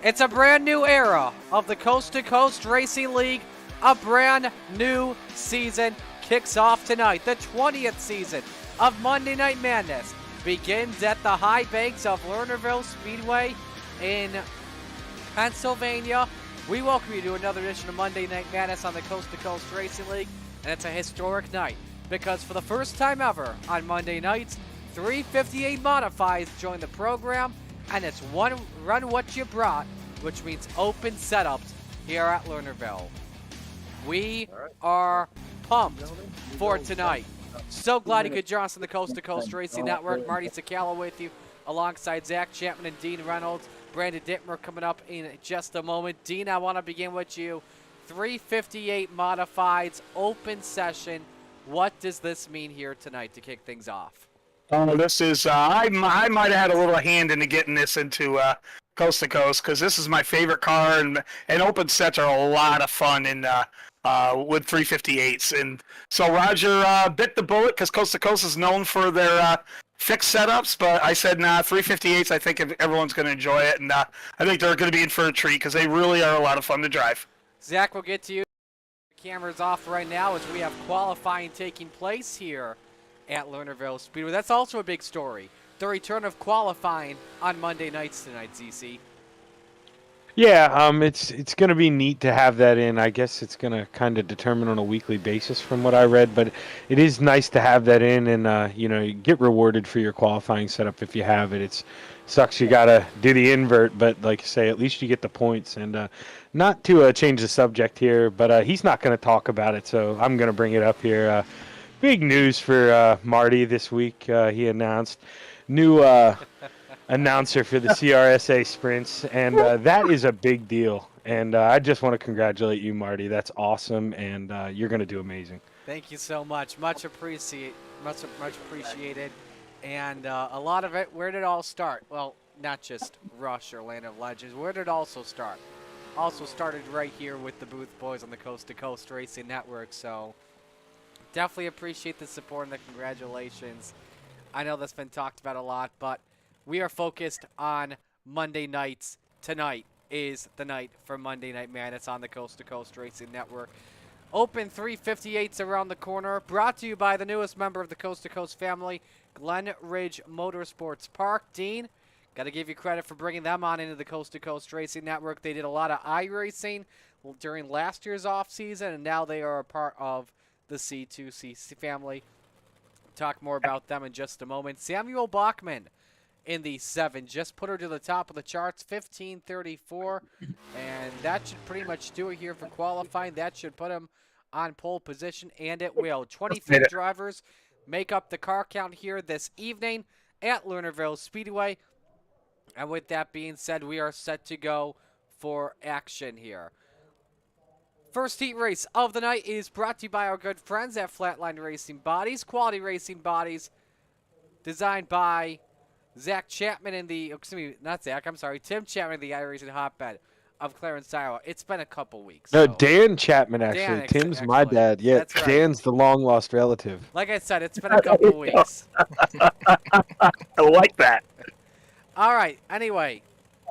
It's a brand new era of the Coast to Coast Racing League. A brand new season kicks off tonight. The 20th season of Monday Night Madness begins at the high banks of Lernerville Speedway in Pennsylvania. We welcome you to another edition of Monday Night Madness on the Coast to Coast Racing League. And it's a historic night because for the first time ever on Monday nights, 358 modifieds join the program, and it's one run what you brought, which means open setups here at Lernerville. We are pumped for tonight. So glad you could join us on the Coast to Coast Racing Network. Marty Sakala with you alongside Zach Chapman and Dean Reynolds. Brandon Dittmer coming up in just a moment. Dean, I want to begin with you. 358 modifieds, open session. What does this mean here tonight to kick things off? This is, I might have had a little hand into getting this into Coast to Coast because this is my favorite car, and open sets are a lot of fun in with 358s. And so Roger bit the bullet because Coast to Coast is known for their fixed setups, but I said, nah, 358s, I think everyone's going to enjoy it, and I think they're going to be in for a treat because they really are a lot of fun to drive. Zach, we'll get to you. The camera's off right now as we have qualifying taking place here at Lernerville Speedway. That's also a big story. The return of qualifying on Monday nights tonight, ZC. Yeah, it's going to be neat to have that in. I guess it's going to kind of determine on a weekly basis from what I read, but it is nice to have that in, and you get rewarded for your qualifying setup if you have it. It sucks you got to do the invert, but like I say, at least you get the points. And not to change the subject here, but he's not going to talk about it, so I'm going to bring it up here. Big news for Marty this week. He announced new announcer for the CRSA sprints, and that is a big deal. And I just want to congratulate you, Marty. That's awesome, and you're going to do amazing. Thank you so much. Much appreciated. And a lot of it, where did it all start? Well, not just Rush or Land of Legends. Where did it also start? Also started right here with the Booth Boys on the Coast to Coast Racing Network. So definitely appreciate the support and the congratulations. I know that's been talked about a lot, but we are focused on Monday nights. Tonight is the night for Monday Night Madness on the Coast to Coast Racing Network. Open 358s around the corner. Brought to you by the newest member of the Coast to Coast family, Glen Ridge Motorsports Park. Dean, got to give you credit for bringing them on into the Coast to Coast Racing Network. They did a lot of iRacing during last year's offseason, and now they are a part of the C2CRL family. Talk more about them in just a moment. Samuel Bachman in the 7 just put her to the top of the charts, 15:34, and that should pretty much do it here for qualifying. That should put him on pole position, and it will. 23 drivers make up the car count here this evening at Lernerville Speedway. And with that being said, we are set to go for action here. First heat race of the night is brought to you by our good friends at Flatline Racing Bodies. Quality racing bodies designed by Zach Chapman in the, excuse me, not Zach, I'm sorry, Tim Chapman in the iRacing hotbed of Clarence, Iowa. It's been a couple weeks. No, so. Dan Chapman, actually. Dan, Tim's actually. my dad. Yeah, That's right. Dan's the long-lost relative. Like I said, it's been a couple weeks. I like that. All right, anyway,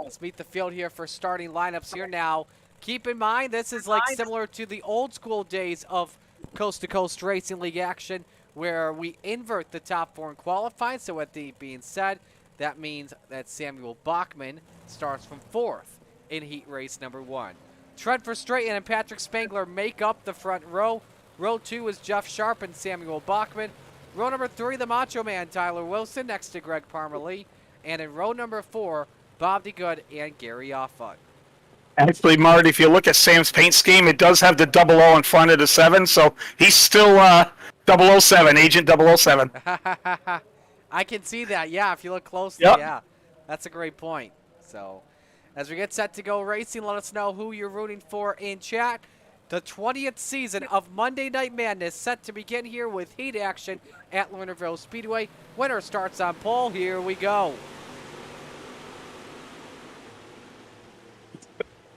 let's meet the field here for starting lineups here now. Keep in mind, this is like similar to the old school days of Coast to Coast Racing League action where we invert the top 4 in qualifying. So with that being said, that means that Samuel Bachman starts from 4th in heat race number 1. Trent Verstraeten and Patrick Spangler make up the front row. Row 2 is Jeff Sharp and Samuel Bachman. Row number 3, the Macho Man, Tyler Wilson, next to Greg Parmalee. And in row number 4, Bob DeGood and Gary Offut. Actually, Marty, if you look at Sam's paint scheme, it does have the 00 in front of the 7, so he's still 007, Agent 007. I can see that, yeah, if you look closely, yeah. That's a great point. So, as we get set to go racing, let us know who you're rooting for in chat. The 20th season of Monday Night Madness set to begin here with heat action at Lernerville Speedway. Winner starts on pole. Here we go.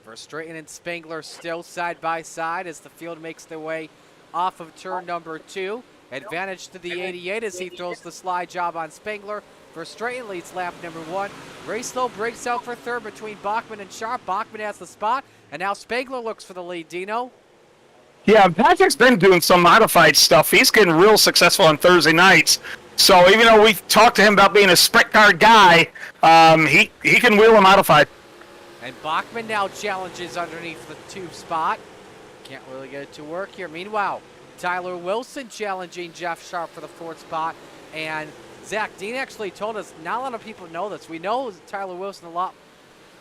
Verstraeten and Spangler still side by side as the field makes their way off of turn number 2. Advantage to the 88 as he throws the slide job on Spangler. Verstraeten leads lap number 1. Race though breaks out for third between Bachman and Sharp. Bachman has the spot, and now Spangler looks for the lead. Dino? Yeah, Patrick's been doing some modified stuff. He's getting real successful on Thursday nights. So even though we talked to him about being a sprint car guy, he can wheel a modified. And Bachman now challenges underneath the 2 spot. Can't really get it to work here. Meanwhile, Tyler Wilson challenging Jeff Sharp for the 4th spot. And Zach, Dean actually told us, not a lot of people know this. We know Tyler Wilson a lot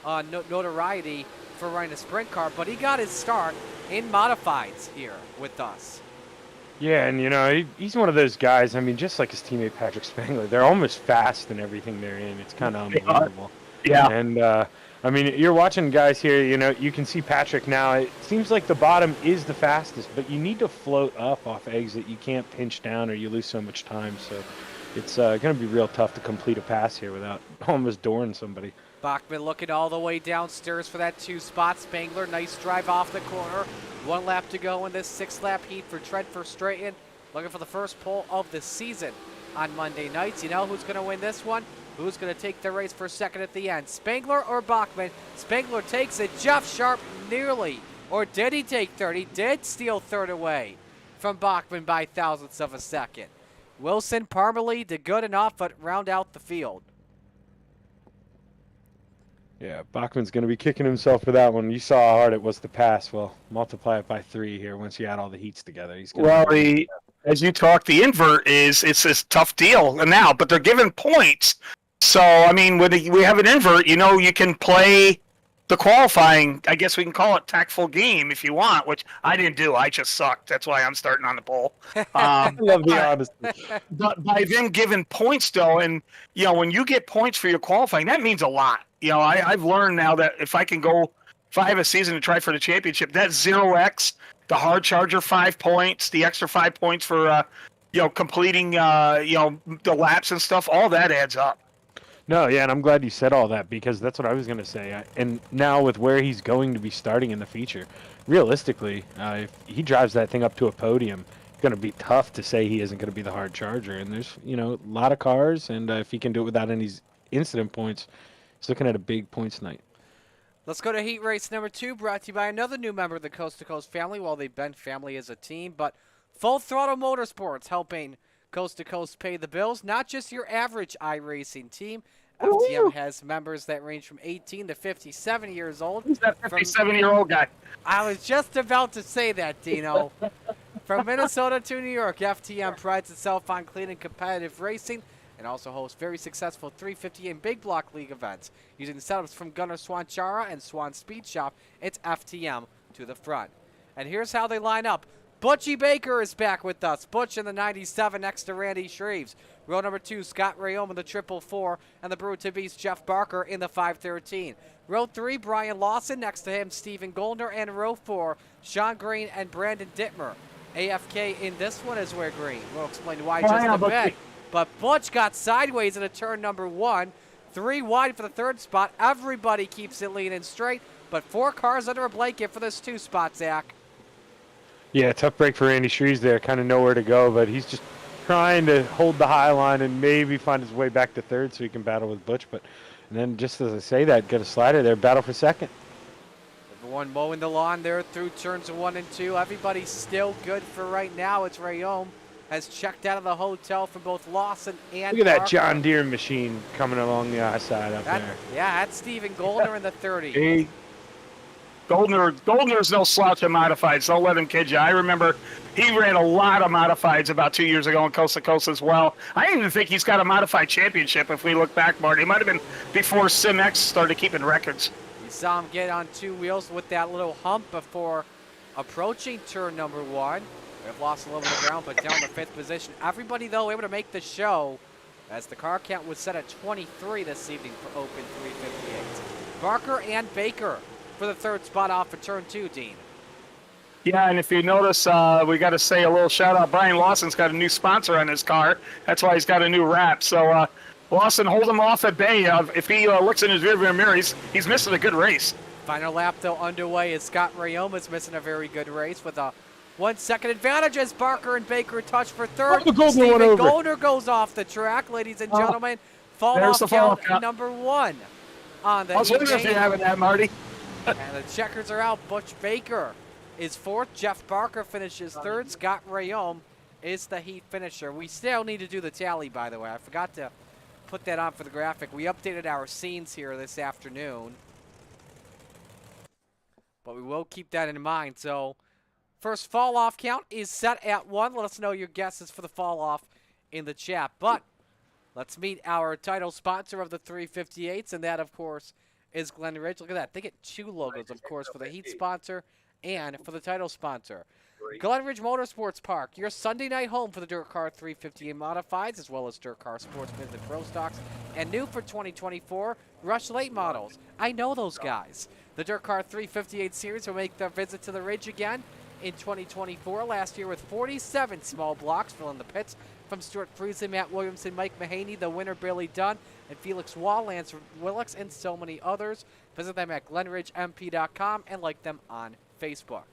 notoriety for running a sprint car, but he got his start in modifieds here with us. Yeah, and he's one of those guys. I mean, just like his teammate Patrick Spangler, they're almost fast in everything they're in. It's kind of unbelievable. Yeah. And I mean, you're watching guys here. You can see Patrick now. It seems like the bottom is the fastest, but you need to float up off exit. You can't pinch down, or you lose so much time. So it's going to be real tough to complete a pass here without almost dooring somebody. Bachman looking all the way downstairs for that 2 spot. Spangler, nice drive off the corner. 1 lap to go in this 6-lap heat for Trent Verstraeten. Looking for the first pole of the season on Monday nights. You know who's going to win this one? Who's going to take the race for second at the end? Spangler or Bachman? Spangler takes it. Jeff Sharp nearly. Or did he take third? He did steal third away from Bachman by thousandths of a second. Wilson, Parmalee did good enough, but round out the field. Yeah, Bachman's going to be kicking himself for that one. You saw how hard it was to pass. Well, multiply it by 3 here once you add all the heats together. He's gonna as you talk, the invert it's a tough deal now, but they're giving points. So, I mean, when we have an invert, you can play the qualifying, I guess we can call it tactful game if you want, which I didn't do. I just sucked. That's why I'm starting on the pole. I love the honesty. But by them giving points, though, and, when you get points for your qualifying, that means a lot. I've learned now that if I have a season to try for the championship, that's 0x, the hard charger 5 points, the extra 5 points for, completing, the laps and stuff, all that adds up. No, yeah, and I'm glad you said all that because that's what I was going to say. And now with where he's going to be starting in the feature, realistically, if he drives that thing up to a podium, it's going to be tough to say he isn't going to be the hard charger. And there's, a lot of cars, and if he can do it without any incident points, he's looking at a big points night. Let's go to heat race number 2, brought to you by another new member of the Coast to Coast family. Well, they've been family as a team, but Full Throttle Motorsports helping Coast to Coast pay the bills. Not just your average iRacing team. FTM has members that range from 18 to 57 years old. Who's that 57-year-old guy? I was just about to say that, Dino. From Minnesota to New York, FTM prides itself on clean and competitive racing and also hosts very successful 350 and Big Block League events. Using setups from Gunnar Swanchara and Swan Speed Shop, it's FTM to the front. And here's how they line up. Butchie Baker is back with us. Butch in the 97 next to Randy Shreves. Row number 2, Scott Rayome in the 444, and the Brew to Beast Jeff Barker in the 513. Row 3, Brian Lawson next to him, Stephen Goldner, and row 4, Sean Green and Brandon Dittmer. AFK in this one is where Green. We'll explain why just a bit. But Butch got sideways into turn number 1. 3 wide for the 3rd spot. Everybody keeps it lean and straight, but 4 cars under a blanket for this 2 spot, Zach. Yeah, tough break for Randy Shreves there. Kind of nowhere to go, but he's just trying to hold the high line and maybe find his way back to 3rd so he can battle with Butch. But and then just as I say that, get a slider there, battle for 2nd. Everyone mowing the lawn there through turns 1 and 2. Everybody's still good for right now. It's Rayome has checked out of the hotel from both Lawson and Look at that Barker. John Deere machine coming along the outside up there. Yeah, that's Stephen Goldner in the 30. Hey, Goldner's no slouch at modifieds. Don't let him kid you. I remember he ran a lot of modifieds about 2 years ago on Coast to Coast as well. I didn't even think he's got a modified championship if we look back, Marty. It might have been before SimX started keeping records. You saw him get on 2 wheels with that little hump before approaching turn number 1. They've lost a little bit of ground, but down to 5th position. Everybody, though, able to make the show as the car count was set at 23 this evening for Open 358. Barker and Baker for the 3rd spot off of turn 2, Dean. Yeah, and if you notice, we got to say a little shout-out. Brian Lawson's got a new sponsor on his car. That's why he's got a new wrap. So, Lawson, hold him off at bay. If he looks in his rearview mirror, he's missing a good race. Final lap, though, underway as Scott Rayome is missing a very good race with a 1 second advantage as Barker and Baker touch for third. Oh, the Goldner Stephen went over. Goldner goes off the track, ladies and gentlemen. Fall there's off the count fall-off count. number 1 on the I was wondering if evening. you have that, Marty. And the checkers are out. Butch Baker is 4th. Jeff Barker finishes 3rd. Scott Rayome is the heat finisher. We still need to do the tally, by the way. I forgot to put that on for the graphic. We updated our scenes here this afternoon. But we will keep that in mind. So first fall off count is set at 1. Let us know your guesses for the fall off in the chat. But let's meet our title sponsor of the 358s, and that, of course, is Glen Ridge. Look at that. They get 2 logos, of course, for the heat sponsor and for the title sponsor. Glen Ridge Motorsports Park, your Sunday night home for the Dirt Car 358 Modifieds, as well as Dirt Car Sportsman and Pro Stocks. And new for 2024, Rush Late models. I know those guys. The Dirt Car 358 series will make their visit to the Ridge again in 2024. Last year with 47 small blocks filling the pits from Stuart Friesen, Matt Williamson, Mike Mahaney, the winner Billy Dunn, and Felix Wall, Lance Willix, and so many others. Visit them at glenridgemp.com and like them on Facebook.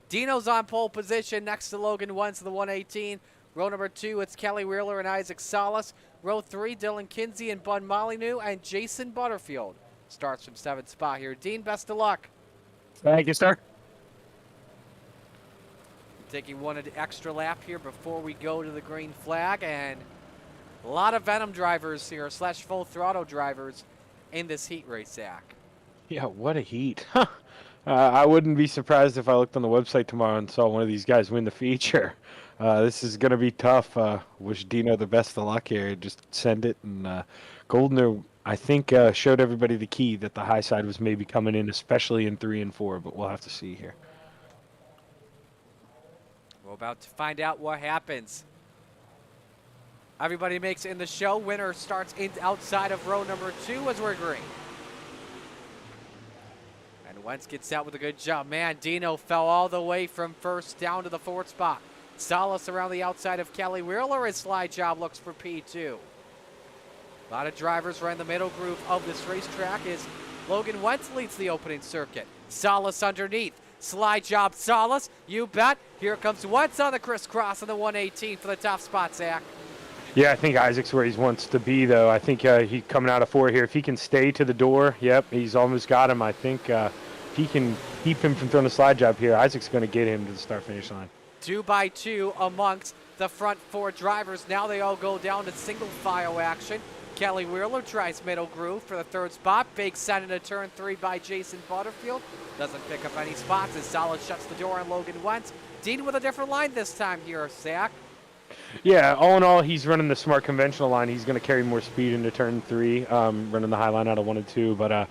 Dino's on pole position next to Logan Wentz in the 118. Row number 2, it's Kelly Wheeler and Isaac Salas. Row 3, Dylan Kinsey and Bud Molyneux, and Jason Butterfield starts from 7th spot here. Dean, best of luck. Thank you, sir. Taking one extra lap here before we go to the green flag, and a lot of Venom drivers here, / full throttle drivers in this heat race, Zach. Yeah, what a heat. I wouldn't be surprised if I looked on the website tomorrow and saw one of these guys win the feature. This is going to be tough. Wish Dino the best of luck here. Just send it. And Goldner, I think, showed everybody the key that the high side was maybe coming in, especially in 3 and 4, but we'll have to see here. We're about to find out what happens. Everybody makes it in the show. Winner starts outside of row number 2 as we're green. And Wentz gets out with a good jump. Man, Dino fell all the way from 1st down to the 4th spot. Salas around the outside of Kelly Wheeler. His slide job looks for P2. A lot of drivers right in the middle groove of this racetrack as Logan Wentz leads the opening circuit. Salas underneath. Slide job Salas, you bet. Here comes Wentz on the crisscross in the 118 for the top spot, Zach. Yeah, I think Isaac's where he wants to be, though. I think he's coming out of 4 here. If he can stay to the door, yep, he's almost got him. I think he can keep him from throwing a slide job here. Isaac's going to get him to the start-finish line. 2 by 2 amongst the front 4 drivers. Now they all go down to single file action. Kelly Wheeler tries middle groove for the 3rd spot. Big set into turn 3 by Jason Butterfield. Doesn't pick up any spots as Salas shuts the door on Logan Wentz. Dean with a different line this time here, Zach. Yeah, all in all, he's running the smart conventional line. He's going to carry more speed into turn 3, running the high line out of 1 and 2. But,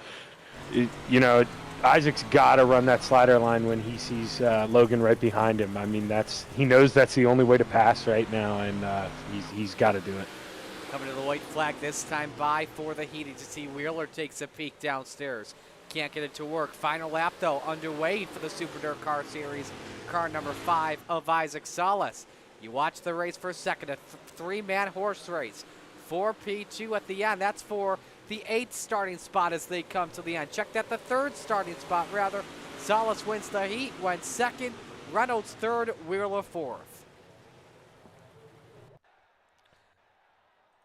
you know, Isaac's got to run that slider line when he sees Logan right behind him. I mean, he knows that's the only way to pass right now, and he's got to do it. Coming to the white flag this time by for the heat. You see Wheeler takes a peek downstairs. Can't get it to work. Final lap, though, underway for the Super Dirt Car Series. Car number 5 of Isaac Salas. You watch the race for a second. A 3-man horse race. 4P2 at the end. That's for the 8th starting spot as they come to the end. Check that, the 3rd starting spot, rather. Salas wins the heat, went 2nd. Reynolds 3rd, Wheeler 4th.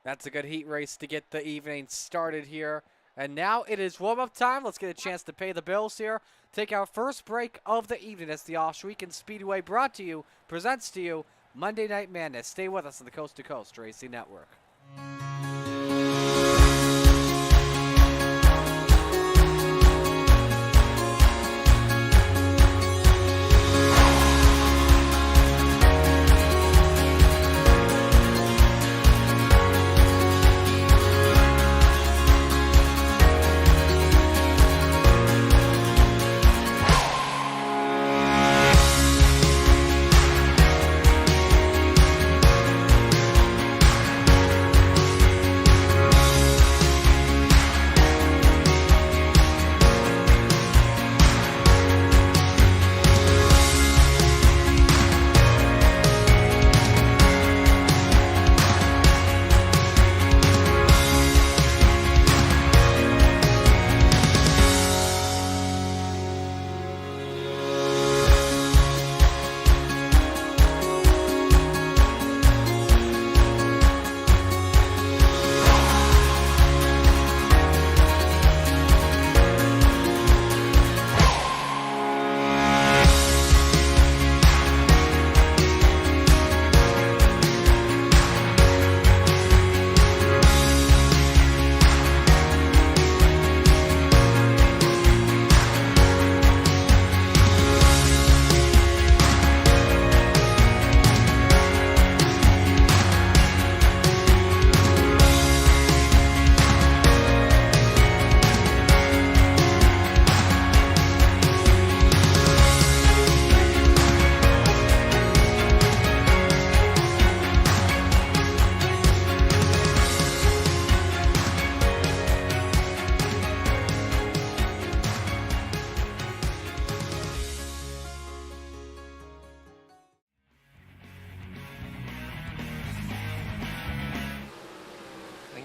That's a good heat race to get the evening started here. And now it is warm-up time. Let's get a chance to pay the bills here. Take our first break of the evening as the All-Weekend Speedway presents to you Monday Night Madness. Stay with us on the Coast to Coast Racing Network.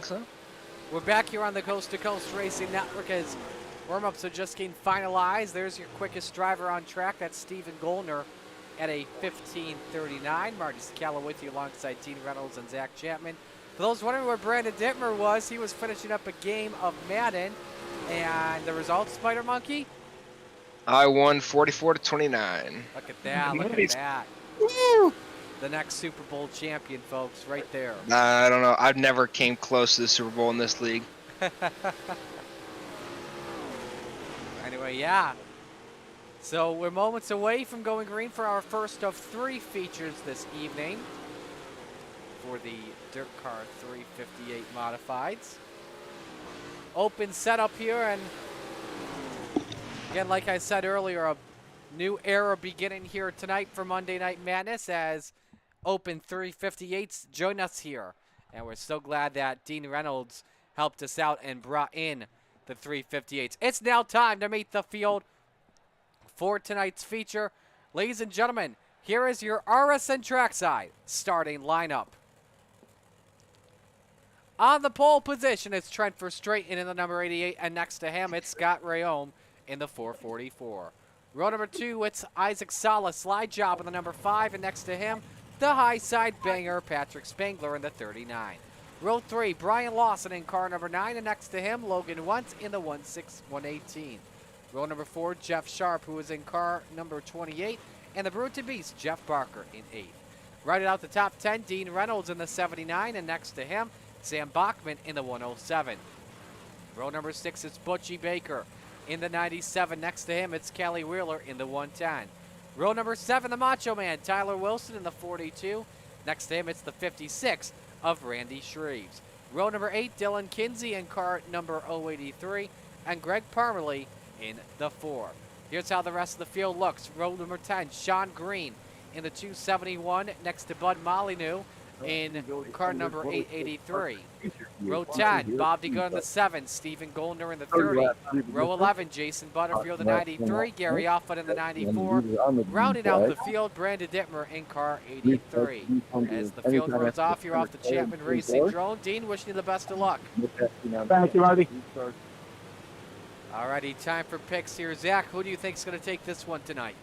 think so. We're back here on the Coast to Coast Racing Network as warm-ups are just getting finalized. There's your quickest driver on track. That's Stephen Gollner at a 15:39. Marty Scala with you alongside Dean Reynolds and Zach Chapman. For those wondering where Brandon Dittmer was, he was finishing up a game of Madden. And the results, Spider Monkey? I won 44-29. Look at that, look at Nice. that. Woo! The next Super Bowl champion, folks, right there. I don't know. I've never came close to the Super Bowl in this league. Anyway, yeah. So we're moments away from going green for our first of 3 features this evening for the Dirt Car 358 Modifieds. Open setup here, and again, like I said earlier, a new era beginning here tonight for Monday Night Madness as Open 358s join us here. And we're so glad that Dean Reynolds helped us out and brought in the 358s. It's now time to meet the field for tonight's feature. Ladies and gentlemen, here is your RSN Trackside starting lineup. On the pole position, it's Trent Verstraeten in the number 88, and next to him, it's Scott Rayome in the 444. Row number 2, it's Isaac Sala, slide job in the number 5, and next to him, the high side banger, Patrick Spangler in the 39. Row 3, Brian Lawson in car number 9, and next to him, Logan Wentz in the 118. Row number 4, Jeff Sharp, who is in car number 28, and the Brute to Beast, Jeff Barker in 8th. Right out the top 10, Dean Reynolds in the 79, and next to him, Sam Bachman in the 107. Row number 6 is Butchie Baker in the 97. Next to him, it's Kelly Wheeler in the 110. Row number 7, the Macho Man, Tyler Wilson in the 42. Next to him, it's the 56 of Randy Shreves. Row number 8, Dylan Kinsey in car number 083. And Greg Parmalee in the 4. Here's how the rest of the field looks. Row number 10, Sean Green in the 271. Next to Bud Molyneux in car number 883. Row 10, Bob DeGood in the 7, Stephen Gollner in the 30. Row 11, Jason Butterfield in the 93, Gary Offut in the 94. Rounding out the field, Brandon Dittmer in car 83. As the field rolls off, you're off the Chapman Racing drone. Dean, wishing you the best of luck. Thank you, Marty. Alrighty, time for picks here. Zach, who do you think is going to take this one tonight?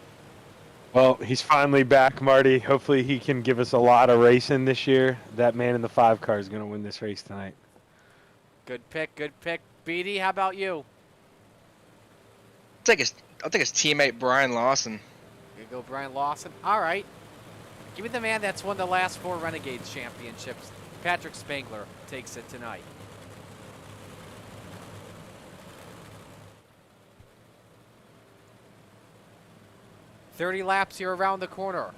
Well, he's finally back, Marty. Hopefully he can give us a lot of racing this year. That man in the 5 car is going to win this race tonight. Good pick, good pick. Beatty, how about you? I'll take his teammate Brian Lawson. Here you go, Brian Lawson. All right. Give me the man that's won the last 4 Renegades championships. Patrick Spangler takes it tonight. .30 laps here around the corner.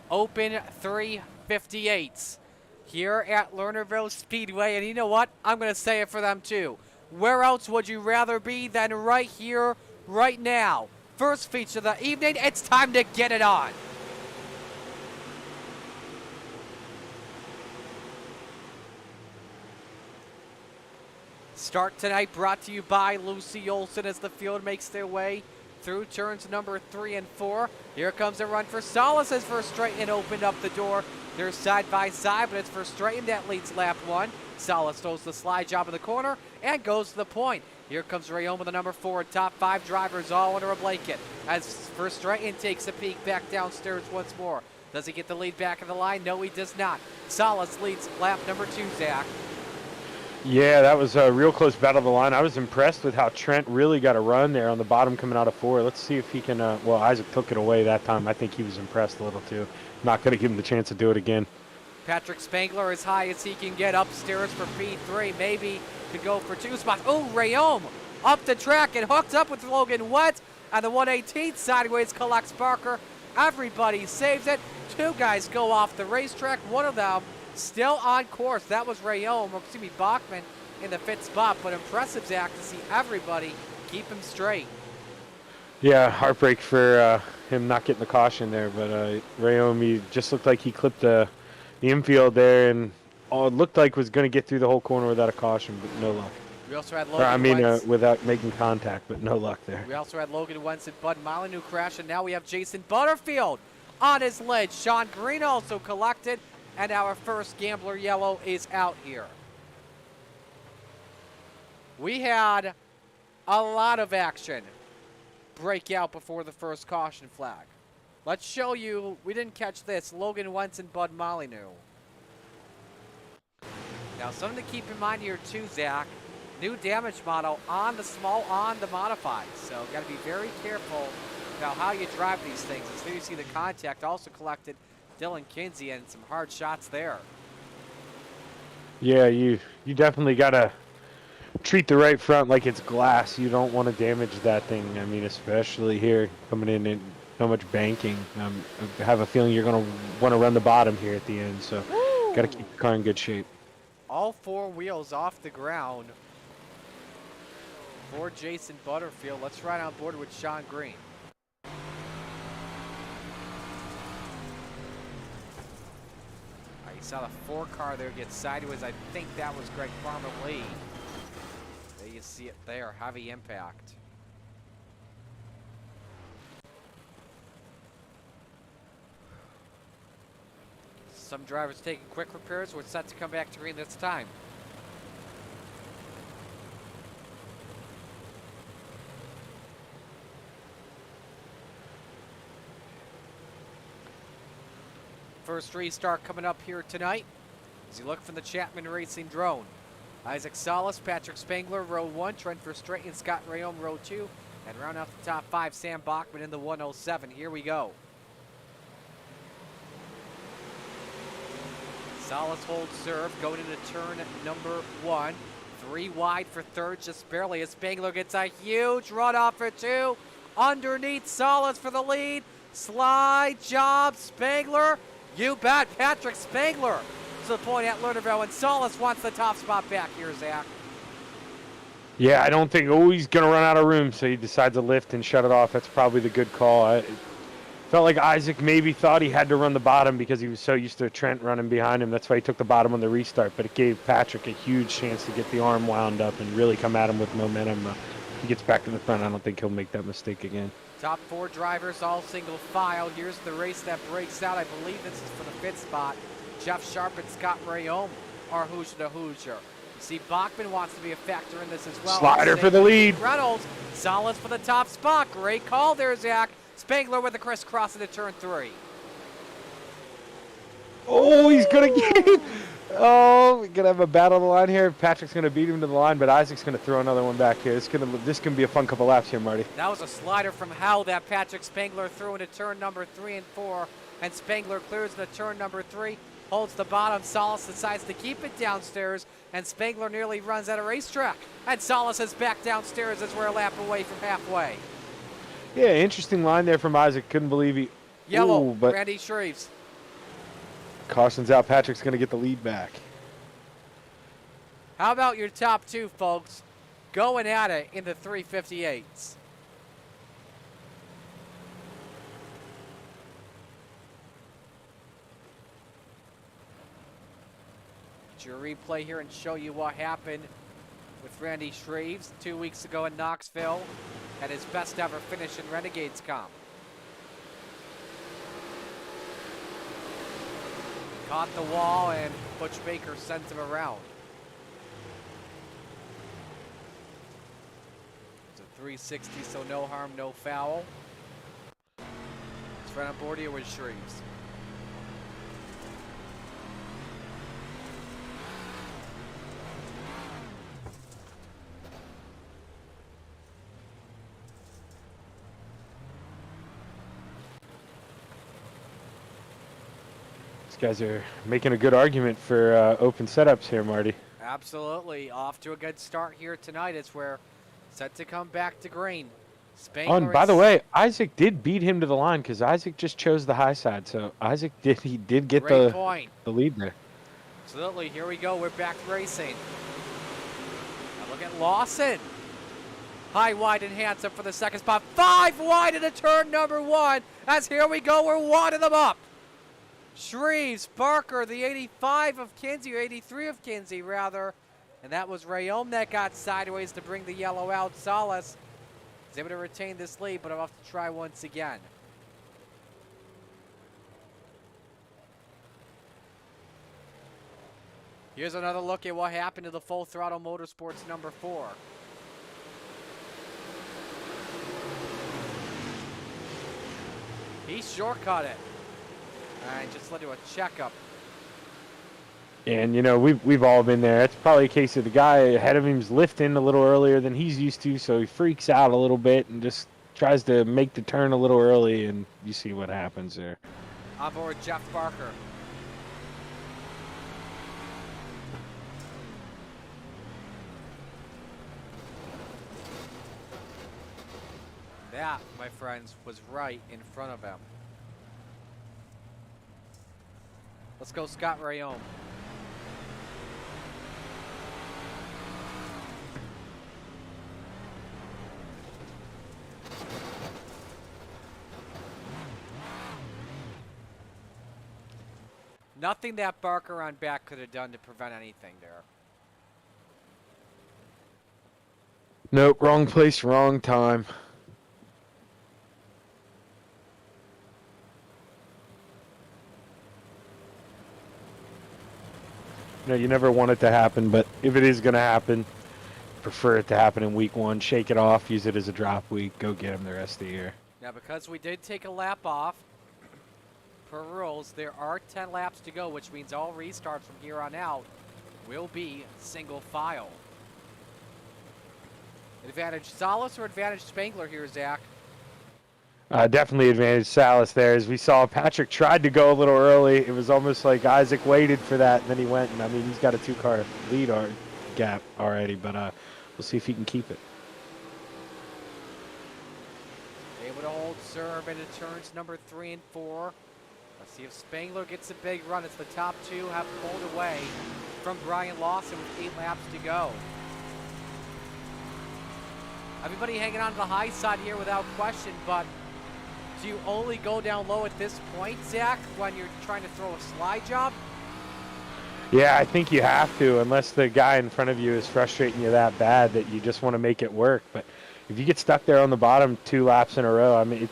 Open 358s here at Lernerville Speedway. And you know what? I'm going to say it for them too. Where else would you rather be than right here, right now? First feature of the evening. It's time to get it on. Start tonight brought to you by Lucy Olson as the field makes their way through turns number 3 and 4. Here comes a run for Solis as Verstraeten opened up the door. They're side by side, but it's Verstraeten that leads lap 1. Solis throws the slide job in the corner and goes to the point. Here comes Rayome with the number 4. Top 5 drivers all under a blanket as Verstraeten takes a peek back downstairs once more. Does he get the lead back of the line? No, he does not. Solis leads lap number 2, Zach. Yeah, that was a real close battle of the line. I was impressed with how Trent really got a run there on the bottom coming out of 4. Let's see if he can, well, Isaac took it away that time. I think he was impressed a little too. Not going to give him the chance to do it again. Patrick Spangler as high as he can get upstairs for P3. Maybe could go for 2 spots. Oh, Rayome up the track and hooked up with Logan Wentz. And the 118th sideways collects Barker. Everybody saves it. 2 guys go off the racetrack. One of them still on course. That was Rayome, or excuse me, Bachman in the 5th spot. But impressive, Zach, to see everybody keep him straight. Yeah, heartbreak for him not getting the caution there. But Rayome, he just looked like he clipped the infield there, and all it looked like was going to get through the whole corner without a caution, but no luck. We also had Logan Wentz. Without making contact, but no luck there. We also had Logan Wentz and Bud Molyneux crash, and now we have Jason Butterfield on his ledge. Sean Green also collected, and our first Gambler Yellow is out here. We had a lot of action break out before the first caution flag. Let's show you, we didn't catch this, Logan Wentz and Bud Molyneux. Now something to keep in mind here too, Zach, new damage model on the small, on the modified. So got to be very careful about how you drive these things. As soon as you see the contact, also collected Dylan Kinsey and some hard shots there. Yeah, you definitely got to treat the right front like it's glass. You don't want to damage that thing. I mean, especially here coming in and so much banking. I have a feeling you're going to want to run the bottom here at the end. So got to keep the car in good shape. All four wheels off the ground for Jason Butterfield. Let's ride on board with Sean Green. You saw the 4 car there get sideways. I think that was Greg Farmer Lee. There you see it there, heavy impact. Some drivers taking quick repairs. We're set to come back to green this time. First restart coming up here tonight as you look from the Chapman Racing drone. Isaac Salas, Patrick Spangler, row 1, Trent Verstraeten, Scott Rayom, row 2, and round out the top 5, Sam Bachman in the 107. Here we go. Salas holds serve, going into turn number 1. 3 wide for third, just barely, as Spangler gets a huge run off for 2. Underneath Salas for the lead. Slide job, Spangler. You bet, Patrick Spangler to the point at Lernerville, and Salas wants the top spot back here, Zach. Yeah, I don't think, he's going to run out of room, so he decides to lift and shut it off. That's probably the good call. I felt like Isaac maybe thought he had to run the bottom because he was so used to Trent running behind him. That's why he took the bottom on the restart, but it gave Patrick a huge chance to get the arm wound up and really come at him with momentum. He gets back to the front. I don't think he'll make that mistake again. Top 4 drivers all single file. Here's the race that breaks out. I believe this is for the 5th spot. Jeff Sharp and Scott Rayom are Hoosier to Hoosier. You see Bachman wants to be a factor in this as well. Slider for the lead. Reynolds, Salas for the top spot. Great call there, Zach. Spangler with the crisscross into turn 3. Oh, he's going to get it. Oh, we're going to have a battle on the line here. Patrick's going to beat him to the line, but Isaac's going to throw another one back here. This can be a fun couple laps here, Marty. That was a slider from hell that Patrick Spangler threw into turn number 3 and 4. And Spangler clears into turn number 3, holds the bottom. Salas decides to keep it downstairs, and Spangler nearly runs out of racetrack. And Salas is back downstairs as we're a lap away from halfway. Yeah, interesting line there from Isaac. Couldn't believe he... Yellow, Ooh, but Randy Shreves. caution's out. Patrick's going to get the lead back. How about your top 2, folks? Going at it in the 358s. Your replay here and show you what happened with Randy Shreves 2 weeks ago in Knoxville at his best ever finish in Renegades Comp. Caught the wall and Butch Baker sent him around. It's a 360, so no harm, no foul. Let's run on board here with Shreves. Guys are making a good argument for open setups here, Marty. Absolutely. Off to a good start here tonight. It's where set to come back to green. Oh, and by the way, Isaac did beat him to the line because Isaac just chose the high side. So Isaac did get the lead there. Absolutely. Here we go. We're back racing. Now look at Lawson. High, wide, and handsome for the second spot. 5 wide into turn number 1. As here we go. We're winding them up. Shreves, Barker, the 85 of Kinsey, or 83 of Kinsey, rather. And that was Rayom that got sideways to bring the yellow out. Salas is able to retain this lead, but I'll have to try once again. Here's another look at what happened to the Full Throttle Motorsports number 4. He shortcut it. And just led to a checkup. And you know, we've all been there. It's probably a case of the guy ahead of him's lifting a little earlier than he's used to, so he freaks out a little bit and just tries to make the turn a little early, and you see what happens there. On board Jeff Barker. That, my friends, was right in front of him. Let's go Scott Rayome. Nothing that Barker on back could have done to prevent anything there. Nope, wrong place, wrong time. You know, you never want it to happen, but if it is going to happen, prefer it to happen in week 1. Shake it off, use it as a drop week, go get him the rest of the year. Now, because we did take a lap off, per rules, there are 10 laps to go, which means all restarts from here on out will be single file. Advantage Salas or advantage Spangler here, Zach? Definitely advantage Salas there. As we saw, Patrick tried to go a little early. It was almost like Isaac waited for that, and then he went. And I mean, he's got a 2-car lead gap already, but we'll see if he can keep it. Able to hold serve into turns number 3 and 4. Let's see if Spangler gets a big run. It's the top 2 have pulled away from Brian Lawson with 8 laps to go. Everybody hanging on to the high side here without question, but do you only go down low at this point, Zach, when you're trying to throw a slide job? Yeah, I think you have to, unless the guy in front of you is frustrating you that bad that you just want to make it work. But if you get stuck there on the bottom 2 laps in a row, I mean,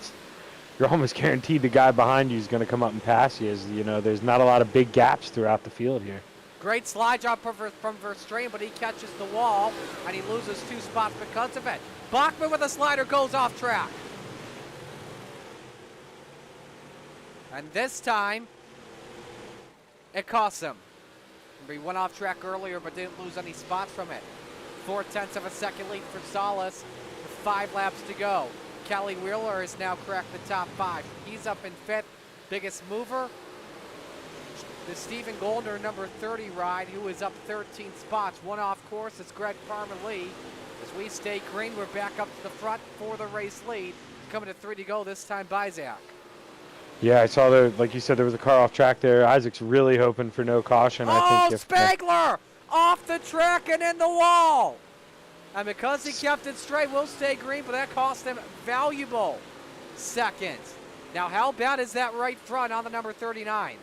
you're almost guaranteed the guy behind you is going to come up and pass you. As you know, there's not a lot of big gaps throughout the field here. Great slide job from Verstraeten, but he catches the wall, and he loses 2 spots because of it. Bachman with a slider goes off track. And this time, it costs him. He went off track earlier, but didn't lose any spots from it. 0.4 of a second lead for Salas with 5 laps to go. Kelly Wheeler has now cracked the top 5. He's up in 5th. Biggest mover, the Stephen Goldner number 30 ride, who is up 13 spots. One off course, it's Greg Parmalee. As we stay green, we're back up to the front for the race lead. Coming to 3 to go, this time by Zach. Yeah, I saw like you said, there was a car off track there. Isaac's really hoping for no caution. I think Spangler! Off the track and in the wall! And because he kept it straight, we'll stay green, but that cost him valuable seconds. Now, how bad is that right front on the number 39?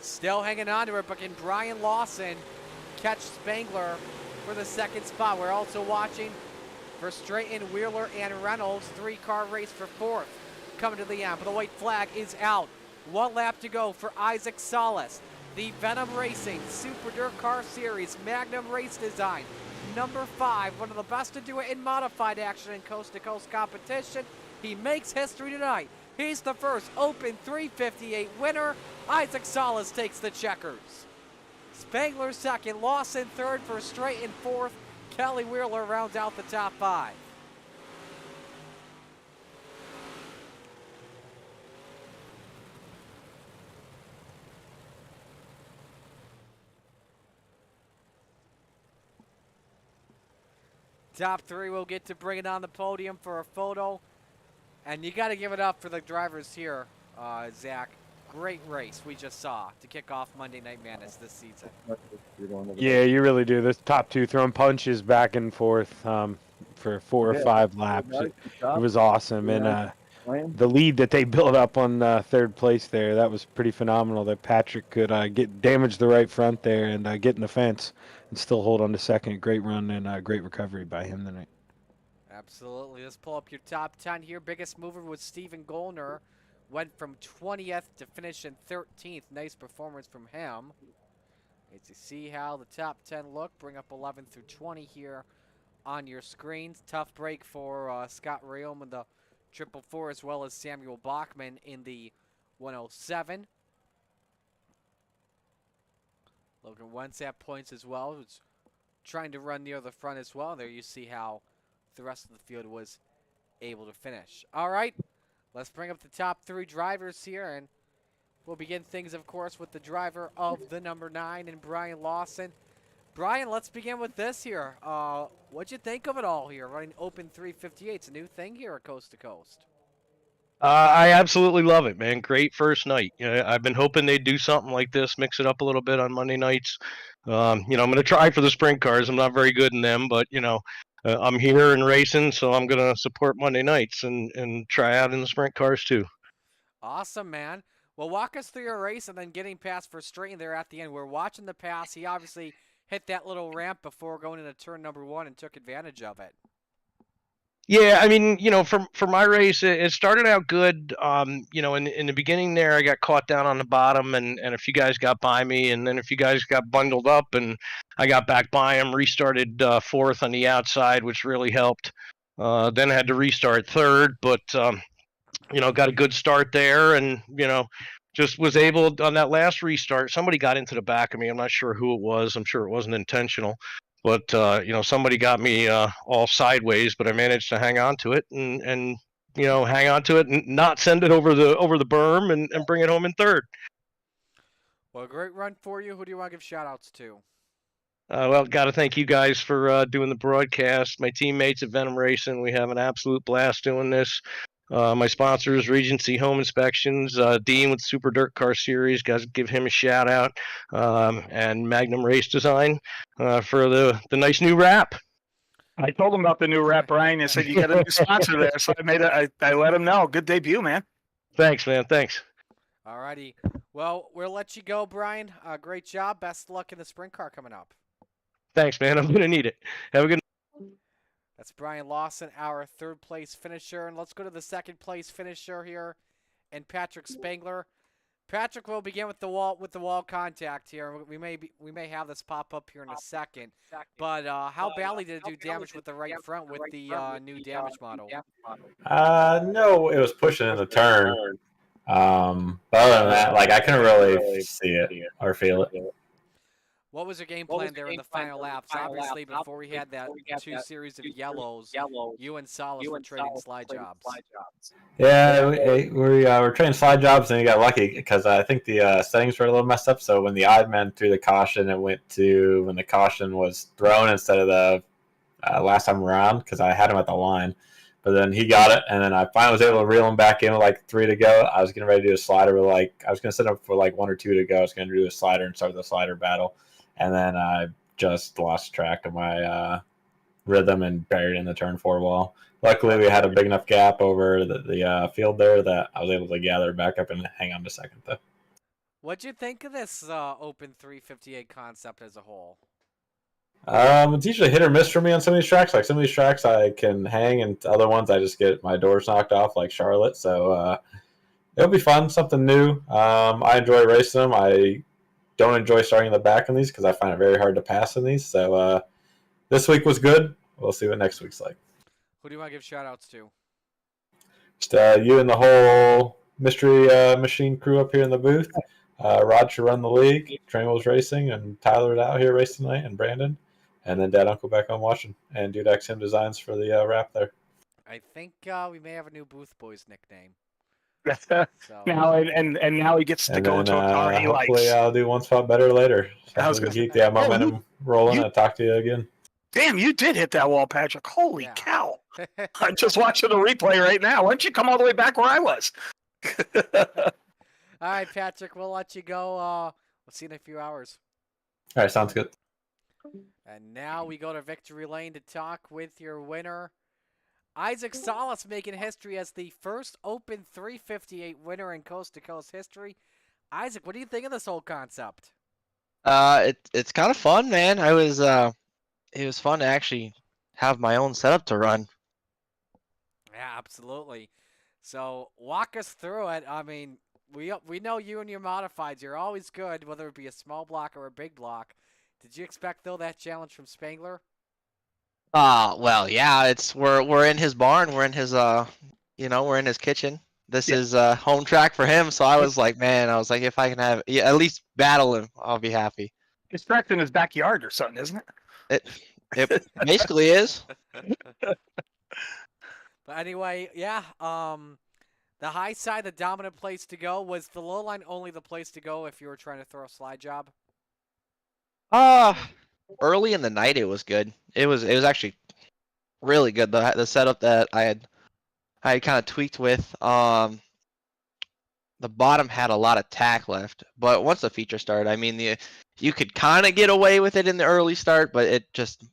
Still hanging on to it, but can Brian Lawson catch Spangler for the 2nd spot? We're also watching Verstraeten, Wheeler, and Reynolds. 3-car race for 4th. Coming to the end, but the white flag is out. 1 lap to go for Isaac Salas. The Venom Racing Super Dirt Car Series Magnum Race Design. Number 5, one of the best to do it in modified action in coast-to-coast competition. He makes history tonight. He's the first Open 358 winner. Isaac Salas takes the checkers. Spangler 2nd, Lawson 3rd, Verstraeten 4th. Kelly Wheeler rounds out the top 5. Top 3 will get to bring it on the podium for a photo. And you got to give it up for the drivers here, Zach. Great race we just saw to kick off Monday Night Madness this season. Yeah, you really do. The top 2 throwing punches back and forth for 4 or 5 laps. It was awesome. And the lead that they built up on 3rd place there, that was pretty phenomenal. That Patrick could damage the right front there and get in the fence and still hold on to 2nd. Great run and great recovery by him tonight. Absolutely. Let's pull up your top 10 here. Biggest mover was Stephen Goldner went from 20th to finish in 13th. Nice performance from him. As you see how the top 10 look, bring up 11 through 20 here on your screens. Tough break for Scott Rayom in the 444, as well as Samuel Bachman in the 107. Logan Wentz at points as well, who's trying to run near the front as well. There you see how the rest of the field was able to finish. All right, let's bring up the top 3 drivers here, and we'll begin things, of course, with the driver of the number 9 and Brian Lawson. Brian, let's begin with this here. What'd you think of it all here, running Open 358? It's a new thing here at Coast to Coast. I absolutely love it, man. Great first night. I've been hoping they'd do something like this, mix it up a little bit on Monday nights. I'm going to try for the sprint cars. I'm not very good in them, but I'm here and racing, so I'm going to support Monday nights and try out in the sprint cars too. Awesome, man. Well, walk us through your race and then getting past Verstraeten there at the end. We're watching the pass. He obviously hit that little ramp before going into turn number 1 and took advantage of it. Yeah, I mean, for my race, it started out good. In the beginning there, I got caught down on the bottom, and a few guys got by me, and then a few guys got bundled up, and I got back by them, restarted 4th on the outside, which really helped. Then I had to restart 3rd, but, got a good start there, and, just was able, on that last restart, somebody got into the back of me. I'm not sure who it was. I'm sure it wasn't intentional. But, somebody got me all sideways, but I managed to hang on to it and hang on to it and not send it over the berm and bring it home in 3rd. Well, great run for you. Who do you want to give shout-outs to? Well, got to thank you guys for doing the broadcast. My teammates at Venom Racing, we have an absolute blast doing this. My sponsors, Regency Home Inspections, Dean with Super Dirt Car Series, guys, give him a shout out, and Magnum Race Design for the nice new wrap. I told him about the new wrap, Brian. I said you got a new sponsor there, so I let him know. Good debut, man. Thanks, man. Thanks. All righty. Well, we'll let you go, Brian. Great job. Best of luck in the sprint car coming up. Thanks, man. I'm gonna need it. Have a good. That's Brian Lawson, our 3rd place finisher. And let's go to the 2nd place finisher here, and Patrick Spangler. Patrick will begin with the wall contact here. We may have this pop up here in a second. But how badly did it do damage with the right front with the new damage model? No, it was pushing in the turn. But other than that, I couldn't really see it or feel it. What was your game plan there in the final laps? Obviously, before we had that 2 series of yellows, you and Salas were trading slide jobs. Yeah, we were trading slide jobs, and we got lucky because I think the settings were a little messed up. So when the odd man threw the caution, it went to when the caution was thrown instead of the last time around, because I had him at the line. But then he got it, and then I finally was able to reel him back in with 3 to go. I was getting ready to do a slider with I was going to set up for 1 or 2 to go. I was going to do a slider and start the slider battle. And then I just lost track of my rhythm and buried in the turn 4 wall. Luckily, we had a big enough gap over the field there that I was able to gather back up and hang on to 2nd, though. What'd you think of this Open 358 concept as a whole? It's usually hit or miss for me on some of these tracks. Some of these tracks I can hang, and other ones I just get my doors knocked off, like Charlotte. So it'll be fun, something new. I enjoy racing them. I don't enjoy starting in the back in these because I find it very hard to pass in these. So this week was good. We'll see what next week's like. Who do you want to give shout-outs to? Just you and the whole mystery machine crew up here in the booth. Rod should run the league. Trainwell's racing, and Tyler's out here racing tonight, and Brandon. And then Dad Uncle back on watching. And Dudex Him Designs for the wrap there. I think we may have a new Booth Boys nickname. So. Now and now he gets to go into a car he likes. Hopefully I'll do one spot better later. I was gonna keep the momentum rolling and talk to you again. Damn, you did hit that wall, Patrick. Holy cow. I'm just watching the replay right now. Why don't you come all the way back where I was? All right, Patrick, we'll let you go. We'll see you in a few hours. All right, sounds good. And now we go to Victory Lane to talk with your winner. Isaac Salas making history as the first Open 358 winner in Coast to Coast history. Isaac, what do you think of this whole concept? It's kind of fun, man. It was fun to actually have my own setup to run. Yeah, absolutely. So walk us through it. I mean, we know you and your modifieds. You're always good, whether it be a small block or a big block. Did you expect though that challenge from Spangler? Well, yeah, we're in his barn. We're in his we're in his kitchen. This Yeah. is home track for him. So I was like, man, if I can have at least battle him, I'll be happy. It's tracked in his backyard or something, isn't it? It basically is. But anyway, yeah. The high side, the dominant place to go. Was the low line only the place to go if you were trying to throw a slide job? Early in the night, it was good. It was actually really good. The setup that I had kind of tweaked with. The bottom had a lot of tack left, but once the feature started, I mean, you could kind of get away with it in the early start, but it just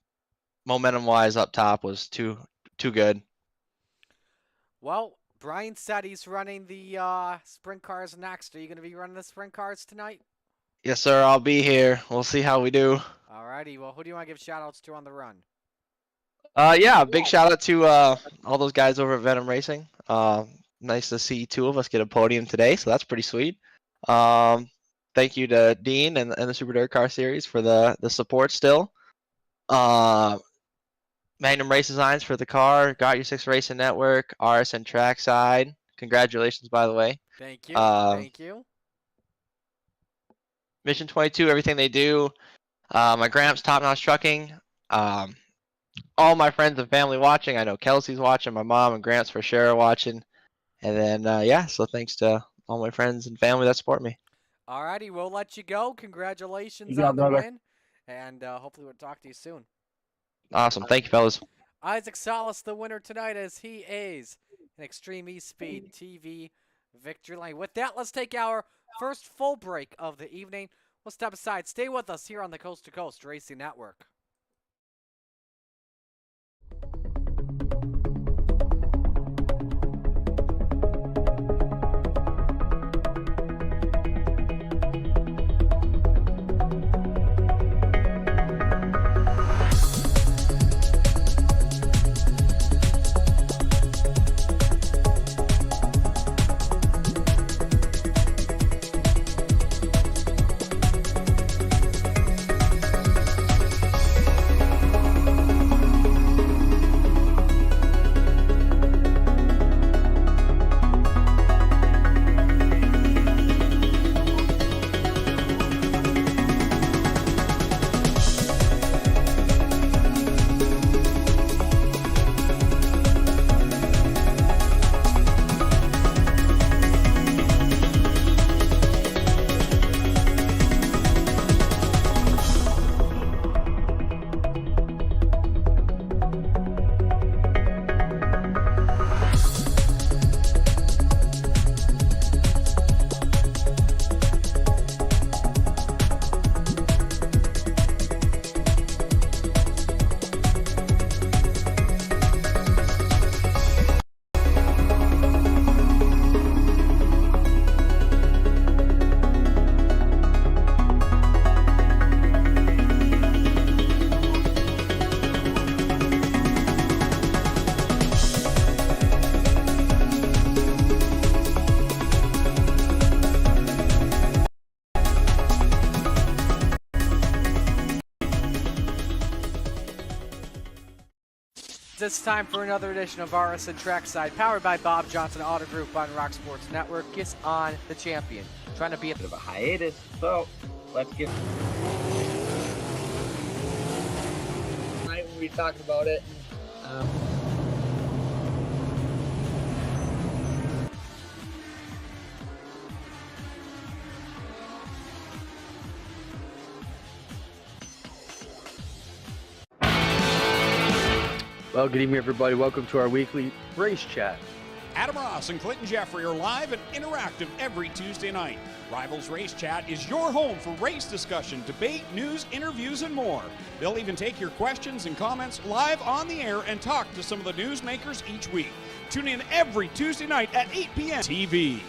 momentum-wise up top was too good. Well, Brian said he's running the sprint cars next. Are you going to be running the sprint cars tonight? Yes, sir. I'll be here. We'll see how we do. Alrighty. Well, who do you want to give shout-outs to on the run? Yeah, big shout out to all those guys over at Venom Racing. Nice to see two of us get a podium today, so that's pretty sweet. Thank you to Dean and the Super Dirt Car Series for the support still. Magnum Race Designs for the car. Got Your Six Racing Network. RSN Trackside. Congratulations, by the way. Thank you. Thank you. Mission 22, everything they do. My Gramps, Top Notch Trucking. All my friends and family watching. I know Kelsey's watching. My mom and Gramps for sure are watching. And then, yeah, so thanks to all my friends and family that support me. Alrighty, we'll let you go. Congratulations Yeah, on the brother. win. And hopefully we'll talk to you soon. Awesome. Thank you, fellas. Isaac Salas, the winner tonight, as he is an Extreme E-Speed TV victory lane. With that, let's take our first full break of the evening. We'll step aside. Stay with us here on the Coast to Coast Racing Network. It's time for another edition of RSN Trackside, powered by Bob Johnson Auto Group on Rock Sports Network. Kiss on the champion, trying to be a Bit of a hiatus, so let's get. Tonight when we talked about it. Well, good evening, everybody. Welcome to our weekly race chat. Adam Ross and Clinton Jeffrey are live and interactive every Tuesday night. Rivals Race Chat is your home for race discussion, debate, news, interviews, and more. They'll even take your questions and comments live on the air and talk to some of the newsmakers each week. Tune in every Tuesday night at 8 p.m. TV.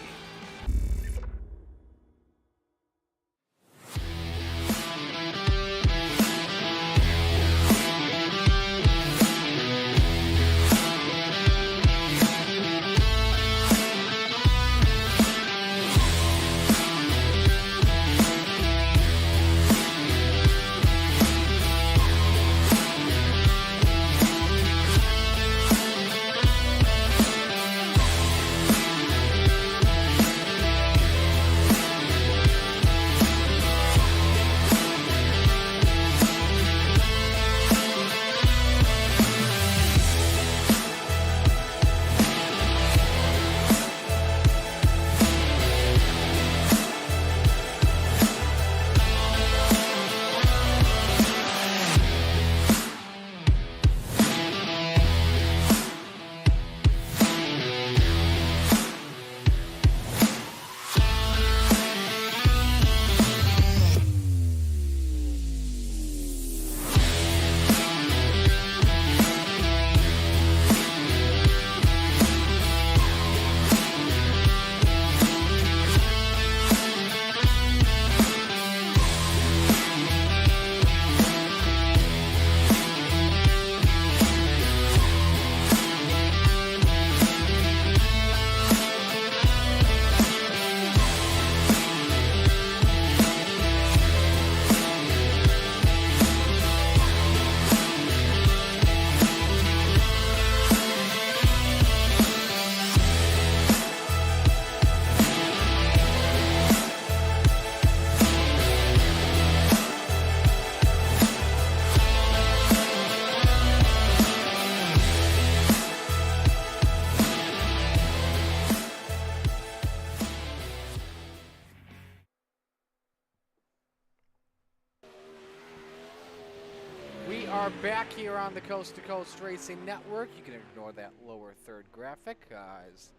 are back here on the Coast to Coast Racing Network. You can ignore that lower third graphic, as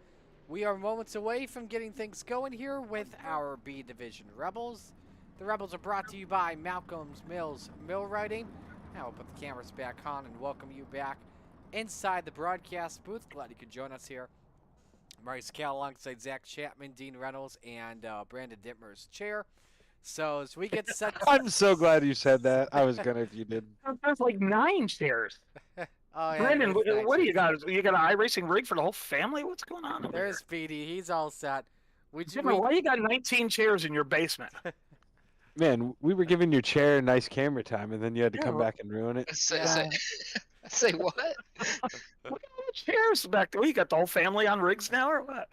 we are moments away from getting things going here with our B Division Rebels. The Rebels are brought to you by Malcolm's Mills Millwrighting. Now we'll put the cameras back on and welcome you back inside the broadcast booth. Glad you could join us here. Maurice Cal alongside Zach Chapman, Dean Reynolds, and Brandon Dittmer's chair. So as we get set, I'm so glad you said that. I was gonna if you did. There's like 9 chairs. oh, yeah, Brandon, there's nice what do you chairs. got? You got an iRacing rig for the whole family? What's going on over There's Speedy. He's all set. Jimmy, why you got 19 chairs in your basement? Man, we were giving your chair nice camera time, and then you had to come back and ruin it. Say what? Look at all the chairs back there. You got the whole family on rigs now, or what?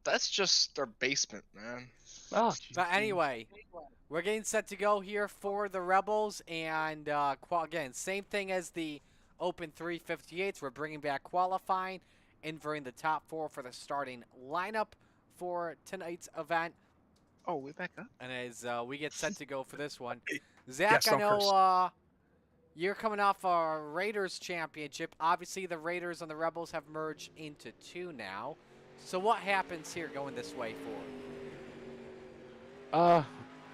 That's just our basement, man. Oh, But anyway, we're getting set to go here for the Rebels, and again, same thing as the Open 358s. We're bringing back qualifying, inverting the top 4 for the starting lineup for tonight's event. Oh, we back up. And as we get set to go for this one, Zach, Yes, I know you're coming off a Raiders championship. Obviously, the Raiders and the Rebels have merged into 2 now. So what happens here going this way forward?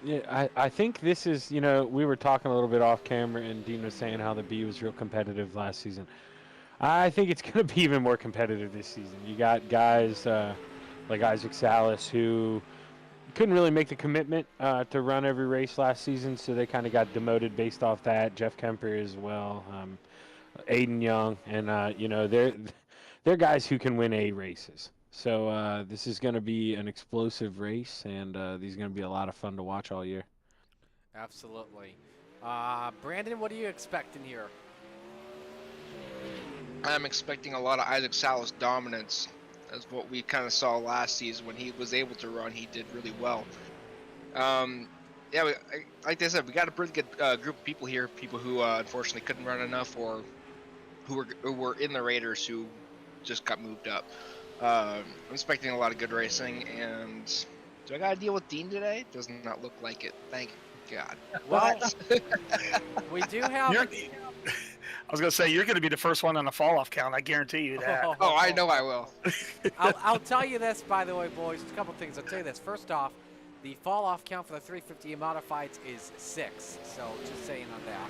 Yeah, I think this is, we were talking a little bit off camera, and Dean was saying how the B was real competitive last season. I think it's going to be even more competitive this season. You got guys like Isaac Salas who couldn't really make the commitment to run every race last season, so they kind of got demoted based off that. Jeff Kemper as well, Aiden Young, and they're guys who can win A races. So this is going to be an explosive race, and these are going to be a lot of fun to watch all year. Absolutely. Brandon, what are you expecting here? I'm expecting a lot of Isaac Salas dominance, as what we kind of saw last season. When he was able to run, he did really well. Like I said, we got a pretty good group of people here, people who unfortunately couldn't run enough, or who were in the Raiders who just got moved up. I'm expecting a lot of good racing, and do I got to deal with Dean today? Does not look like it. Thank God. Well, we do have... I was going to say, you're going to be the first one on the fall-off count. I guarantee you that. Oh, I know I will. I'll tell you this, by the way, boys. A couple things. I'll tell you this. First off, the fall-off count for the 350 modifieds is 6. So just saying on that.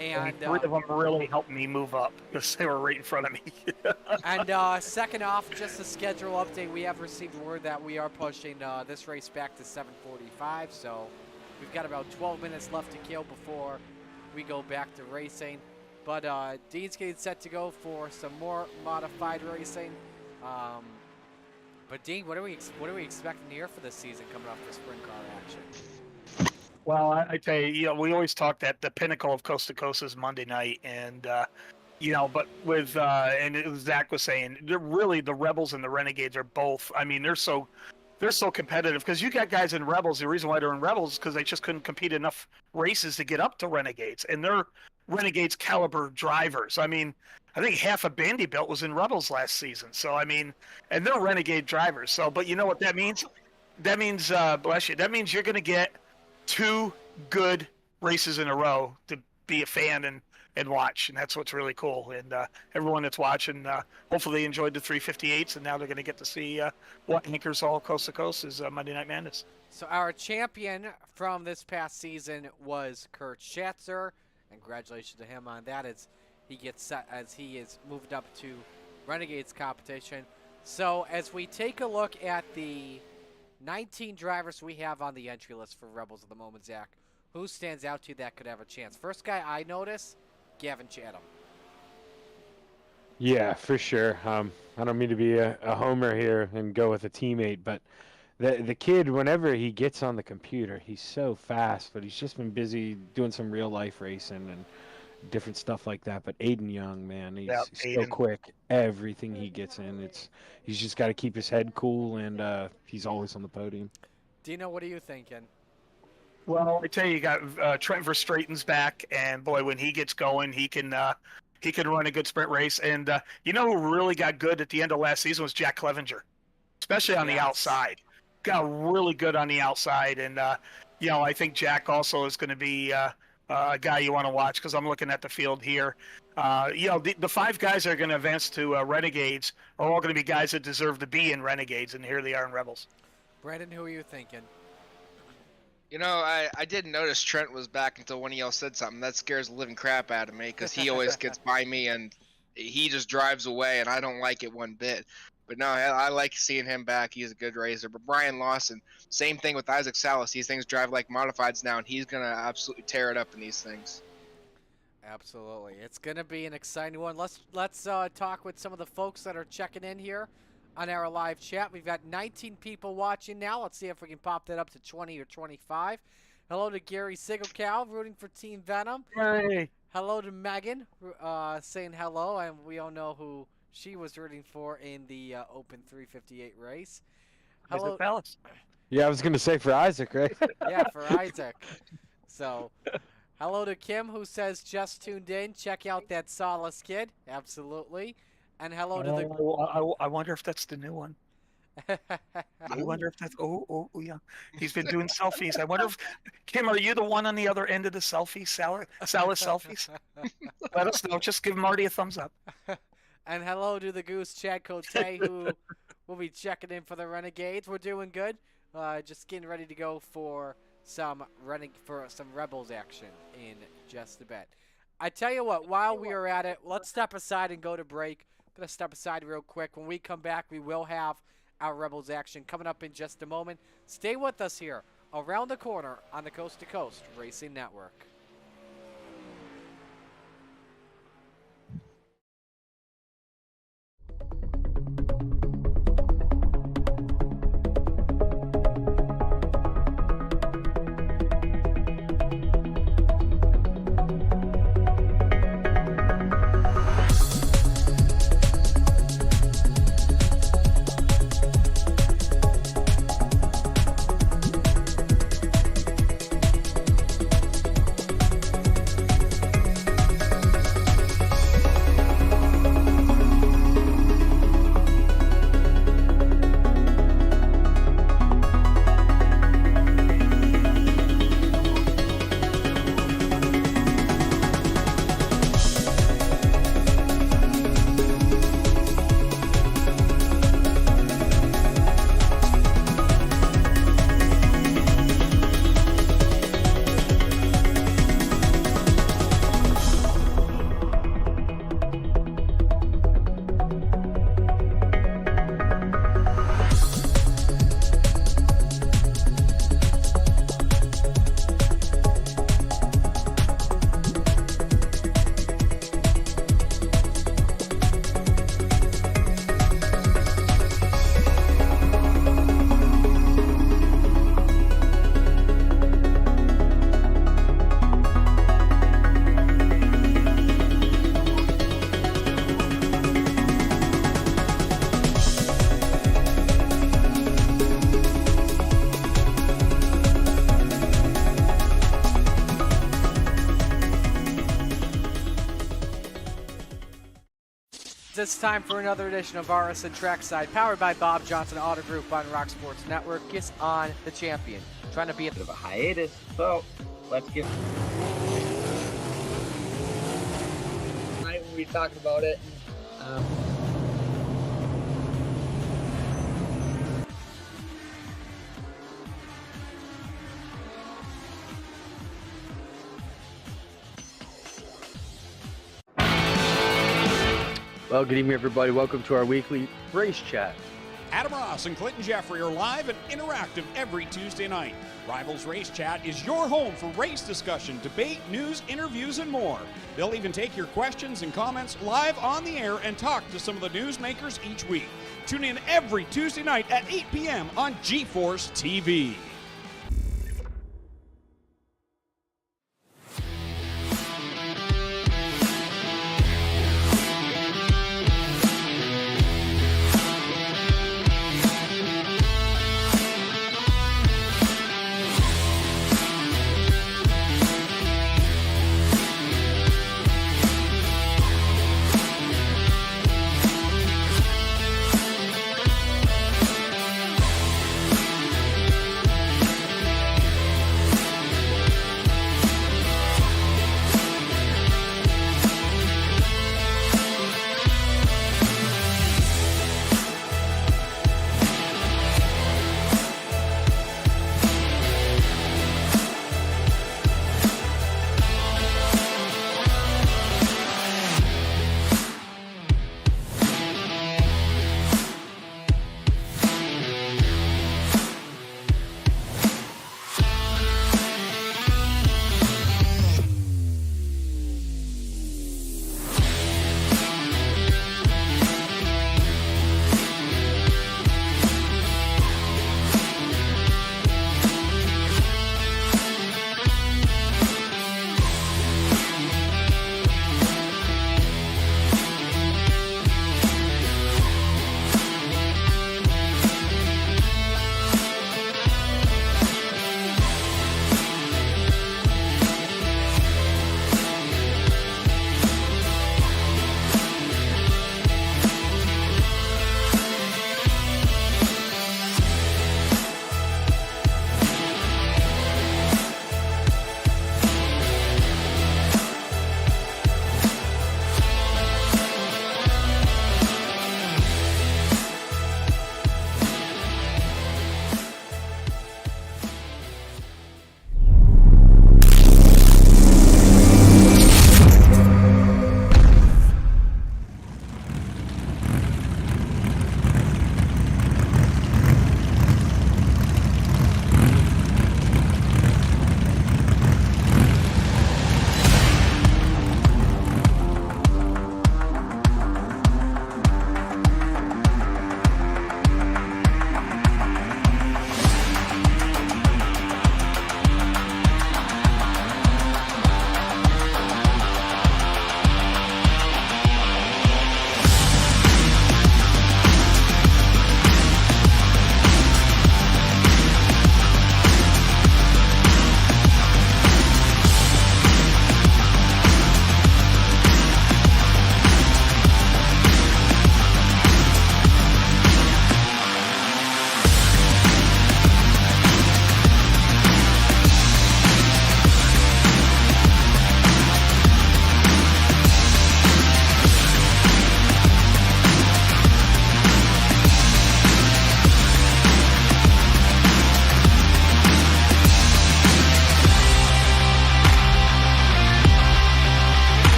And 3 of them really helped me move up because they were right in front of me. And second off, just a schedule update. We have received word that we are pushing this race back to 7:45. So we've got about 12 minutes left to kill before we go back to racing. But Dean's getting set to go for some more modified racing. But Dean, what are we expecting here for this season coming off the sprint car action? Well, I tell you, we always talk that the pinnacle of Coast to Coast is Monday night, and but with and Zach was saying, they're really the Rebels and the Renegades are both. I mean, they're so competitive because you got guys in Rebels. The reason why they're in Rebels is because they just couldn't compete enough races to get up to Renegades, and they're Renegades caliber drivers. I mean, I think half of Vanderbilt was in Rebels last season. So I mean, and they're Renegade drivers. So, but you know what that means? That means bless you. That means you're going to get 2 good races in a row to be a fan and watch, and that's what's really cool. And everyone that's watching, hopefully they enjoyed the 358s, and now they're going to get to see what anchors all Coast to Coast is Monday Night Madness. So our champion from this past season was Kurt Schatzer, and congratulations to him on that as he gets set, as he is moved up to Renegades competition. So as we take a look at the 19 drivers we have on the entry list for Rebels at the moment, Zach, who stands out to you that could have a chance? First guy I notice, Gavin Chatham. Yeah, for sure. I don't mean to be a homer here and go with a teammate, but the kid, whenever he gets on the computer, he's so fast, but he's just been busy doing some real life racing and different stuff like that. But Aiden Young, man, he's so quick. Everything he gets in, he's just got to keep his head cool, and he's always on the podium. Dino, what are you thinking? Well, I tell you, you got Trent Verstraeten's back, and boy, when he gets going, he can run a good sprint race. And you know who really got good at the end of last season was Jack Clevenger, especially on the outside. Got really good on the outside, and I think Jack also is going to be guy you want to watch because I'm looking at the field here. The 5 guys that are going to advance to Renegades are all going to be guys that deserve to be in Renegades, and here they are in Rebels. Brandon, who are you thinking? You know, I didn't notice Trent was back until one of y'all said something. That scares the living crap out of me because he always gets by me and he just drives away, and I don't like it one bit. But no, I like seeing him back. He's a good racer. But Brian Lawson, same thing with Isaac Salas. These things drive like modifieds now, and he's going to absolutely tear it up in these things. Absolutely. It's going to be an exciting one. Let's talk with some of the folks that are checking in here on our live chat. We've got 19 people watching now. Let's see if we can pop that up to 20 or 25. Hello to Gary Sigelcow, rooting for Team Venom. Hey. Hello to Megan, saying hello, and we all know who she was rooting for in the Open 358 race. Hello, Palace. Yeah, I was gonna say for Isaac, right? Yeah, for Isaac. So, hello to Kim, who says just tuned in. Check out that Solace kid. Absolutely. And hello to the. I wonder if that's the new one. I wonder if that's. Oh, yeah. He's been doing selfies. I wonder if. Kim, are you the one on the other end of the selfie? Salad selfies? Let us know. Just give Marty a thumbs up. And hello to the Goose Chad Cote, who will be checking in for the Renegades. We're doing good. Just getting ready to go for some Rebels action in just a bit. I tell you what, while we are at it, let's step aside and go to break. I'm going to step aside real quick. When we come back, we will have our Rebels action coming up in just a moment. Stay with us here around the corner on the Coast to Coast Racing Network. It's time for another edition of RSN Trackside, powered by Bob Johnson Auto Group on Rock Sports Network. Kiss on the champion. Trying to be a Bit of a hiatus, so let's get. Tonight we'll be talking about it. Well, good evening, everybody. Welcome to our weekly race chat. Adam Ross and Clinton Jeffrey are live and interactive every Tuesday night. Rivals Race Chat is your home for race discussion, debate, news, interviews, and more. They'll even take your questions and comments live on the air and talk to some of the newsmakers each week. Tune in every Tuesday night at 8 p.m. on GeForce TV.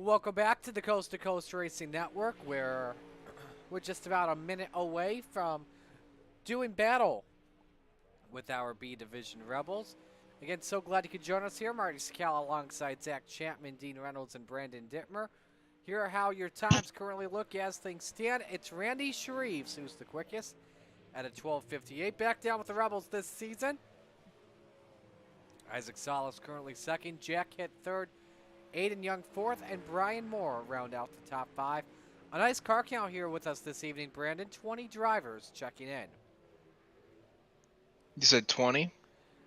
welcome back to the Coast to Coast Racing Network, where we're just about a minute away from doing battle with our B Division Rebels. Again, so glad you could join us here. Marty Scala alongside Zach Chapman, Dean Reynolds, and Brandon Dittmer. Here are how your times currently look as things stand. It's Randy Shreves who's the quickest at a 12:58. Back down with the Rebels this season. Isaac Salas currently second. Jack hit third. Aiden Young fourth. And Brian Moore round out the top five. A nice car count here with us this evening, Brandon. 20 drivers checking in. You said 20?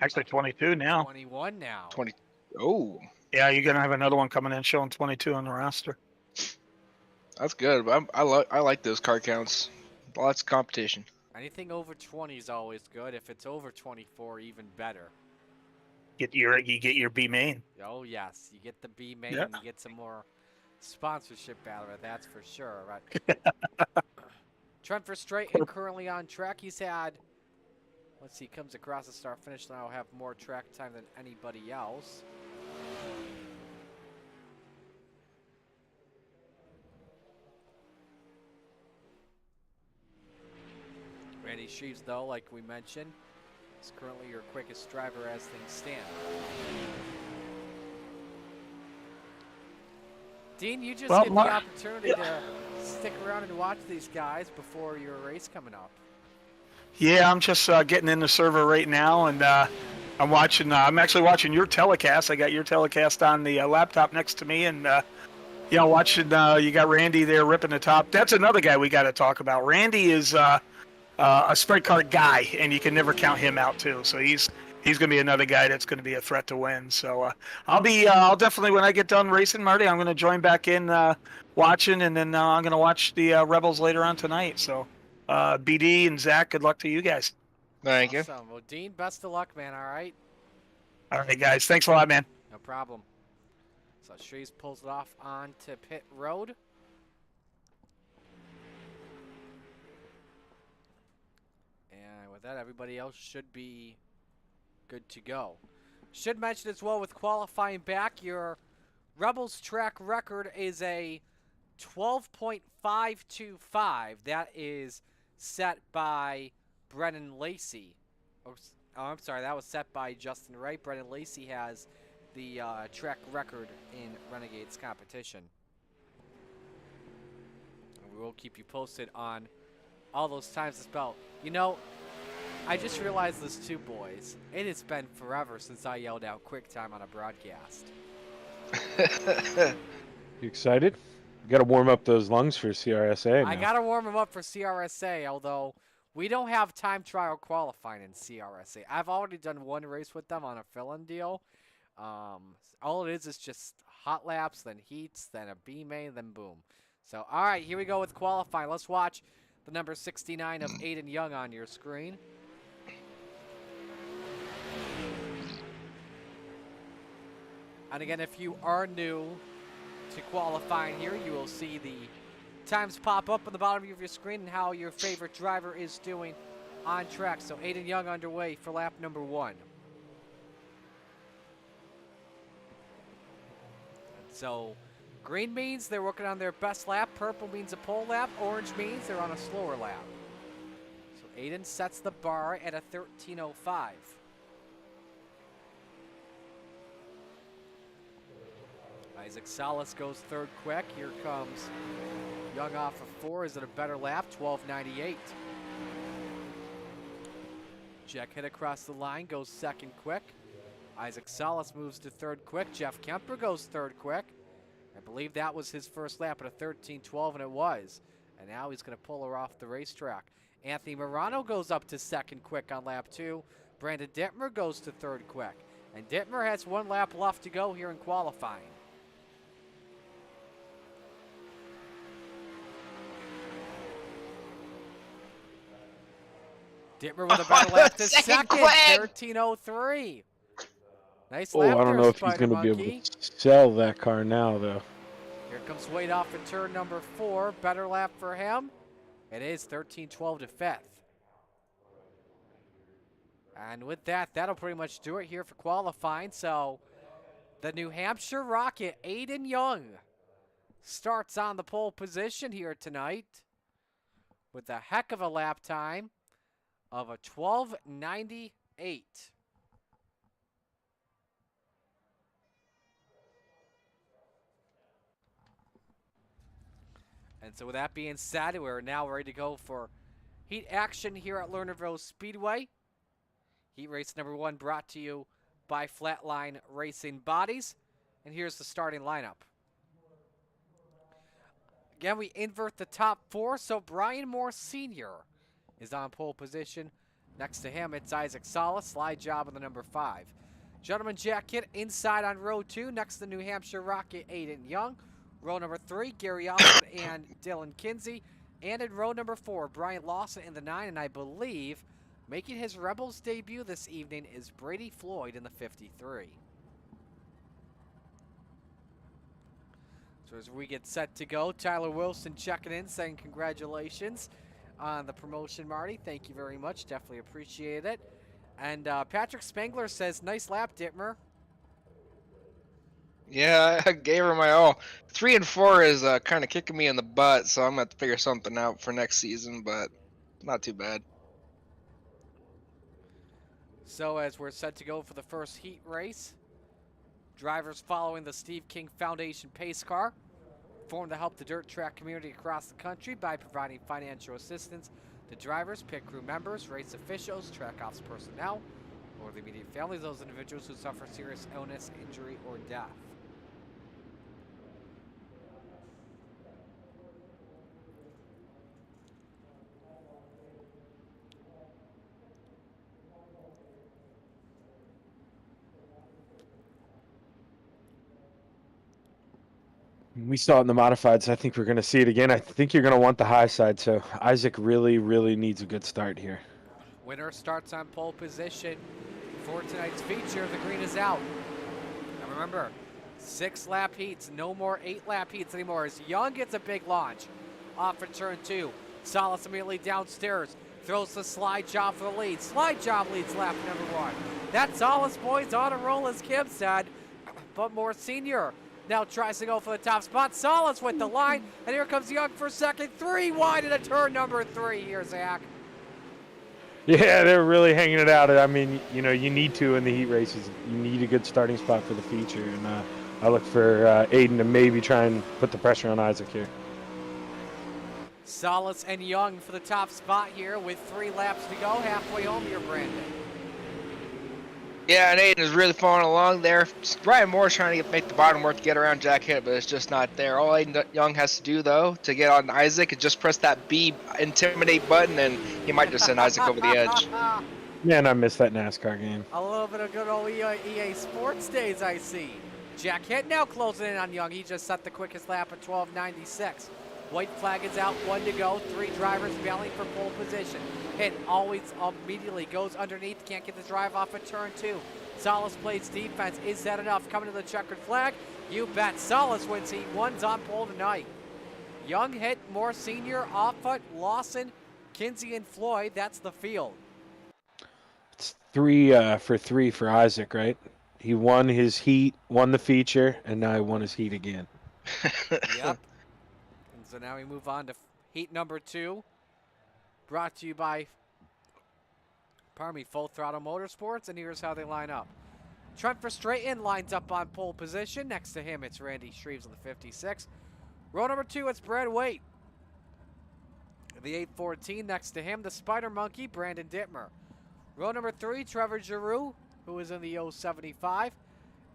Actually, 22 now. 21 now. 20. Oh, Yeah, you're gonna have another one coming in showing 22 on the roster. that's good. I like those car counts. Lots of competition. Anything over 20 is always good. If it's over 24, even better. You get your B main. Oh, yes. You get the B main. Yeah. You get some more sponsorship out of it. That's for sure. Right? Trent Verstraeten currently on track. He's had, let's see, comes across the start finish line. Will have more track time than anybody else. Randy Shreves, though, like we mentioned, is currently your quickest driver as things stand. Dean, you just get the opportunity to stick around and watch these guys before your race coming up. Yeah, I'm just getting in the server right now, and I'm watching. I'm actually watching your telecast. I got your telecast on the laptop next to me, and watching. You got Randy there ripping the top. That's another guy we got to talk about. Randy is a sprint car guy, and you can never count him out too. So he's going to be another guy that's going to be a threat to win. So I'll definitely, when I get done racing, Marty, I'm going to join back in watching, and then I'm going to watch the Rebels later on tonight. So BD and Zach, good luck to you guys. Thank you. Awesome. Well, Dean, best of luck, man. All right. All right, guys. Thanks a lot, man. No problem. So Shreves pulls it off onto pit road. And with that, everybody else should be good to go. Should mention as well, with qualifying back, your Rebels track record is a 12.525. That is set by Brennan Lacey. Oh, I'm sorry, that was set by Justin Wright. Brennan Lacey has the track record in Renegades competition. And we will keep you posted on all those times as well. You know, I just realized this too, boys. It has been forever since I yelled out quick time on a broadcast. You excited? You got to warm up those lungs for CRSA now. I got to warm them up for CRSA, although we don't have time trial qualifying in CRSA. I've already done one race with them on a fill-in deal. All it is just hot laps, then heats, then a B main, then boom. So, all right, here we go with qualifying. Let's watch the number 69 of Aiden Young on your screen. And again, if you are new to qualifying here, you will see the times pop up on the bottom of your screen and how your favorite driver is doing on track. So Aiden Young underway for lap number 1. So green means they're working on their best lap, purple means a pole lap, orange means they're on a slower lap. So Aiden sets the bar at a 13:05. Isaac Salas goes third quick. Here comes Young off of 4. Is it a better lap? 12:98. Jack hit across the line, goes second quick. Isaac Salas moves to third quick. Jeff Kemper goes third quick. I believe that was his first lap at a 13:12, and it was. And now he's going to pull her off the racetrack. Anthony Morano goes up to second quick on lap 2. Brandon Dittmer goes to third quick. And Dittmer has 1 lap left to go here in qualifying. Dittmer with a better lap to second, 13:03. Nice lap. I don't know if he's going to be able to sell that car now, though. Here comes Wade off at turn number 4. Better lap for him. It is 13:12 to 5th. And with that, that'll pretty much do it here for qualifying. So the New Hampshire Rocket, Aiden Young, starts on the pole position here tonight with a heck of a lap time of a 12:98. And so with that being said, we're now ready to go for heat action here at Lernerville Speedway. Heat race number 1 brought to you by Flatline Racing Bodies. And here's the starting lineup. Again, we invert the top 4, so Brian Moore Sr. is on pole position. Next to him, it's Isaac Salas, slide job on the number 5. Gentleman Jacket inside on row 2, next to New Hampshire Rocket, Aiden Young. Row number 3, Gary Osmond and Dylan Kinsey. And in row number 4, Brian Lawson in the 9, and I believe making his Rebels debut this evening is Brady Floyd in the 53. So as we get set to go, Tyler Wilson checking in, saying congratulations on the promotion, Marty. Thank you very much. Definitely appreciate it. And Patrick Spangler says, nice lap, Dittmer. Yeah, I gave her my all. 3 and 4 is kind of kicking me in the butt, so I'm going to have to figure something out for next season, but not too bad. So as we're set to go for the first heat race, drivers following the Steve King Foundation pace car, formed to help the dirt track community across the country by providing financial assistance to drivers, pit crew members, race officials, track ops personnel, or the immediate families of those individuals who suffer serious illness, injury, or death. We saw it in the modifieds. I think we're going to see it again. I think you're going to want the high side. So Isaac really, really needs a good start here. Winner starts on pole position for tonight's feature. The green is out. Now remember, 6 lap heats, no more 8 lap heats anymore. As Young gets a big launch off of turn 2. Salas immediately downstairs, throws the slide job for the lead. Slide job leads lap number 1. That's Salas, boys, on a roll, as Kim said. But Moore Sr. now tries to go for the top spot. Salas with the line, and here comes Young for second. 3 wide into turn number 3 here, Zach. Yeah, they're really hanging it out. I mean, you know, you need to in the heat races. You need a good starting spot for the feature, and I look for Aiden to maybe try and put the pressure on Isaac here. Salas and Young for the top spot here with 3 laps to go. Halfway home here, Brandon. Yeah, and Aiden is really following along there. Brian Moore's trying to make the bottom work to get around Jack Hitt, but it's just not there. All Aiden Young has to do, though, to get on Isaac is just press that B intimidate button, and he might just send Isaac over the edge. Man, I missed that NASCAR game. A little bit of good old EA Sports days, I see. Jack Hitt now closing in on Young. He just set the quickest lap at 12:96. White flag is out, 1 to go. 3 drivers battling for pole position. Hitt always immediately goes underneath, can't get the drive off of turn 2. Salas plays defense. Is that enough? Coming to the checkered flag. You bet. Salas wins heat 1's on pole tonight. Young, Hitt, Moore Sr., Offutt, Lawson, Kinsey, and Floyd. That's the field. It's 3 for 3 for Isaac, right? He won his heat, won the feature, and now he won his heat again. Yep. And so now we move on to heat number 2. Brought to you by, Full Throttle Motorsports, and here's how they line up. Trent Verstraeten lines up on pole position. Next to him, it's Randy Shreves on the 56. Row number 2, it's Brad Waite. The 814 next to him, the Spider Monkey, Brandon Dittmer. Row number 3, Trevor Giroux, who is in the 075.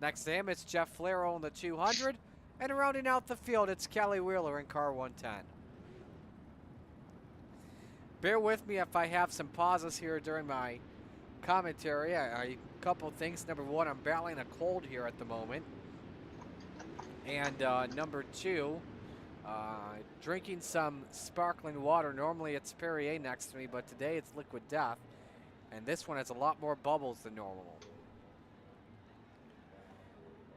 Next to him, it's Jeff Flero in the 200. And rounding out the field, it's Kelly Wheeler in car 110. Bear with me if I have some pauses here during my commentary. A couple things. Number 1, I'm battling a cold here at the moment. And number 2, drinking some sparkling water. Normally it's Perrier next to me, but today it's Liquid Death. And this one has a lot more bubbles than normal.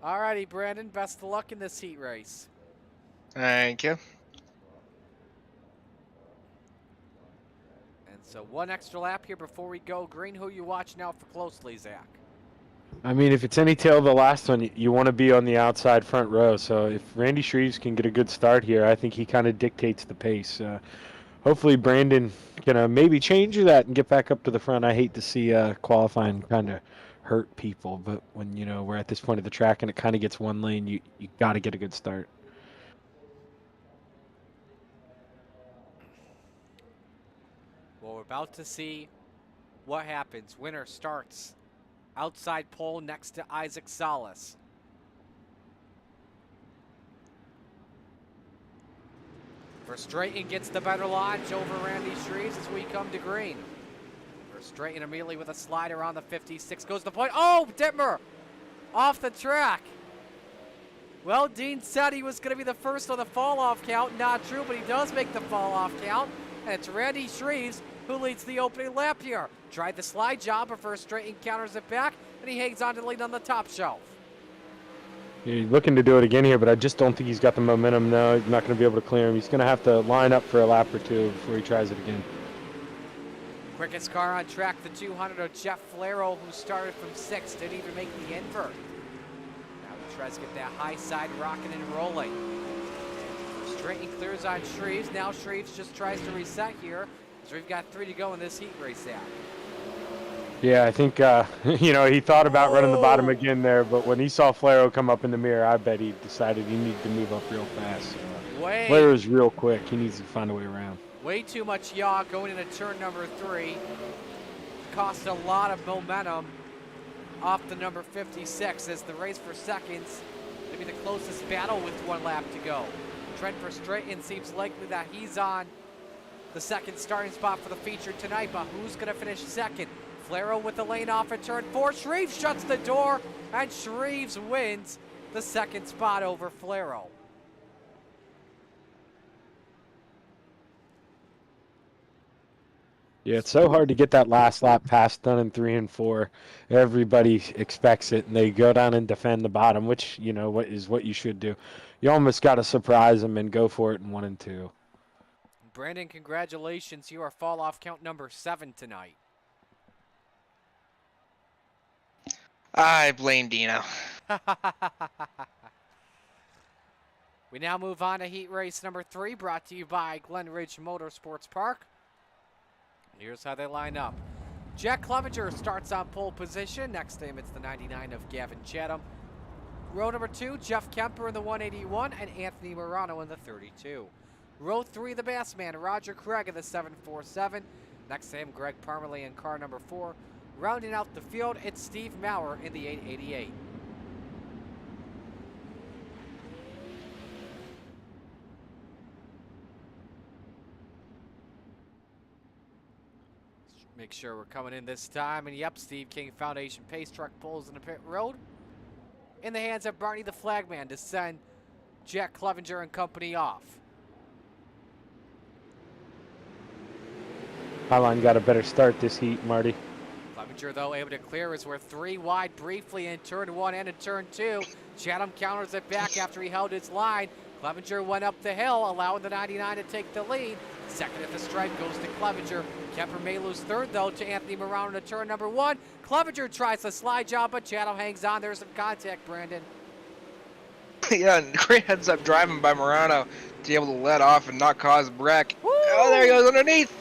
Alrighty, Brandon, best of luck in this heat race. Thank you. And so 1 extra lap here before we go. Green, who you watch now for closely, Zach? I mean, if it's any tail of the last one, you want to be on the outside front row. So if Randy Shreves can get a good start here, I think he kind of dictates the pace. Hopefully Brandon can maybe change that and get back up to the front. I hate to see qualifying kind of hurt people, but when we're at this point of the track and it kind of gets one lane, you got to get a good start. Well, we're about to see what happens. Winner starts outside pole next to Isaac Salas. Verstraeten gets the better launch over Randy Shreves as we come to green. Verstraeten immediately with a slider on the 56 goes to the point. Oh, Dittmer off the track. Well, Dean said he was going to be the first on the fall-off count. Not true, but he does make the fall-off count. And it's Randy Shreves who leads the opening lap here. Tried the slide job, but Verstraeten counters it back, and he hangs on to lead on the top shelf. He's looking to do it again here, but I just don't think he's got the momentum. No, he's not going to be able to clear him. He's going to have to line up for a lap or two before he tries it again. Quickest car on track, the 200 of Jeff Flero, who started from 6th, didn't even make the invert. Now he tries to get that high side rocking and rolling. Straighten clears on Shreves. Now Shreves just tries to reset here. So we've got 3 to go in this heat race out. Yeah, I think, he thought about running the bottom again there, but when he saw Flero come up in the mirror, I bet he decided he needed to move up real fast. Flero's real quick. He needs to find a way around. Way too much yaw going into turn number 3. Cost a lot of momentum off the number 56 as the race for seconds to be the closest battle with 1 lap to go. Trent Verstraeten seems likely that he's on the second starting spot for the feature tonight, but who's going to finish second? Flero with the lane off at turn 4. Shreves shuts the door, and Shreves wins the second spot over Flero. Yeah, it's so hard to get that last lap pass done in 3 and 4. Everybody expects it, and they go down and defend the bottom, which, what you should do. You almost got to surprise them and go for it in 1 and 2. Brandon, congratulations. You are fall-off count number 7 tonight. I blame Dino. We now move on to heat race number 3, brought to you by Glen Ridge Motorsports Park. Here's how they line up. Jack Clevenger starts on pole position. Next to him, it's the 99 of Gavin Chatham. Row number 2, Jeff Kemper in the 181 and Anthony Morano in the 32. Row 3, the Bassman, Roger Craig in the 747. Next to him, Greg Parmalee in car number 4. Rounding out the field, it's Steve Maurer in the 888. Make sure we're coming in this time. And yep, Steve King Foundation Pace Truck pulls in the pit road. In the hands of Barney the Flagman to send Jack Clevenger and company off. Highline got a better start this heat, Marty. Clevenger, though, able to clear as we're 3 wide briefly in turn 1 and in turn 2. Chatham counters it back after he held his line. Clevenger went up the hill, allowing the 99 to take the lead. Second at the stripe goes to Clevenger. Kemper may lose third, though, to Anthony Morano to turn number 1. Clevenger tries the slide job, but Chatham hangs on. There's some contact, Brandon. Yeah, great heads up driving by Morano to be able to let off and not cause a wreck. Oh, there he goes underneath.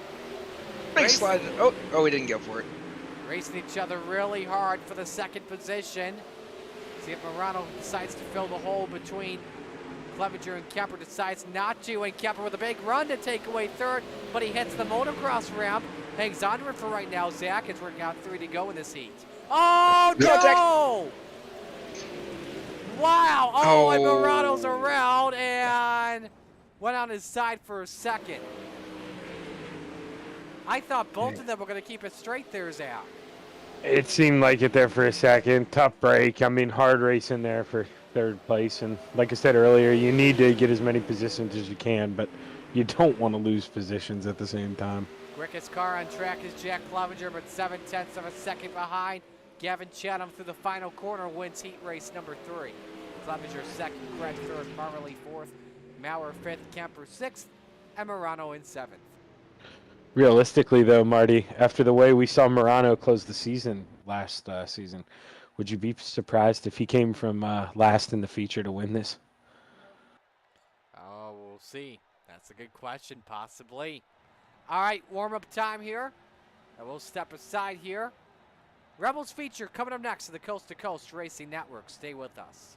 Big slide. Oh, he didn't go for it. Racing each other really hard for the second position. See if Morano decides to fill the hole between Clevenger and Kemper. Decides not to, and Kemper with a big run to take away third, but he hits the motocross ramp. Hangs on to it for right now, Zach. It's working out 3 to go in this heat. Oh, no! Wow! Oh, and Morano's around and went on his side for a second. I thought both of them were going to keep it straight there, Zach. It seemed like it there for a second. Tough break. I mean, hard race in there for third place. And like I said earlier, you need to get as many positions as you can, but you don't want to lose positions at the same time. Quickest car on track is Jack Clevenger, but 7/10 of a second behind. Gavin Chatham through the final corner wins heat race number 3. Clevenger second, Craig third, Parmalee fourth, Maurer fifth, Kemper sixth, and Morano in 7th. Realistically, though, Marty, after the way we saw Morano close the season last season, Would you be surprised if he came from last in the feature to win this? Oh, we'll see. That's a good question, possibly. All right, warm-up time here. And we'll step aside here. Rebels feature coming up next to the Coast to Coast Racing Network. Stay with us.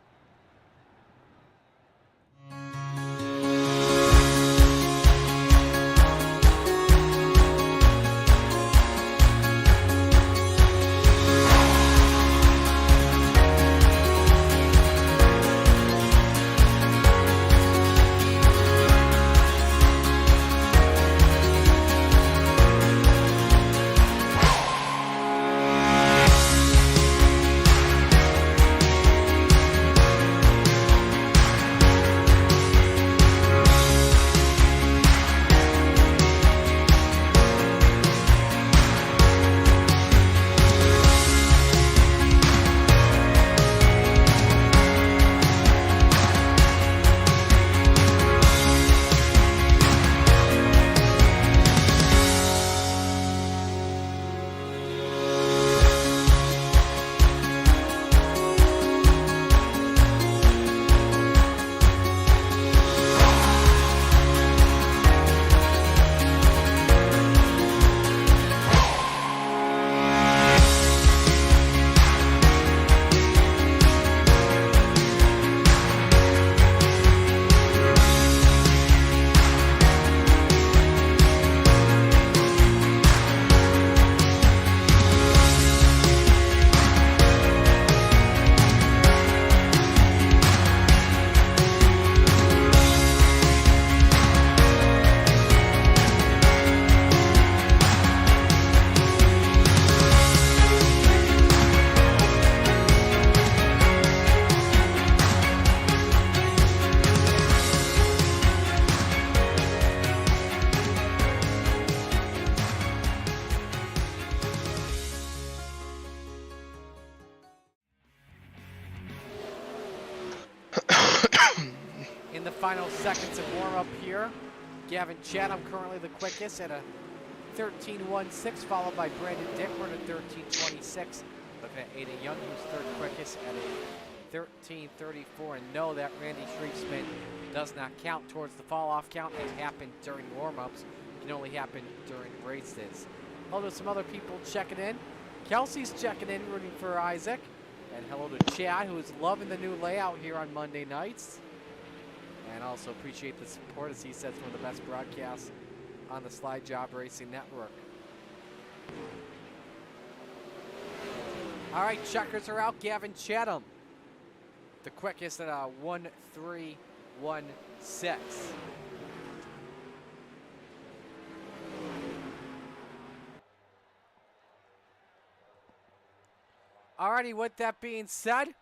In the final seconds of warm-up here, Gavin Chatham currently the quickest at a 13.16, followed by Brandon Dickford at 13.26. Looking at Aiden Young, who's third quickest at a 13.34. And no, that Randy Shriepsman does not count towards the fall-off count. It happened during warm-ups. It can only happen during races. Hello to some other people checking in. Kelsey's checking in, rooting for Isaac. And hello to Chad, who is loving the new layout here on Monday nights. And also appreciate the support, as he says, one of the best broadcasts on the Slide Job Racing Network. All right, checkers are out. Gavin Chatham, the quickest at a 1:3.16. Alrighty, with that being said,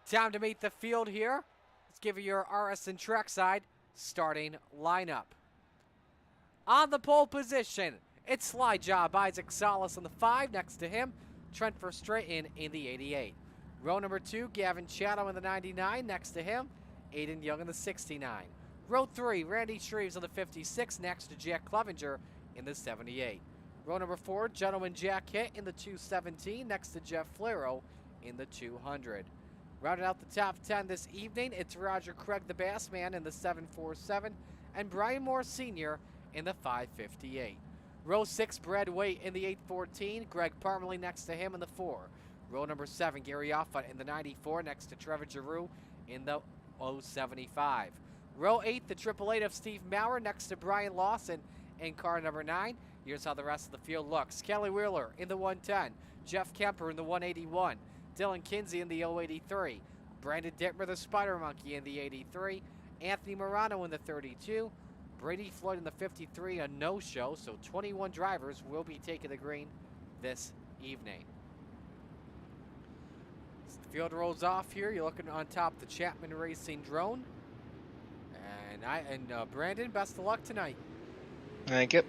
time to meet the field here. Let's give you your RS and Trackside starting lineup. On the pole position, it's Slide Job Isaac Salas on the 5. Next to him, Trent Verstraeten in the 88. Row number 2, Gavin Chatham in the 99. Next to him, Aiden Young in the 69. Row 3, Randy Shreves on the 56. Next to Jack Clevenger in the 78. Row number 4, Gentleman Jack Hitt in the 217. Next to Jeff Flero in the 200. Rounding out the top 10 this evening, it's Roger Craig the Bassman in the 747 and Brian Moore Sr. in the 558. Row 6, Brad Waite in the 814. Greg Parmalee next to him in the 4. Row number 7, Gary Offutt in the 94 next to Trevor Giroux in the 075. Row 8, the 888 of Steve Maurer next to Brian Lawson in car number 9. Here's how the rest of the field looks. Kelly Wheeler in the 110. Jeff Kemper in the 181. Dylan Kinsey in the 083. Brandon Dittmer, the Spider Monkey, in the 83. Anthony Morano in the 32. Brady Floyd in the 53, a no-show, so 21 drivers will be taking the green this evening. As the field rolls off here, you're looking on top of the Chapman Racing drone. And Brandon, best of luck tonight. Thank you.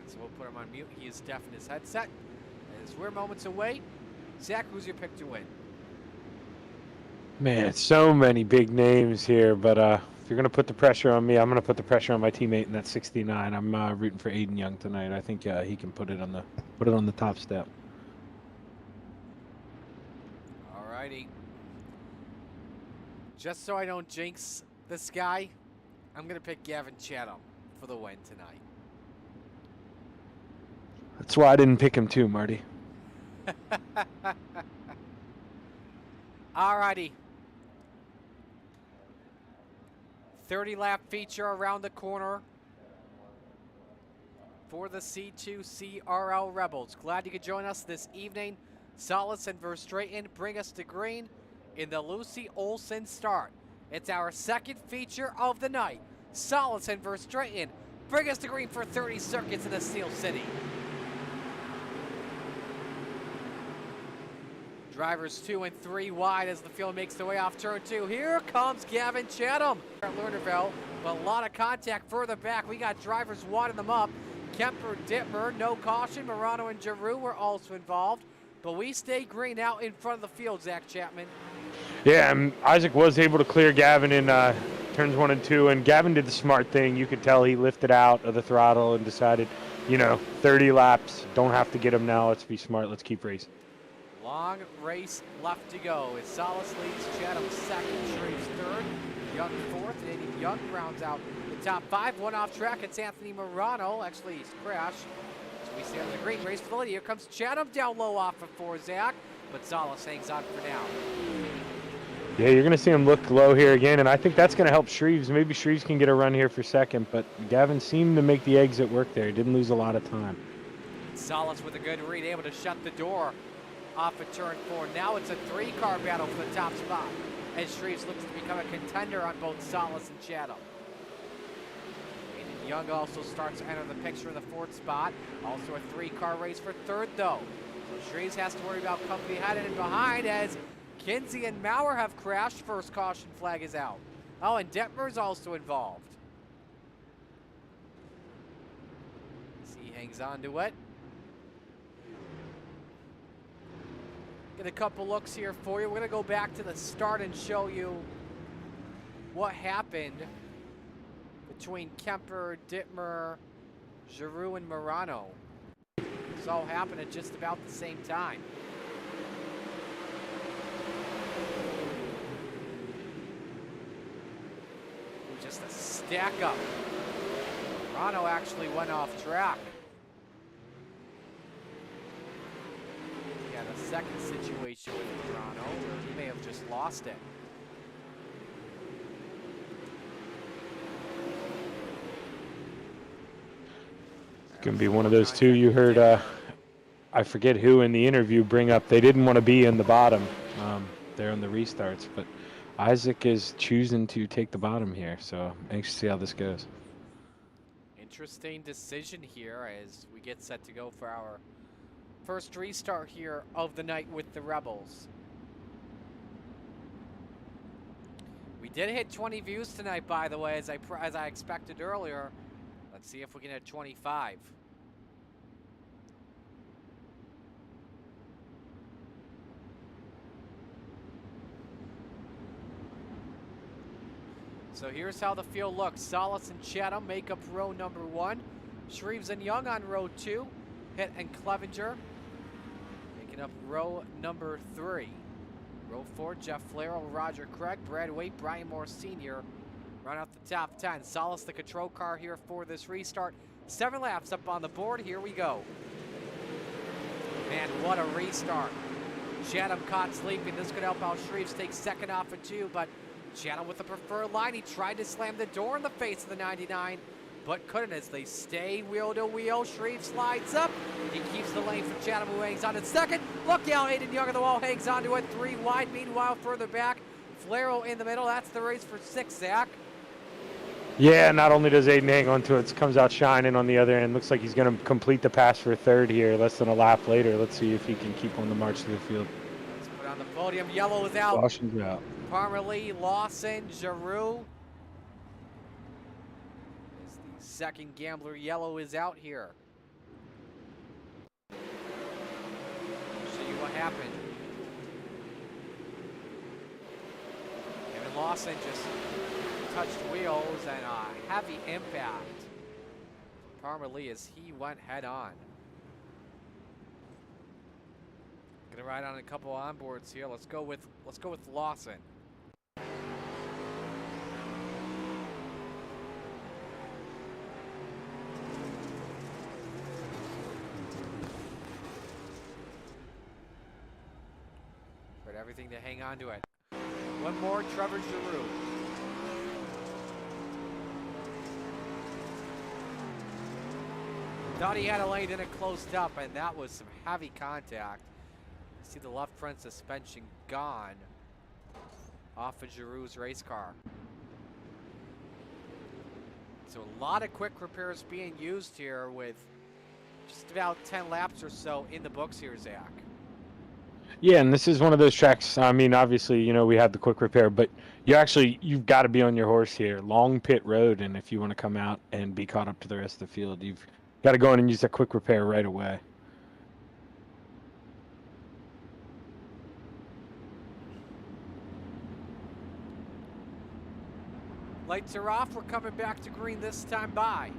So we'll put him on mute. He is deaf in his headset. As we're moments away, Zach, who's your pick to win? Man, so many big names here, but if you're going to put the pressure on me, I'm going to put the pressure on my teammate in that 69. I'm rooting for Aiden Young tonight. I think he can put it on the top step. Alrighty. Just so I don't jinx this guy, I'm going to pick Gavin Chatham for the win tonight. That's why I didn't pick him too, Marty. Alrighty. 30-lap feature around the corner for the C2CRL Rebels. Glad you could join us this evening. Solis and Verstraeten bring us to green in the Lucy Olsen start. It's our second feature of the night. Solis and Verstraeten bring us to green for 30 circuits in the Steel City. Drivers 2 and 3 wide as the field makes their way off turn 2. Here comes Gavin Chatham at Lernerville, but a lot of contact further back. We got drivers wadding them up. Kemper, Dittmer, no caution. Morano and Giroux were also involved, but we stay green out in front of the field, Zach Chapman. Yeah, Isaac was able to clear Gavin in turns 1 and 2, and Gavin did the smart thing. You could tell he lifted out of the throttle and decided, 30 laps, don't have to get him now. Let's be smart. Let's keep racing. Long race left to go as Solis leads, Chatham second, Shreves third, Young fourth, and Eddie Young rounds out the top 5. One off track, it's Anthony Morano. Actually, he's crashed. So we see on the green race for the lead. Here comes Chatham down low off of 4 Zach, but Solis hangs on for now. Yeah, you're going to see him look low here again, and I think that's going to help Shreves. Maybe Shreves can get a run here for second, but Gavin seemed to make the exit work there. He didn't lose a lot of time. Solis with a good read, able to shut the door off of turn 4. Now it's a 3-car battle for the top spot as Shreves looks to become a contender on both Solis and Chatham. Aiden Young also starts to enter the picture in the 4th spot. Also a 3-car race for 3rd though. So Shreves has to worry about company ahead and behind as Kinsey and Maurer have crashed. First caution flag is out. Oh, and Detmer's also involved. He hangs on to it. Get a couple looks here for you. We're going to go back to the start and show you what happened between Kemper, Dittmer, Giroux, and Morano. This all happened at just about the same time. Just a stack up. Morano actually went off track. Yeah, the second situation with Morano, where he may have just lost it. It's going to be one of those two you heard, I forget who in the interview bring up. They didn't want to be in the bottom there on the restarts, but Isaac is choosing to take the bottom here, so anxious to see how this goes. Interesting decision here as we get set to go for our first restart here of the night with the Rebels. We did hit 20 views tonight, by the way, as I expected earlier. Let's see if we can hit 25. So here's how the field looks. Solis and Chatham make up row number 1. Shreves and Young on row 2. Hitt and Clevenger making up row number 3. Row 4, Jeff Flairell, Roger Craig, Brad Waite, Brian Moore Sr. Run out the top 10. Solis the control car here for this restart. 7 laps up on the board. Here we go. Man, what a restart. Chatham caught sleeping. This could help out Shreves take second off of 2, but Chatham with the preferred line. He tried to slam the door in the face of the 99, but couldn't as they stay wheel to wheel. Shreves slides up. He keeps the lane for Chatham, who hangs on in second. Look out, Aiden Young on the wall, hangs onto it. 3 wide. Meanwhile, further back, Flairell in the middle. That's the race for 6, Zach. Yeah, not only does Aiden hang on to it, comes out shining on the other end. Looks like he's going to complete the pass for 3rd here, less than a lap later. Let's see if he can keep on the march to the field. Let's put on the podium. Yellow is out. Caution's out. Parmalee, Lawson, Giroux. As the second gambler yellow is out here. I'll show you what happened. Kevin Lawson just touched wheels and a heavy impact. Parmalee as he went head on. Gonna ride on a couple onboards here. Let's go with Lawson. But everything to hang on to it. One more, Trevor Giroux. Thought he had a lane, then it closed up, and that was some heavy contact. You see the left front suspension gone off of Giroux's race car. So a lot of quick repairs being used here with just about 10 laps or so in the books here, Zach. Yeah, and this is one of those tracks. I mean, obviously, you know, we have the quick repair, but you've got to be on your horse here. Long pit road, and if you want to come out and be caught up to the rest of the field, you've got to go in and use that quick repair right away. Lights are off. We're coming back to green this time by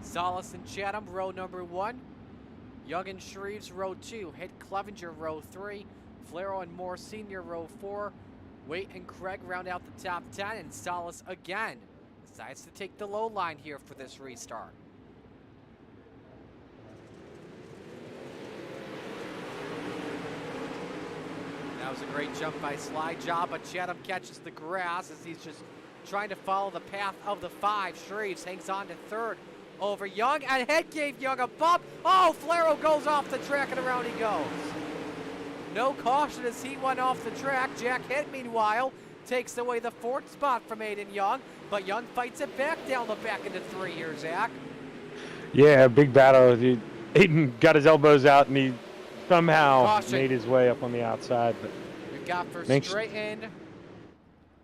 Salas and Chatham, row number 1. Young and Shreves, row 2. Hit Clevenger, row 3. Flero and Moore Sr., row 4. Waite and Craig round out the top 10. And Salas again decides to take the low line here for this restart. That was a great jump by Slide Job, but Chatham catches the grass as he's just trying to follow the path of the 5. Shreves hangs on to 3rd over Young, and Head gave Young a bump. Oh, Flero goes off the track, and around he goes. No caution as he went off the track. Jack Head, meanwhile, takes away the 4th spot from Aiden Young, but Young fights it back down the back into 3 here, Zach. Yeah, big battle. Aiden got his elbows out, and he somehow Caution. made his way up on the outside. But We've got Verstraeten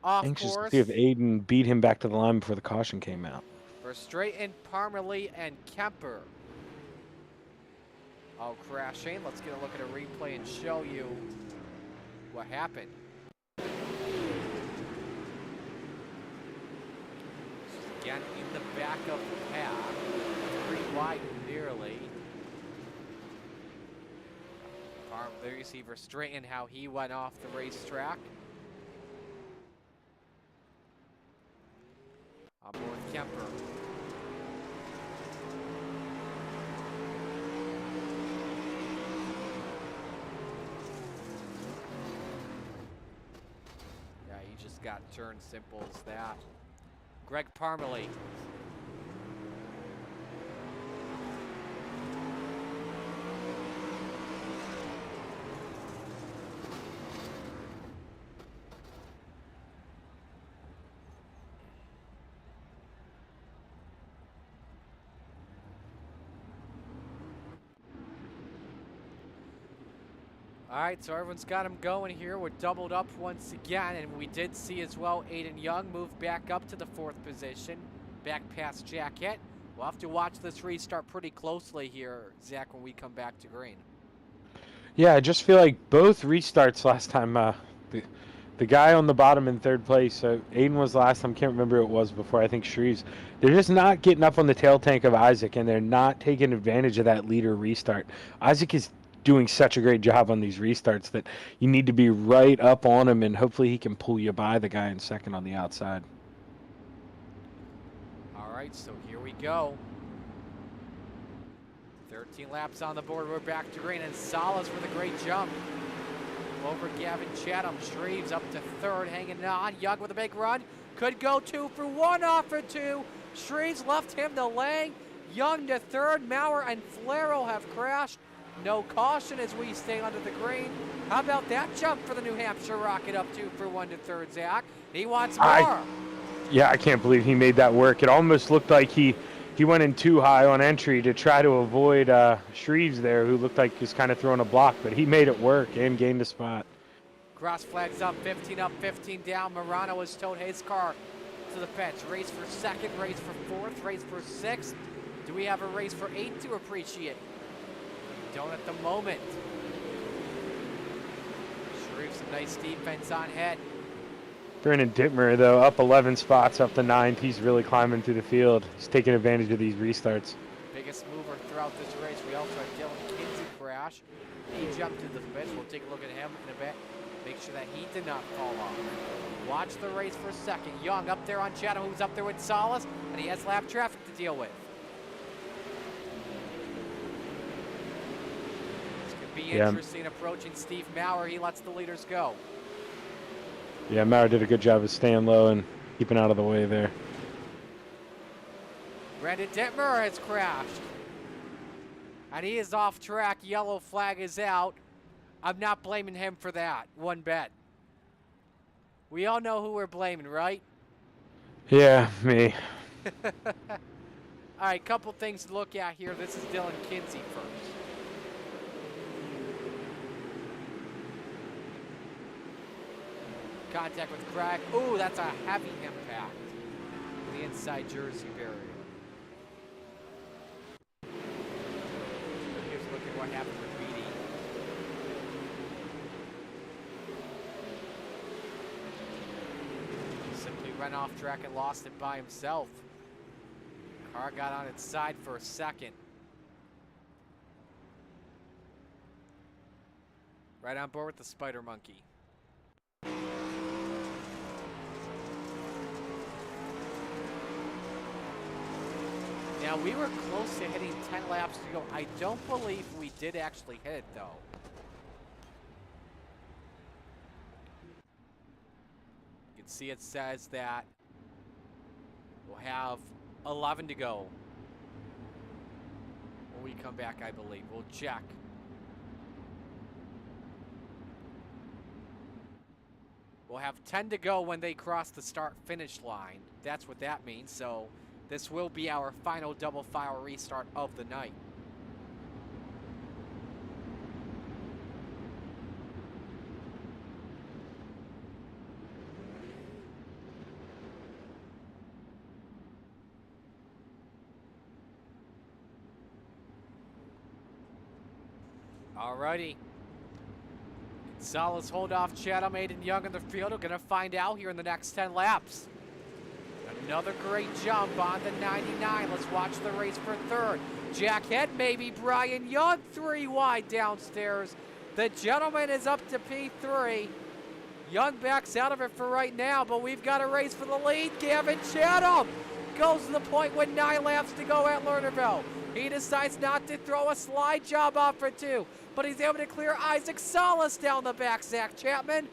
off anxious course. to see if Aiden beat him back to the line before the caution came out. Verstraeten, Parmalee, and Kemper. Oh, crashing. Let's get a look at a replay and show you what happened. Again, in the back of the path. 3 wide nearly. There you see Verstraeten, how he went off the racetrack. On board with Kemper. Yeah, he just got turned, simple as that. Greg Parmalee. All right, so everyone's got him going here. We're doubled up once again, and we did see as well Aiden Young move back up to the 4th position, back past Jack Hitt. We'll have to watch this restart pretty closely here, Zach, when we come back to green. Yeah, I just feel like both restarts last time, the guy on the bottom in 3rd place, so Aiden was last time, can't remember who it was before, I think Shreves. They're just not getting up on the tail tank of Isaac, and they're not taking advantage of that leader restart. Isaac is doing such a great job on these restarts that you need to be right up on him, and hopefully he can pull you by the guy in 2nd on the outside. All right, so here we go. 13 laps on the board. We're back to green, and Salas with a great jump over Gavin Chatham. Shreves up to 3rd, hanging on. Young with a big run. Could go 2 for 1 off of 2. Shreves left him the lane. Young to 3rd. Maurer and Flero have crashed. No caution as we stay under the green. How about that jump for the New Hampshire Rocket up 2 for 1 to 3rd, Zach? He wants more. Yeah, I can't believe he made that work. It almost looked like he went in too high on entry to try to avoid Shreves there, who looked like he was kind of throwing a block, but he made it work and gained a spot. Cross flags up, 15 down. Morano has towed his car to the fence. Race for 2nd, race for 4th, race for 6th. Do we have a race for 8 to appreciate? Don't at the moment. Shreves, some nice defense on Head. Brennan Dittmer, though, up 11 spots, up to 9th. He's really climbing through the field. He's taking advantage of these restarts. Biggest mover throughout this race. We also have Dylan Kinsey crash. He jumped to the fence. We'll take a look at him in a bit. Make sure that he did not fall off. Watch the race for a second. Young up there on Chatham, who's up there with Salas, and he has lap traffic to deal with. This could be interesting approaching Steve Maurer. He lets the leaders go. Yeah, Maurer did a good job of staying low and keeping out of the way there. Brandon Dittmer has crashed. And he is off track. Yellow flag is out. I'm not blaming him for that. One bit. We all know who we're blaming, right? Yeah, me. All right, couple things to look at here. This is Dylan Kinsey first. Contact with Craig. Ooh, that's a heavy impact. The inside jersey barrier. Here's a look at what happened with Beatty. Simply ran off track and lost it by himself. Car got on its side for a second. Right on board with the Spider Monkey. Now, we were close to hitting 10 laps to go. I don't believe we did actually hit it, though. You can see it says that we'll have 11 to go when we come back, I believe. We'll check. We'll have 10 to go when they cross the start-finish line. That's what that means, so this will be our final double file restart of the night. Alrighty. Gonzalez hold off Chatham, Aiden Young in the field. We're going to find out here in the next 10 laps. Another great jump on the 99. Let's watch the race for third. Jack Head, maybe Brian Young, 3 wide downstairs. The gentleman is up to P3. Young backs out of it for right now, but we've got a race for the lead. Gavin Chatham goes to the point with 9 laps to go at Lernerville. He decides not to throw a slide job off for 2, but he's able to clear Isaac Salas down the back, Zach Chapman.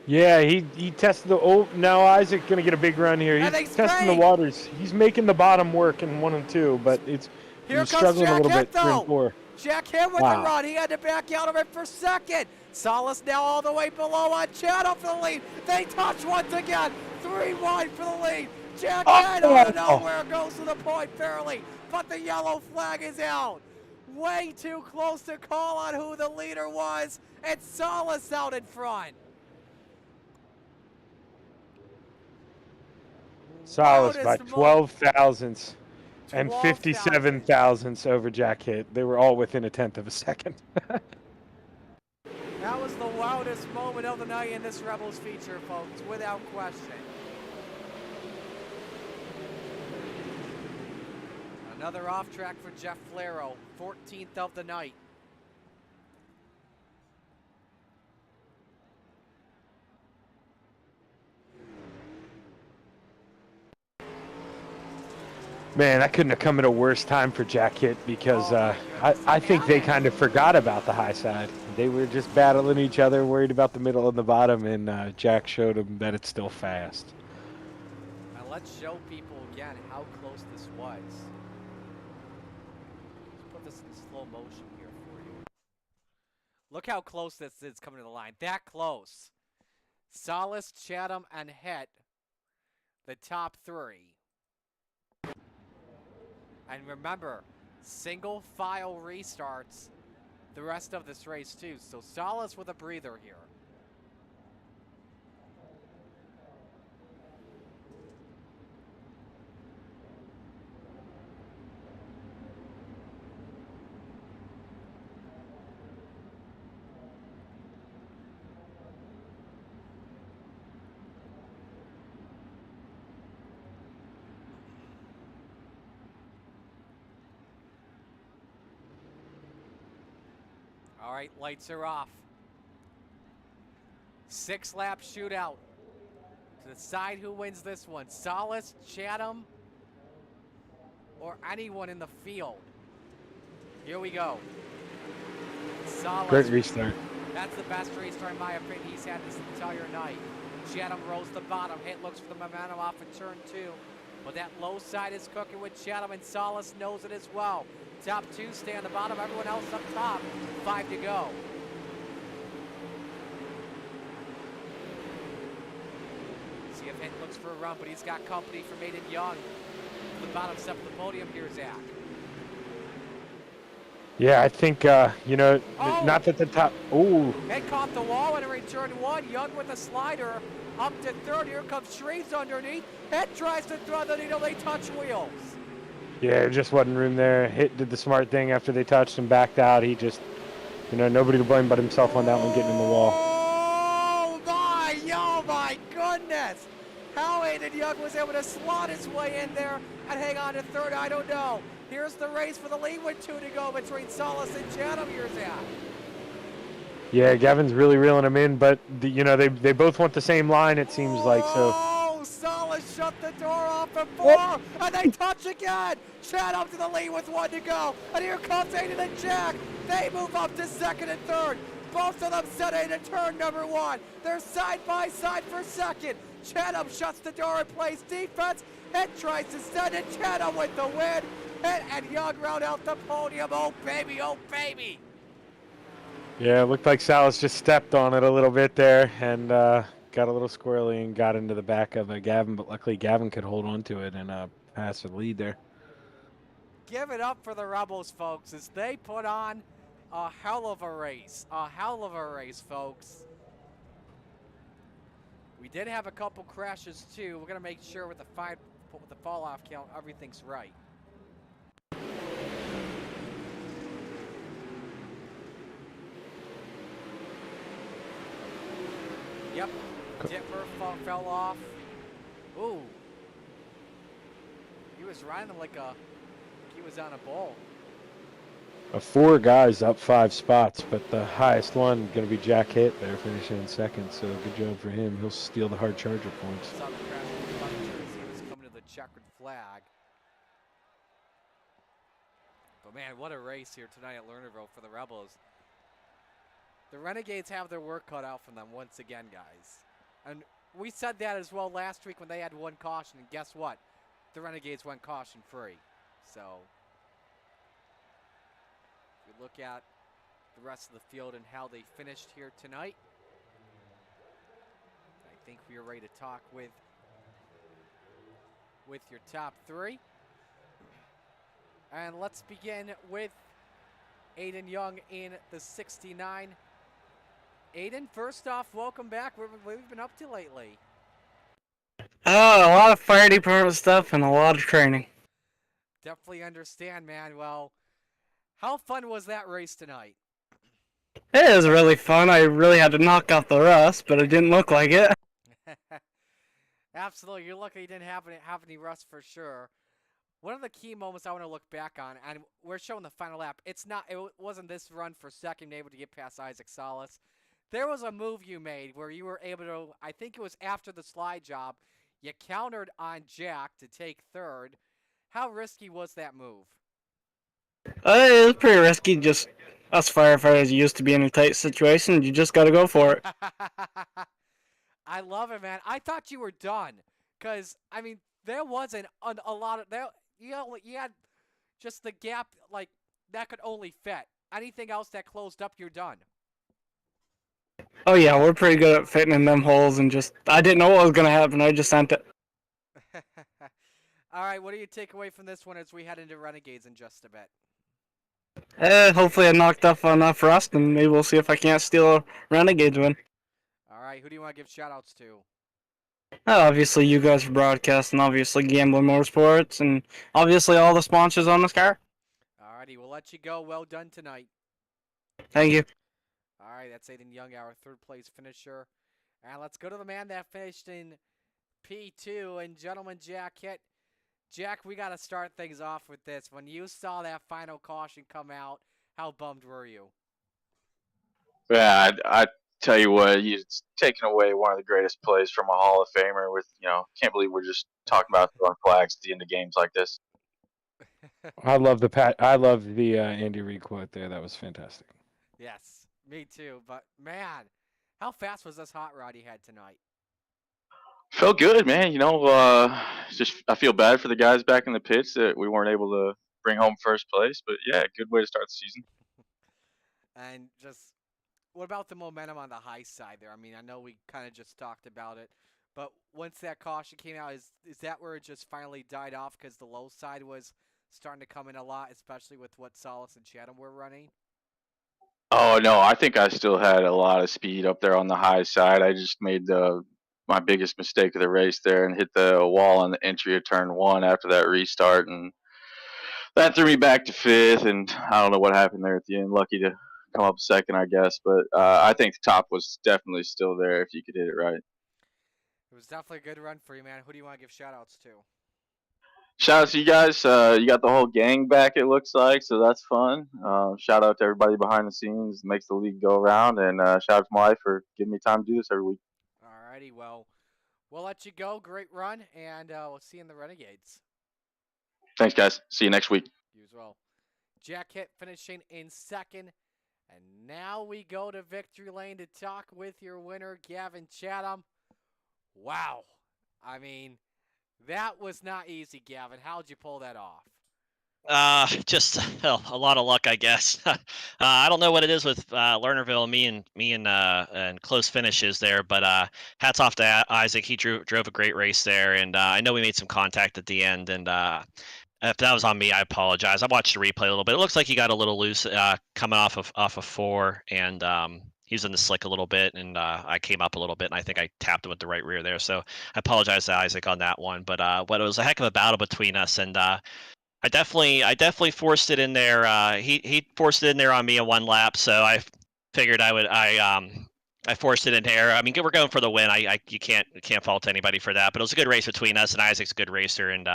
Yeah, he tested the. Oh, now Isaac gonna get a big run here. He's testing the waters. He's making the bottom work in 1 and 2, but he's struggling a little bit 3 and 4. Jack Hitt with the run. He had to back out of it for second. Salas now all the way below on Chatham for the lead. They touch once again. 3 wide for the lead. Jack Hitt out of nowhere goes to the point fairly, but the yellow flag is out. Way too close to call on who the leader was. It's Salas out in front. Salas by 12 thousandths and 57 thousandths over Jack Hitt. They were all within a 1/10 of a second. That was the wildest moment of the night in this Rebels feature, folks, without question. Another off track for Jeff Flero, 14th of the night. Man, that couldn't have come at a worse time for Jack Hitt because I think they kind of forgot about the high side. They were just battling each other, worried about the middle and the bottom, and Jack showed them that it's still fast. Now let's show people again how close this was. Let's put this in slow motion here for you. Look how close this is coming to the line. That close. Salas, Chatham, and Hitt, the top 3. And remember, single file restarts the rest of this race too. So Salas with a breather here. All right, lights are off. 6-lap shootout. To decide who wins this one, Solace, Chatham, or anyone in the field. Here we go. Solace. Great restart. That's the best restart in my opinion he's had this entire night. Chatham rolls the bottom. Hit looks for the momentum off in turn 2. But that low side is cooking with Chatham, and Solace knows it as well. Top 2 stay on the bottom. Everyone else up top. 5 to go. See if Hit looks for a run, but he's got company from Aiden Young. The bottom step of the podium here, Zach. Yeah, I think, not that the top. Ooh. Hit caught the wall entering turn 1. Young with a slider. Up to third. Here comes Shreves underneath. Hit tries to throw the needle. They touch wheels. Yeah, there just wasn't room there. Hit did the smart thing after they touched and backed out. He just, nobody to blame but himself on that one getting in the wall. Oh my goodness. How Aiden Young was able to slot his way in there and hang on to third, I don't know. Here's the race for the lead with 2 to go between Solace and Chatham. Here's that. Yeah, Gavin's really reeling him in, but they both want the same line. It seems like so. Oh, Solace shut the door off at 4, and they touch again. Chatham to the lead with 1 to go, and here comes Aiden and Jack. They move up to second and third. Both of them set into turn number 1. They're side by side for second. Chatham shuts the door and plays defense. Hit tries to send it. Chatham with the win. Hit and Young round out the podium. Oh baby, oh baby. Yeah, it looked like Salas just stepped on it a little bit there and got a little squirrely and got into the back of Gavin, but luckily Gavin could hold on to it and pass the lead there. Give it up for the Rebels, folks, as they put on a hell of a race. A hell of a race, folks. We did have a couple crashes too. We're gonna make sure with the fall off count everything's right. Yep, Dipper fell off. Ooh. He was riding like he was on a bull. 4 guys up 5 spots, but the highest one going to be Jack Hit there, finishing in second. So good job for him. He'll steal the hard charger points. Saw the crash with the bunch as he was coming to the checkered flag. But man, what a race here tonight at Lernerville for the Rebels. The Renegades have their work cut out from them once again, guys. And we said that as well last week when they had 1 caution, and guess what? The Renegades went caution-free. So if you look at the rest of the field and how they finished here tonight, I think we are ready to talk with your top 3. And let's begin with Aiden Young in the 69. Aiden, first off, welcome back. What have you been up to lately? A lot of fire department stuff and a lot of training. Definitely understand, man. Well, how fun was that race tonight? It was really fun. I really had to knock off the rust, but it didn't look like it. Absolutely. You're lucky you didn't have any rust for sure. One of the key moments I want to look back on, and we're showing the final lap. It wasn't this run for second, able to get past Isaac Salas. There was a move you made where you were able to, I think it was after the slide job, you countered on Jack to take third. How risky was that move? It was pretty risky. Just us firefighters used to be in a tight situation. You just got to go for it. I love it, man. I thought you were done because, I mean, there wasn't a lot of there. You had just the gap like that could only fit. Anything else that closed up, you're done. Oh yeah, we're pretty good at fitting in them holes, and I didn't know what was gonna happen. I just sent it. All right, what do you take away from this one as we head into Renegades in just a bit? Hopefully I knocked off enough rust, and maybe we'll see if I can't steal a Renegades win. All right, who do you want to give shout-outs to? Obviously you guys for broadcasting, obviously Gambler Motorsports, and obviously all the sponsors on this car. All righty, we'll let you go. Well done tonight. Thank you. All right, that's Aiden Young, our third-place finisher. And let's go to the man that finished in P2, and gentleman Jack Hit. Jack, we got to start things off with this. When you saw that final caution come out, how bummed were you? Yeah, I tell you what, you're taking away one of the greatest plays from a Hall of Famer. With can't believe we're just talking about throwing flags at the end of games like this. I love the Andy Reid quote there. That was fantastic. Yes, me too. But man, how fast was this hot rod he had tonight? Felt good, man. Just I feel bad for the guys back in the pits that we weren't able to bring home first place. But yeah, good way to start the season. And just, what about the momentum on the high side there? I mean, I know we kind of just talked about it, but once that caution came out, is that where it just finally died off because the low side was starting to come in a lot, especially with what Solis and Chatham were running? Oh no, I think I still had a lot of speed up there on the high side. I just made my biggest mistake of the race there and hit the wall on the entry of turn 1 after that restart, and that threw me back to 5th. And I don't know what happened there at the end. Lucky to come up second, I guess. But I think the top was definitely still there if you could hit it right. It was definitely a good run for you, man. Who do you want to give shout-outs to? Shout out to you guys. You got the whole gang back, it looks like, so that's fun. Shout out to everybody behind the scenes, makes the league go around, and shout out to my wife for giving me time to do this every week. Alrighty, well, we'll let you go. Great run, and we'll see you in the Renegades. Thanks, guys. See you next week. You as well. Jack Hitt finishing in second, and now we go to victory lane to talk with your winner, Gavin Chatham. Wow. I mean, that was not easy, Gavin. How'd you pull that off? Just a lot of luck, I guess. I don't know what it is with Lernerville, me and close finishes there, but hats off to Isaac. He drove a great race there, and I know we made some contact at the end. And if that was on me, I apologize. I watched the replay a little bit. It looks like he got a little loose coming off of 4, and he was in the slick a little bit, and I came up a little bit, and I think I tapped him with the right rear there. So I apologize to Isaac on that one. But it was a heck of a battle between us, and I definitely forced it in there. He forced it in there on me in one lap, so I figured I forced it in there. I mean, we're going for the win. You can't fault anybody for that. But it was a good race between us, and Isaac's a good racer, and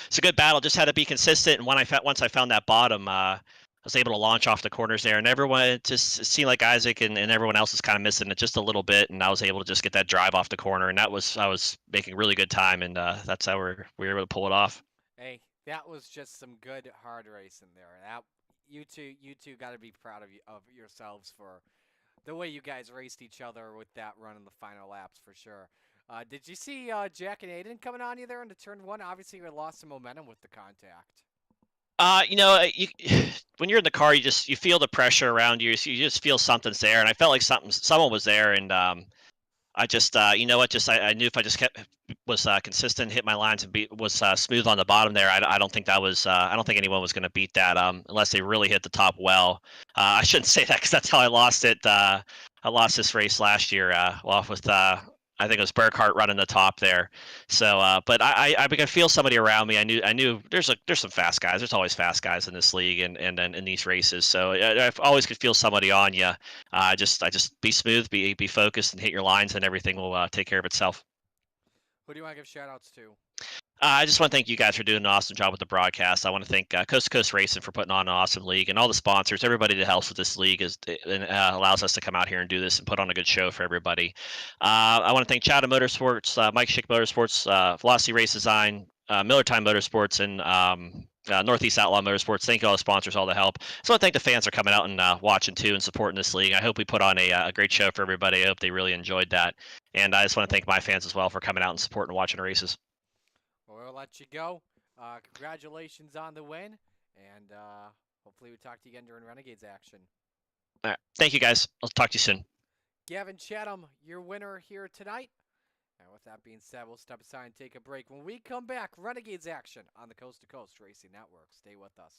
it's a good battle. Just had to be consistent. And once I found that bottom, I was able to launch off the corners there, and everyone just seemed like Isaac and everyone else was kind of missing it just a little bit, and I was able to just get that drive off the corner, and I was making really good time, and that's how we were able to pull it off. Hey, that was just some good hard racing there. You two got to be proud of yourselves for the way you guys raced each other with that run in the final laps for sure. Did you see Jack and Aiden coming on you there into turn 1? Obviously, you lost some momentum with the contact. When you're in the car, you feel the pressure around you. So you just feel something's there, and I felt like someone was there, and I just I knew if I just was consistent, hit my lines, and was smooth on the bottom there. I don't think I don't think anyone was going to beat that unless they really hit the top well. I shouldn't say that because that's how I lost it. I lost this race last year off with I think it was Burkhart running the top there. So, but I could feel somebody around me. I knew there's some fast guys. There's always fast guys in this league and in these races. So I always could feel somebody on you. I just be smooth, be focused, and hit your lines, and everything will take care of itself. Who do you want to give shout-outs to? I just want to thank you guys for doing an awesome job with the broadcast. I want to thank Coast to Coast Racing for putting on an awesome league, and all the sponsors, everybody that helps with this league allows us to come out here and do this and put on a good show for everybody. I want to thank Chatham Motorsports, Mike Schick Motorsports, Velocity Race Design, Miller Time Motorsports, and Northeast Outlaw Motorsports. Thank you all the sponsors, all the help. So I want to thank the fans for coming out and watching too and supporting this league. I hope we put on a great show for everybody. I hope they really enjoyed that. And I just want to thank my fans as well for coming out and supporting and watching the races. We'll let you go. Congratulations on the win, and hopefully we talk to you again during Renegades action. All right. Thank you, guys. I'll talk to you soon. Gavin Chatham, your winner here tonight. And with that being said, we'll step aside and take a break. When we come back, Renegades action on the Coast to Coast Racing Network. Stay with us.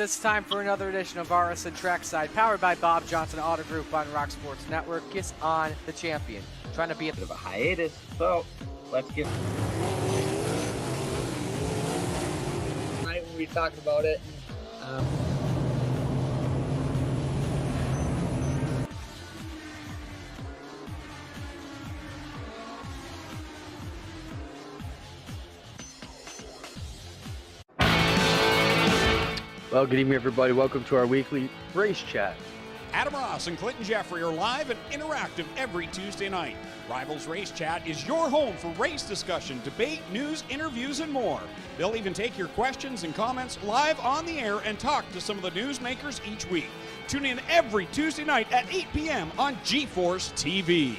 it's time for another edition of RSN Trackside, powered by Bob Johnson Auto Group on Rock Sports Network. Gets on the champion, trying to be a Bit of a hiatus, so let's get. Tonight we'll be talking about it. Well, good evening, everybody. Welcome to our weekly race chat. Adam Ross and Clinton Jeffrey are live and interactive every Tuesday night. Rivals Race Chat is your home for race discussion, debate, news, interviews, and more. They'll even take your questions and comments live on the air and talk to some of the newsmakers each week. Tune in every Tuesday night at 8 p.m. on GeForce TV.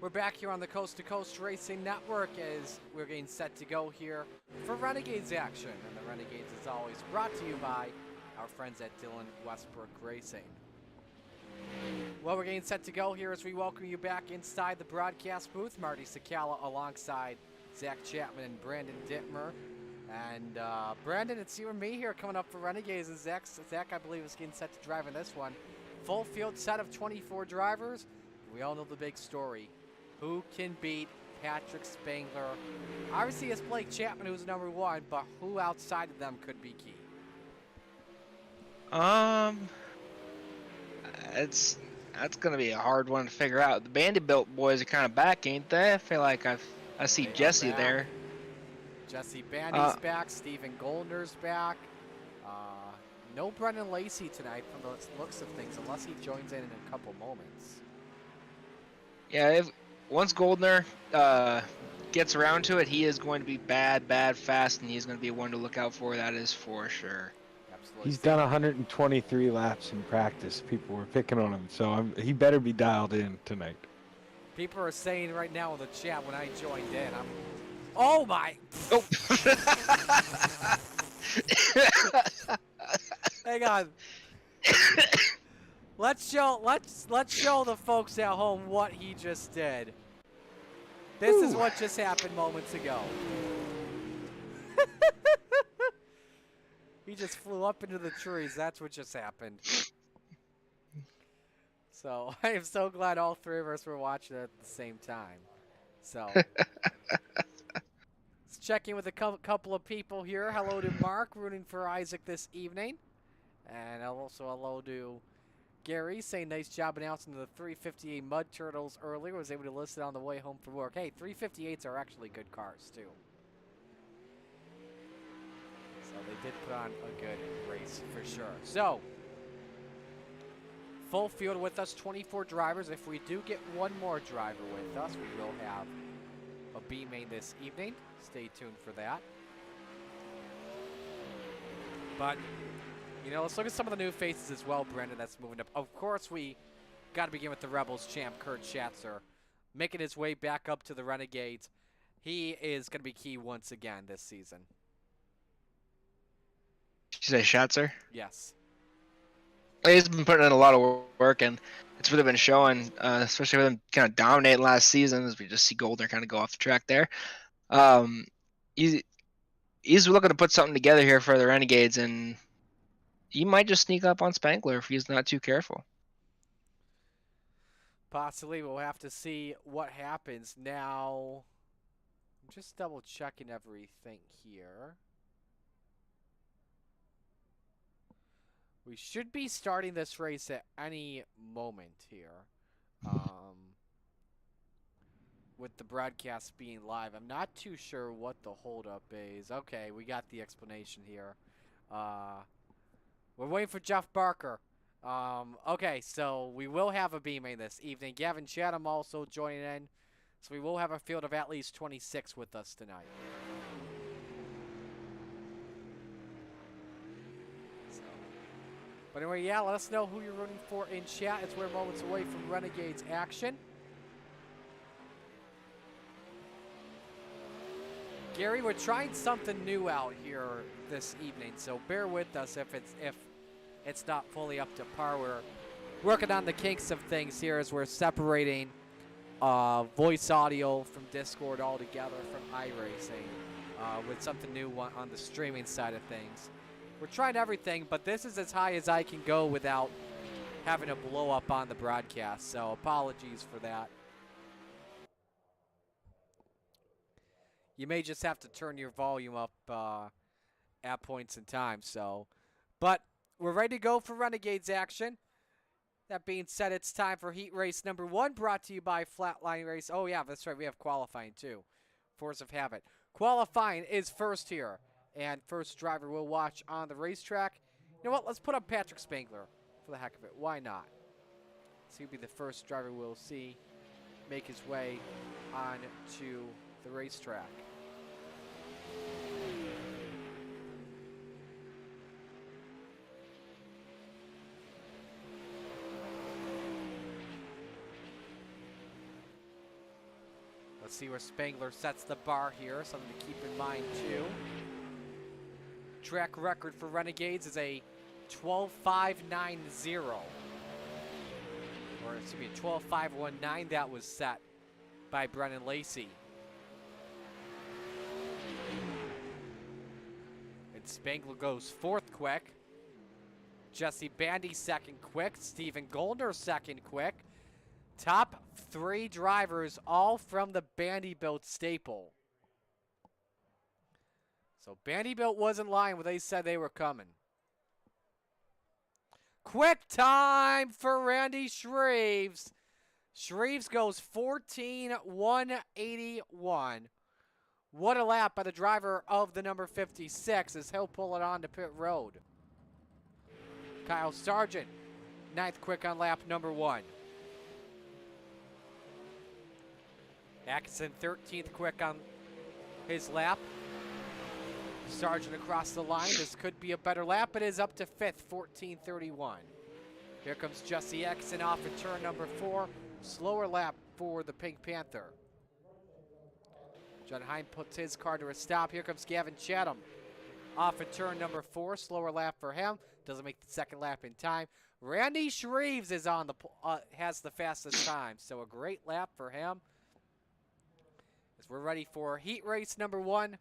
We're back here on the Coast to Coast Racing Network as we're getting set to go here for Renegades action. And the Renegades, as always, brought to you by our friends at Dillon Westbrook Racing. Well, we're getting set to go here as we welcome you back inside the broadcast booth. Marty Sakala alongside Zach Chapman and Brandon Dittmer. And Brandon, it's you and me here coming up for Renegades. And Zach, I believe, is getting set to drive in this one. Full field set of 24 drivers. We all know the big story. Who can beat Patrick Spangler? Obviously, it's Blake Chapman who's number one, but who outside of them could be key? That's gonna be a hard one to figure out. The Vanderbilt boys are kind of back, ain't they? I feel like I see Jesse there. Jesse Bandy's back. Stephen Goldner's back. No Brendan Lacey tonight from the looks of things, unless he joins in a couple moments. Yeah, once Goldner gets around to it, he is going to be bad, fast, and he's going to be one to look out for. That is for sure. Absolutely. He's done 123 laps in practice. People were picking on him, so he better be dialed in tonight. People are saying right now in the chat when I joined in, oh my! Oh. Hang on. Let's show the folks at home what he just did. This is what just happened moments ago. He just flew up into the trees. That's what just happened. So I am so glad all three of us were watching it at the same time. So let's check in with a couple of people here. Hello to Mark, rooting for Isaac this evening. And also hello to Gary saying nice job announcing the 358 Mud Turtles earlier. Was able to list it on the way home from work. Hey, 358s are actually good cars, too. So they did put on a good race for sure. So, full field with us, 24 drivers. If we do get one more driver with us, we will have a B main this evening. Stay tuned for that. But, you know, let's look at some of the new faces as well, Brendan, that's moving up. Of course, we got to begin with the Rebels champ, Kurt Schatzer, making his way back up to the Renegades. He is going to be key once again this season. Did you say Schatzer? Yes. He's been putting in a lot of work, and it's really been showing, especially with him kind of dominating last season, as we just see Goldner kind of go off the track there. He's looking to put something together here for the Renegades, and he might just sneak up on Spangler if he's not too careful. Possibly. We'll have to see what happens. Now, I'm just double checking everything here. We should be starting this race at any moment here. With the broadcast being live. I'm not too sure what the holdup is. Okay, we got the explanation here. We're waiting for Jeff Barker. Okay, so we will have a B main this evening. Gavin Chatham also joining in. So we will have a field of at least 26 with us tonight. But anyway, yeah, let us know who you're rooting for in chat. It's we're moments away from Renegades action. Gary, we're trying something new out here this evening, so bear with us if it's not fully up to par. We're working on the kinks of things here as we're separating voice audio from Discord altogether from iRacing with something new on the streaming side of things. We're trying everything, but this is as high as I can go without having a blow up on the broadcast, so apologies for that. You may just have to turn your volume up at points in time. So, but we're ready to go for Renegades action. That being said, it's time for heat race number 1, brought to you by Flatline Race. Oh yeah, that's right. We have qualifying too. Force of habit. Qualifying is first here, and first driver we'll watch on the racetrack. You know what? Let's put up Patrick Spangler for the heck of it. Why not? So he'll be the first driver we'll see make his way on to the racetrack. Let's see where Spangler sets the bar here. Something to keep in mind, too. Track record for Renegades is a 12.590. Or, excuse me, 12.519 that was set by Brennan Lacey. And Spangler goes 4th quick. Jesse Bandy 2nd quick. Stephen Goldner 2nd quick. Top 3 drivers, all from the Bandy-built staple. So Bandy-built was in line when they said they were coming. Quick time for Randy Shreves. Shreves goes 14.181. What a lap by the driver of the number 56 as he'll pull it on to pit road. Kyle Sargent, 9th quick on lap number 1. Atkinson 13th quick on his lap. Sargent across the line. This could be a better lap. It is up to 5th, 14.31. Here comes Jesse Atkinson off of turn number 4. Slower lap for the Pink Panther. John Hine puts his car to a stop. Here comes Gavin Chatham off of turn number 4. Slower lap for him. Doesn't make the second lap in time. Randy Shreves is on the has the fastest time. So a great lap for him. As we're ready for heat race number 1,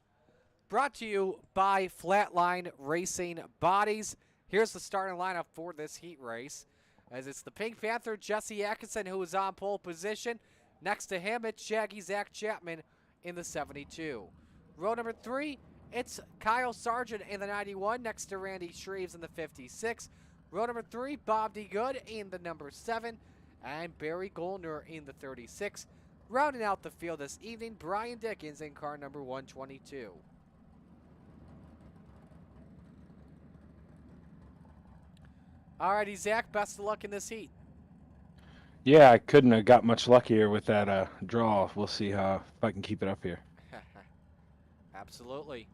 brought to you by Flatline Racing Bodies. Here's the starting lineup for this heat race, as it's the Pink Panther, Jesse Atkinson, who is on pole position. Next to him, it's Shaggy Zach Chapman in the 72. Row number 3, it's Kyle Sargent in the 91, next to Randy Shreves in the 56. Row number 3, Bob D. Good in the number 7, and Barry Goldner in the 36. Rounding out the field this evening, Brian Dickens in car number 122. Alrighty, Zach, best of luck in this heat. Yeah, I couldn't have got much luckier with that draw. We'll see if I can keep it up here. Absolutely.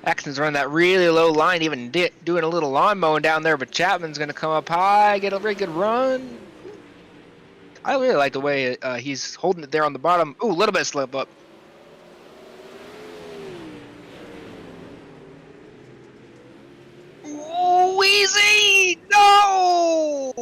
Axton's running that really low line, even doing a little lawn mowing down there, but Chapman's going to come up high, get a very good run. I really like the way he's holding it there on the bottom. Ooh, a little bit of slip up. Ooh, easy! No!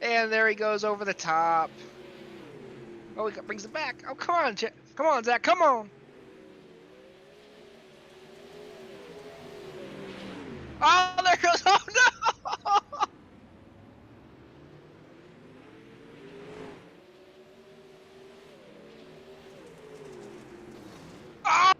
And there he goes over the top. Oh, he brings it back. Oh, come on, come on, Zach, come on. Oh, there goes. Oh no! Oh!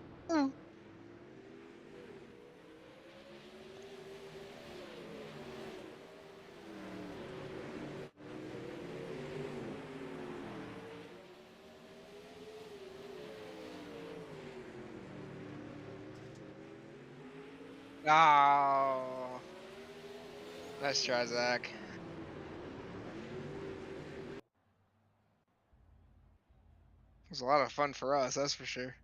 Oh. Nice try, Zach. It was a lot of fun for us, that's for sure.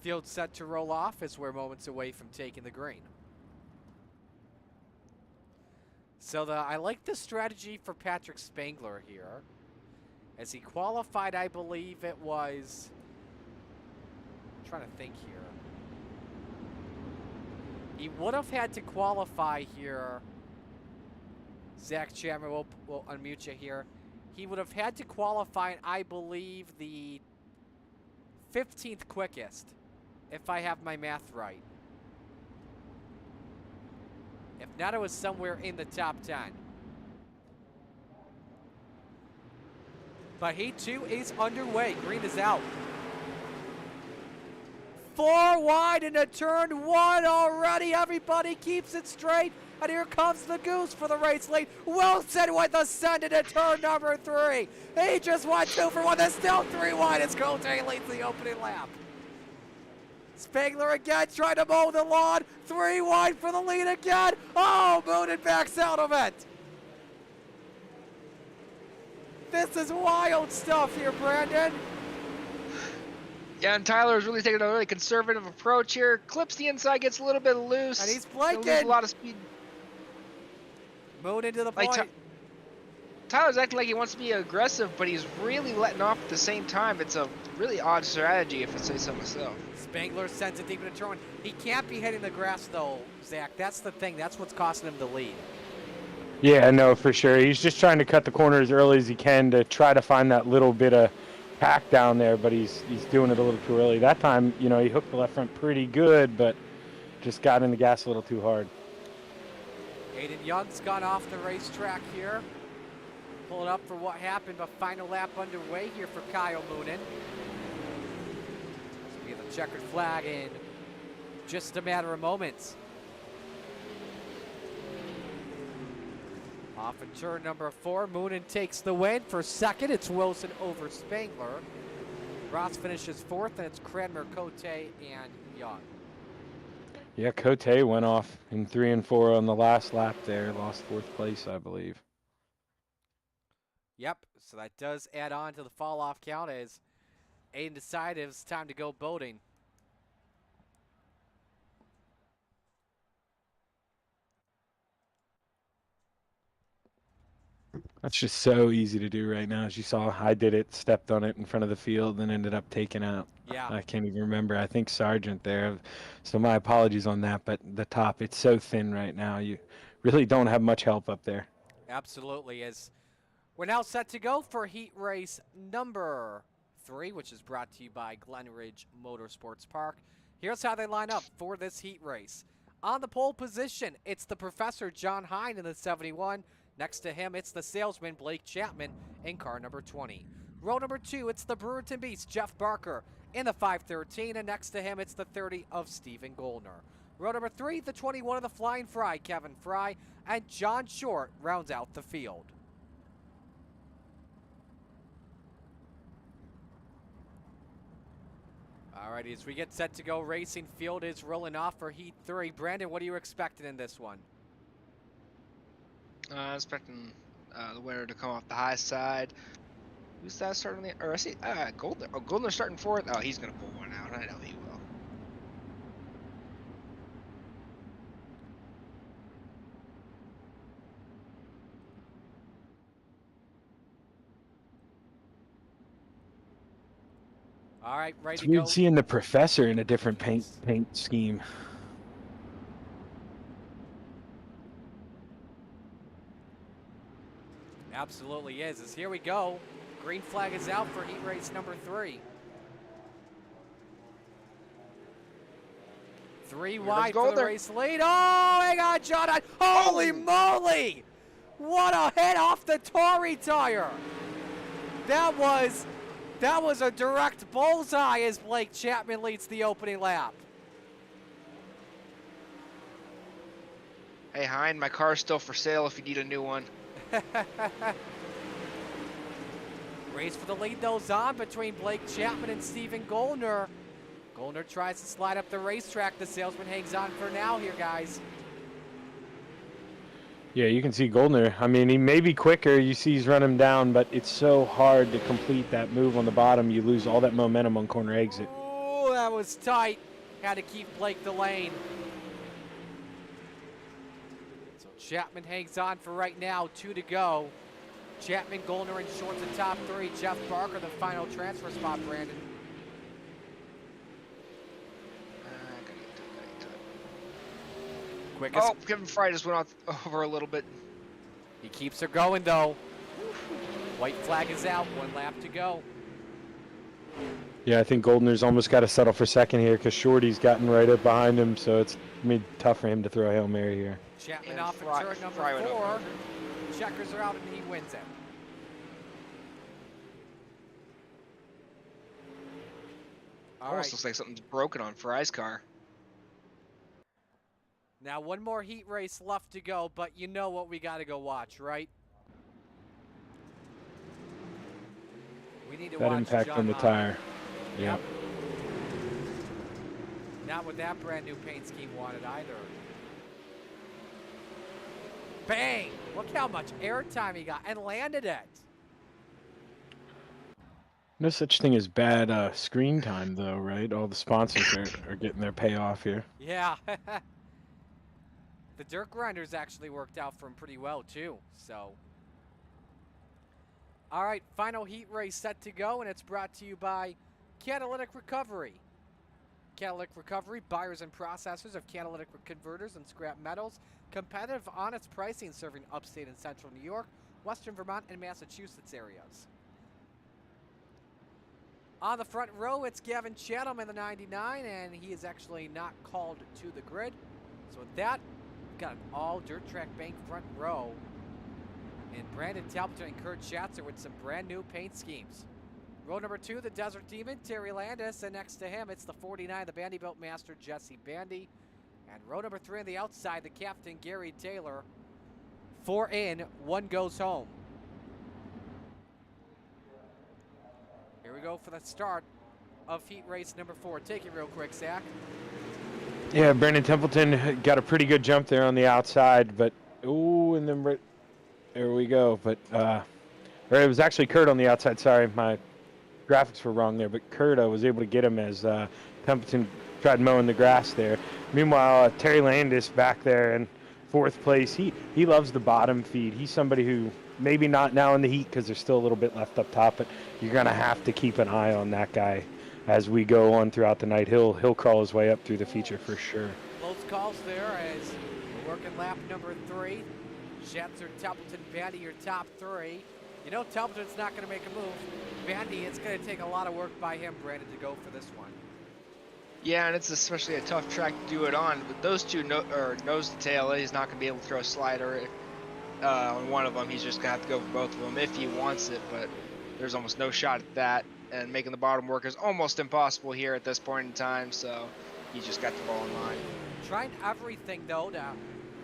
Field set to roll off as we're moments away from taking the green. So I like the strategy for Patrick Spangler here. As he qualified, I believe it was... I'm trying to think here. He would have had to qualify here. Zach Chapman will unmute you here. He would have had to qualify, I believe, the 15th quickest, if I have my math right. If not, it was somewhere in the top 10. But Heat 2 is underway. Green is out. 4 wide into turn 1 already. Everybody keeps it straight. And here comes the goose for the race lead. Wilson with the send into turn number 3. He just went 2 for 1. There's still 3 wide as Cote leads the opening lap. Spangler again trying to mow the lawn. 3 wide for the lead again. Oh, Moonen backs out of it. This is wild stuff here, Brandon. Yeah, and Tyler's really taking a really conservative approach here. Clips the inside, gets a little bit loose. And he's Gonna lose flanking. a lot of speed. Moon into the Like, point. Tyler's acting like he wants to be aggressive, but he's really letting off at the same time. It's a really odd strategy, if I say so myself. Spangler sends it deep into turn. He can't be hitting the grass, though, Zach. That's the thing. That's what's costing him the lead. Yeah, no, for sure. He's just trying to cut the corner as early as he can to try to find that little bit of pack down there, but he's doing it a little too early. That time, you know, he hooked the left front pretty good, but just got in the gas a little too hard. Aiden Young's gone off the racetrack here. Pulling up for what happened, but final lap underway here for Kyle Moonen. This will be the checkered flag in just a matter of moments. Off in turn number 4, Moonen takes the win. For second, it's Wilson over Spangler. Ross finishes 4th, and it's Cranmer, Cote, and Young. Yeah, Cote went off in 3 and 4 on the last lap there. Lost 4th place, I believe. Yep, so that does add on to the fall-off count as Aiden decided it was time to go boating. That's just so easy to do right now. As you saw, I did it, stepped on it in front of the field, and ended up taking out. Yeah. I can't even remember. I think Sargent there. So my apologies on that, but the top, it's so thin right now. You really don't have much help up there. Absolutely. As we're now set to go for heat race number 3, which is brought to you by Glen Ridge Motorsports Park. Here's how they line up for this heat race. On the pole position, it's the Professor John Hine in the 71. Next to him, it's the salesman Blake Chapman in car number 20. Row number 2, it's the Brewerton Beast Jeff Barker in the 513, and next to him, it's the 30 of Stephen Goldner. Row number 3, the 21 of the Flying Fry, Kevin Fry, and John Short rounds out the field. Alrighty, as we get set to go, racing field is rolling off for Heat 3. Brandon, what are you expecting in this one? I'm expecting the winner to come off the high side. Who's that starting the? Or I see Goldner. Oh, Goldner starting 4th. Oh, he's gonna pull one out. I know he will. All right, ready It's to weird go. seeing the Professor in a different paint scheme. Absolutely is. As here we go. Green flag is out for heat race number 3. 3 wide for the race lead. Oh, hang on, John. Holy moly! What a hit off the Tory tire. That was a direct bullseye as Blake Chapman leads the opening lap. Hey, Hine, my car's still for sale if you need a new one. Race for the lead goes on between Blake Chapman and Stephen Goldner. Goldner tries to slide up the racetrack. The salesman hangs on for now here, guys. Yeah, you can see Goldner. I mean, he may be quicker. You see he's running down, but it's so hard to complete that move on the bottom. You lose all that momentum on corner exit. Oh, that was tight. Had to keep Blake the lane. So Chapman hangs on for right now. 2 to go. Chapman, Goldner, and Short the top 3. Jeff Barker, the final transfer spot, Brandon. Quickest. Oh, Kevin Fry just went over a little bit. He keeps her going, though. White flag is out. 1 lap to go. Yeah, I think Goldner's almost got to settle for second here because Shorty's gotten right up behind him, so it's made tough for him to throw a Hail Mary here. Chapman And off in Fry- turn number Fry went 4. over. Checkers are out and he wins it. All Almost right. looks like something's broken on Fry's car. Now 1 more heat race left to go, but you know what we got to go watch, right? We need to That watch impact John on the Hine. tire. Yep. Not what that brand new paint scheme wanted either. Bang! Look how much airtime he got and landed it. No such thing as bad screen time, though, right? All the sponsors are getting their payoff here. Yeah. The dirt grinders actually worked out for him pretty well, too. So, all right, final heat race set to go, and it's brought to you by Catalytic Recovery. Catalytic Recovery, buyers and processors of catalytic converters and scrap metals. Competitive, honest pricing serving upstate and central New York, western Vermont, and Massachusetts areas. On the front row, it's Gavin Chatham in the 99, and he is actually not called to the grid. So with that, we've got an all dirt track bank front row. And Brandon Talbot and Kurt Schatzer with some brand new paint schemes. Row number 2, the Desert Demon, Terry Landis, and next to him, it's the 49, the Bandybuilt Master, Jesse Bandy. And row number 3 on the outside, the Captain, Gary Taylor. 4 in, 1 goes home. Here we go for the start of heat race number 4. Take it real quick, Zach. Yeah, Brandon Templeton got a pretty good jump there on the outside, but ooh, and then right there we go. But or it was actually Kurt on the outside. Sorry, my graphics were wrong there. But Kurt was able to get him as Templeton tried mowing the grass there. Meanwhile, Terry Landis back there in 4th place. He loves the bottom feed. He's somebody who maybe not now in the heat because there's still a little bit left up top, but you're gonna have to keep an eye on that guy as we go on throughout the night. He'll crawl his way up through the feature for sure. Close calls there as we're working lap number 3. Schatzer, Templeton, Bandy, your top 3. You know Templeton's not going to make a move. Bandy, it's going to take a lot of work by him, Brandon, to go for this one. Yeah, and it's especially a tough track to do it on. But those two nose to tail, he's not going to be able to throw a slider on one of them. He's just going to have to go for both of them if he wants it. But there's almost no shot at that. And making the bottom work is almost impossible here at this point in time. So he just got the ball in line. Trying everything, though, to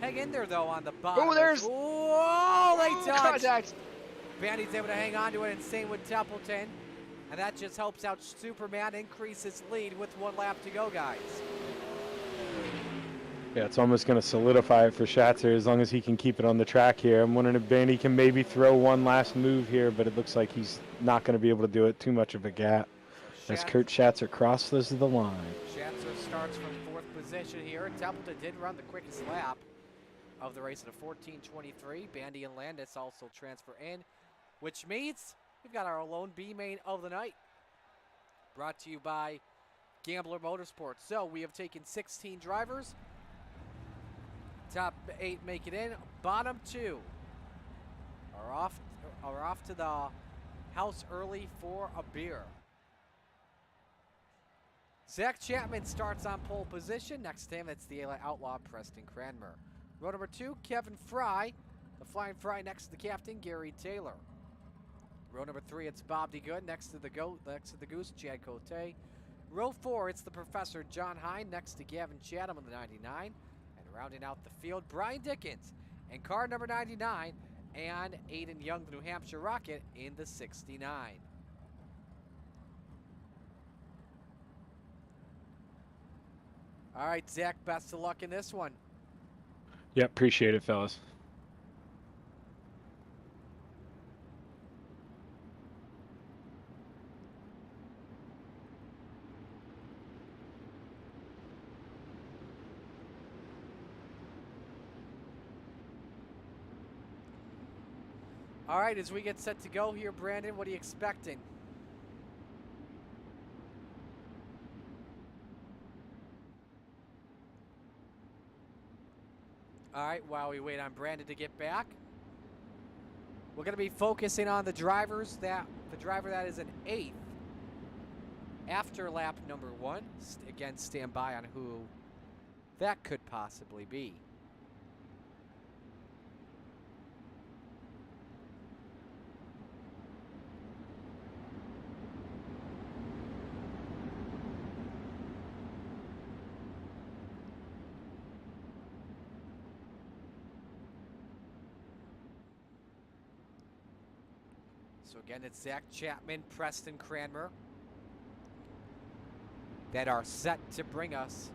hang in there, though, on the bottom. Oh, there's... Whoa, they touched. Contact. Bandy's able to hang on to it, and same with Templeton. And that just helps out Superman increase his lead with 1 lap to go, guys. Yeah, it's almost going to solidify it for Schatzer as long as he can keep it on the track here. I'm wondering if Bandy can maybe throw one last move here, but it looks like he's not going to be able to do it. Too much of a gap as Kurt Schatzer crosses the line. Schatzer starts from 4th position here. Templeton did run the quickest lap of the race at a 14:23. Bandy and Landis also transfer in, which means we've got our lone B main of the night. Brought to you by Gambler Motorsports. So we have taken 16 drivers. Top 8 make it in. Bottom 2 are off to the house early for a beer. Zach Chapman starts on pole position. Next to him, it's the outlaw Preston Cranmer. Row number 2, Kevin Fry. The Flying Fry next to the captain, Gary Taylor. Row number 3, it's Bob DeGood next to the Goose, Chad Cote. Row 4, it's the Professor John Hine next to Gavin Chatham in the 99. And rounding out the field, Brian Dickens in car number 99 and Aiden Young, the New Hampshire Rocket, in the 69. All right, Zach, best of luck in this one. Yep, appreciate it, fellas. All right, as we get set to go here, Brandon, what are you expecting? All right, while we wait on Brandon to get back, we're going to be focusing on the driver that is in 8th after lap number 1. Again, stand by on who that could possibly be. So again, it's Zach Chapman, Preston Cranmer that are set to bring us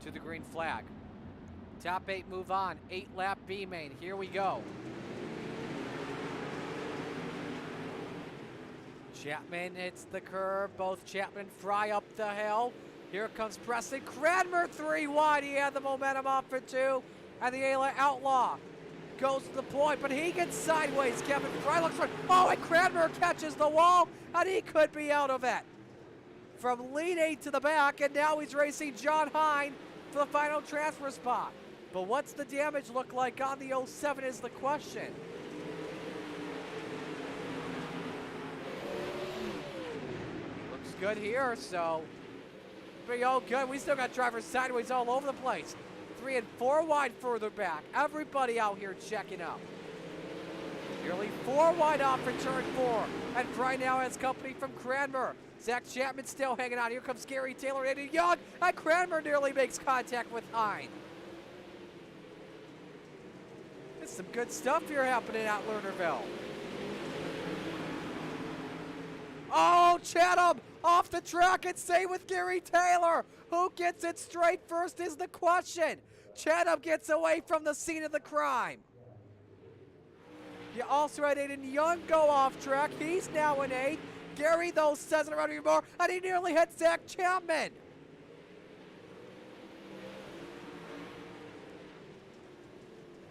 to the green flag. Top 8 move on, 8-lap B main. Here we go. Chapman hits the curve. Both Chapman and Fry up the hill. Here comes Preston Cranmer 3 wide. He had the momentum off for 2. And the Ayla Outlaw goes to the point, but he gets sideways. Kevin Fry looks for, oh, and Cranmer catches the wall, and he could be out of it. From lead 8 to the back, and now he's racing John Hine for the final transfer spot. But what's the damage look like on the 07 is the question. Looks good here, so pretty all good. We still got drivers sideways all over the place. 3 and 4 wide further back. Everybody out here checking up. Nearly 4 wide off for turn 4. And Fry now has company from Cranmer. Zach Chapman still hanging on. Here comes Gary Taylor and Eddie Young. And Cranmer nearly makes contact with Hine. There's some good stuff here happening at Lernerville. Oh, Chatham off the track and stay with Gary Taylor. Who gets it straight first is the question. Chatham gets away from the scene of the crime. You also had Aiden Young go off track. He's now in 8th. Gary, though, doesn't run anymore, and he nearly hit Zach Chapman.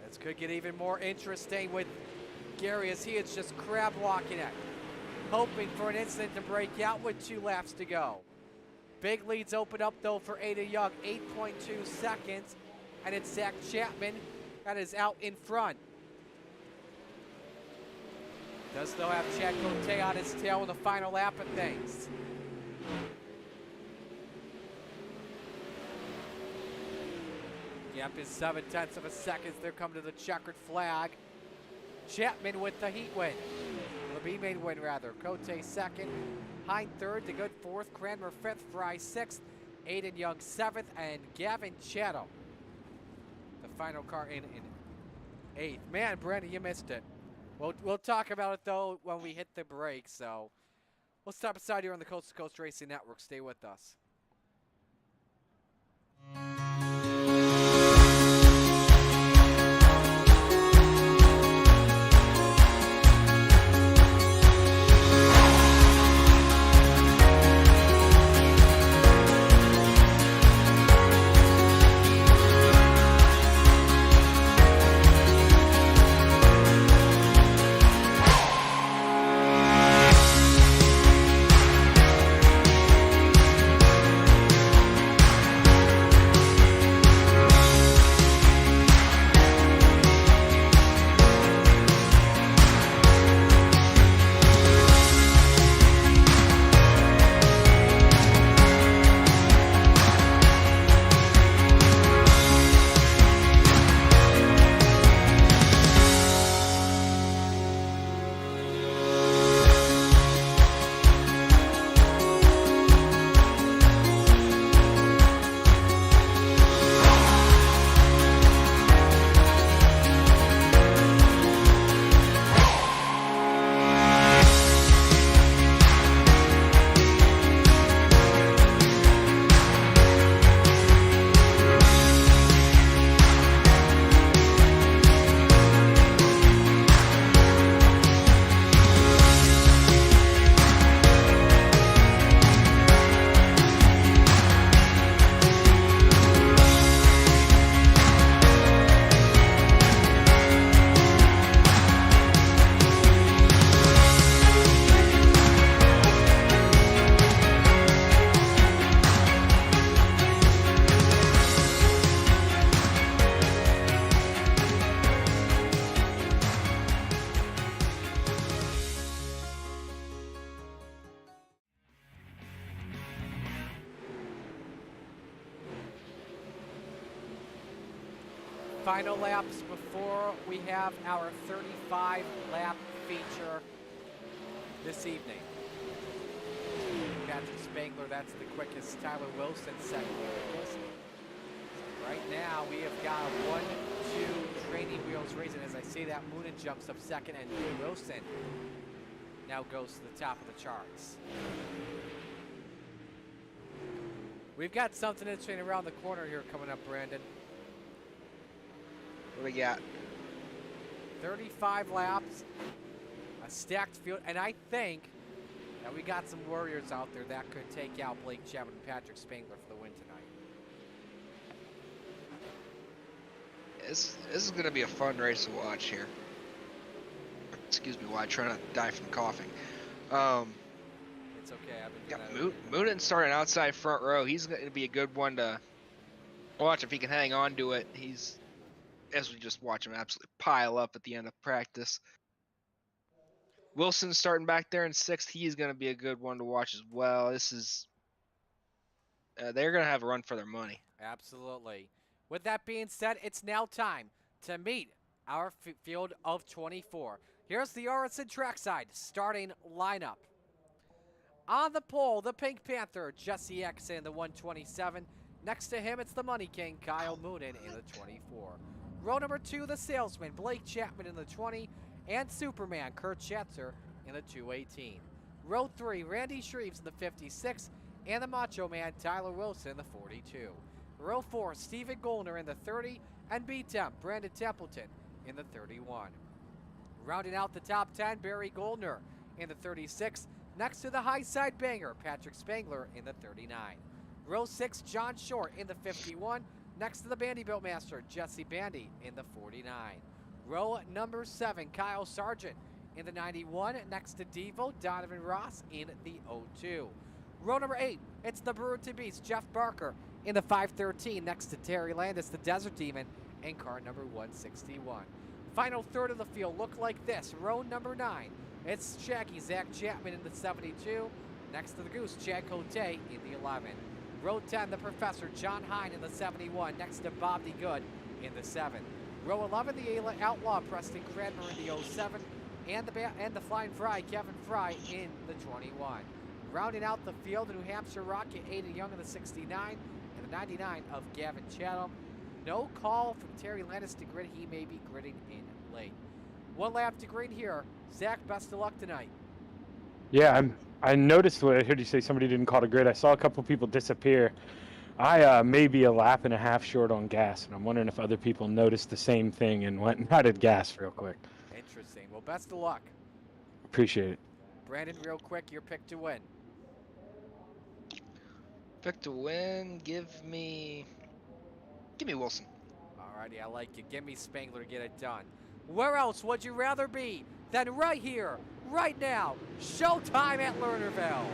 This could get even more interesting with Gary as he is just crab walking it, hoping for an incident to break out with 2 laps to go. Big leads open up, though, for Ada Young, 8.2 seconds, and it's Zach Chapman that is out in front. Does, though, have Chad Cote on his tail in the final lap of things. Gap is 0.7 of a second. They're coming to the checkered flag. Chapman with the heat win. The B-main win, rather. Cote 2nd. Hine 3rd. The good 4th. Cranmer 5th. Fry 6th. Aiden Young 7th. And Gavin Chatto, the final car in 8th. Man, Brandon, you missed it. We'll talk about it, though, when we hit the break. So we'll stop aside here on the Coast to Coast Racing Network. Stay with us. Final laps before we have our 35-lap feature this evening. Patrick Spangler, that's the quickest. Tyler Wilson, second quickest. Right now, we have got 1, 2 training wheels racing. As I say that, Moonen jumps up second, and Wilson now goes to the top of the charts. We've got something interesting around the corner here coming up, Brandon. What do we got? 35 laps, a stacked field, and I think And we got some warriors out there that could take out Blake Chapman and Patrick Spangler for the win tonight. This is going to be a fun race to watch here. Excuse me while I try not to die from coughing. It's okay. I've been Got doing Moonin starting outside front row. He's going to be a good one to watch if he can hang on to it. He's, as we just watch him absolutely pile up at the end of practice. Wilson starting back there in 6th. He's going to be a good one to watch as well. This is, they're going to have a run for their money. Absolutely. With that being said, it's now time to meet our field of 24. Here's the RSN trackside starting lineup. On the pole, the Pink Panther, Jesse X in the 127. Next to him, it's the Money King, Kyle Moonin in the 24. Row number 2, the Salesman, Blake Chapman in the 20. And Superman, Kurt Schatzer in the 218. Row 3, Randy Shreves in the 56. And the Macho Man, Tyler Wilson in the 42. Row 4, Steven Gollner in the 30. And B-Temp, Brandon Templeton in the 31. Rounding out the top 10, Barry Goldner in the 36. Next to the high side banger, Patrick Spangler in the 39. Row 6, John Short in the 51. Next to the Bandybuilt Master, Jesse Bandy in the 49. Row number 7, Kyle Sargent in the 91. Next to Devo, Donovan Ross in the 02. Row number 8, it's the Brewer to Beast, Jeff Barker in the 513. Next to Terry Landis, the Desert Demon, in car number 161. Final third of the field look like this. Row number 9, it's Shaggy Zach Chapman in the 72. Next to the Goose, Chad Cote in the 11. Row 10, the Professor, John Hine in the 71. Next to Bob D. Good in the 7. Row 11, the Outlaw, Preston Cranmer in the 07. And the Flying Fry, Kevin Fry in the 21. Rounding out the field, the New Hampshire Rocket, Aiden Young in the 69. And the 99 of Gavin Chatham. No call from Terry Landis to grid. He may be gridding in late. One lap to green here. Zach, best of luck tonight. Yeah, I noticed what I heard you say. Somebody didn't call to grid. I saw a couple people disappear. I may be a lap and a half short on gas, and I'm wondering if other people noticed the same thing and went and added gas real quick. Interesting. Well, best of luck. Appreciate it. Brandon, real quick, your pick to win. Pick to win. Give me Wilson. Alrighty, I like it. Give me Spangler to get it done. Where else would you rather be than right here, right now? Showtime at Lernerville.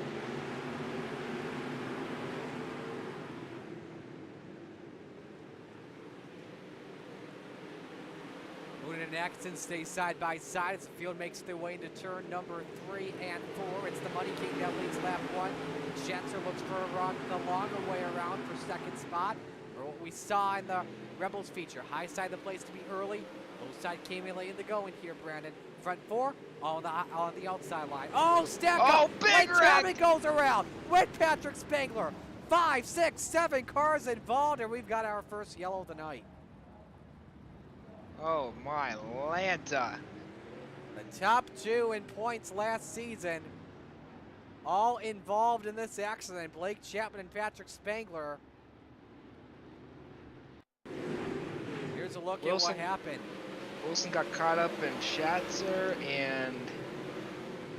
Moonin and Axton stay side by side as the field makes their way into turn number 3 and 4. It's the Money King that leads lap 1. Schatzer looks for the longer way around for second spot. Or what we saw in the Rebels feature. High side of the place to be early. Low side came in late in the going here, Brandon. Front 4 on the outside line. Oh, stack up! Oh, big wreck! Goes around with Patrick Spangler. 5, 6, 7 cars involved, and we've got our first yellow of the night. Oh my Lanta. The top 2 in points last season, all involved in this accident. Blake Chapman and Patrick Spangler. Here's a look at what happened. Wilson got caught up in Schatzer, and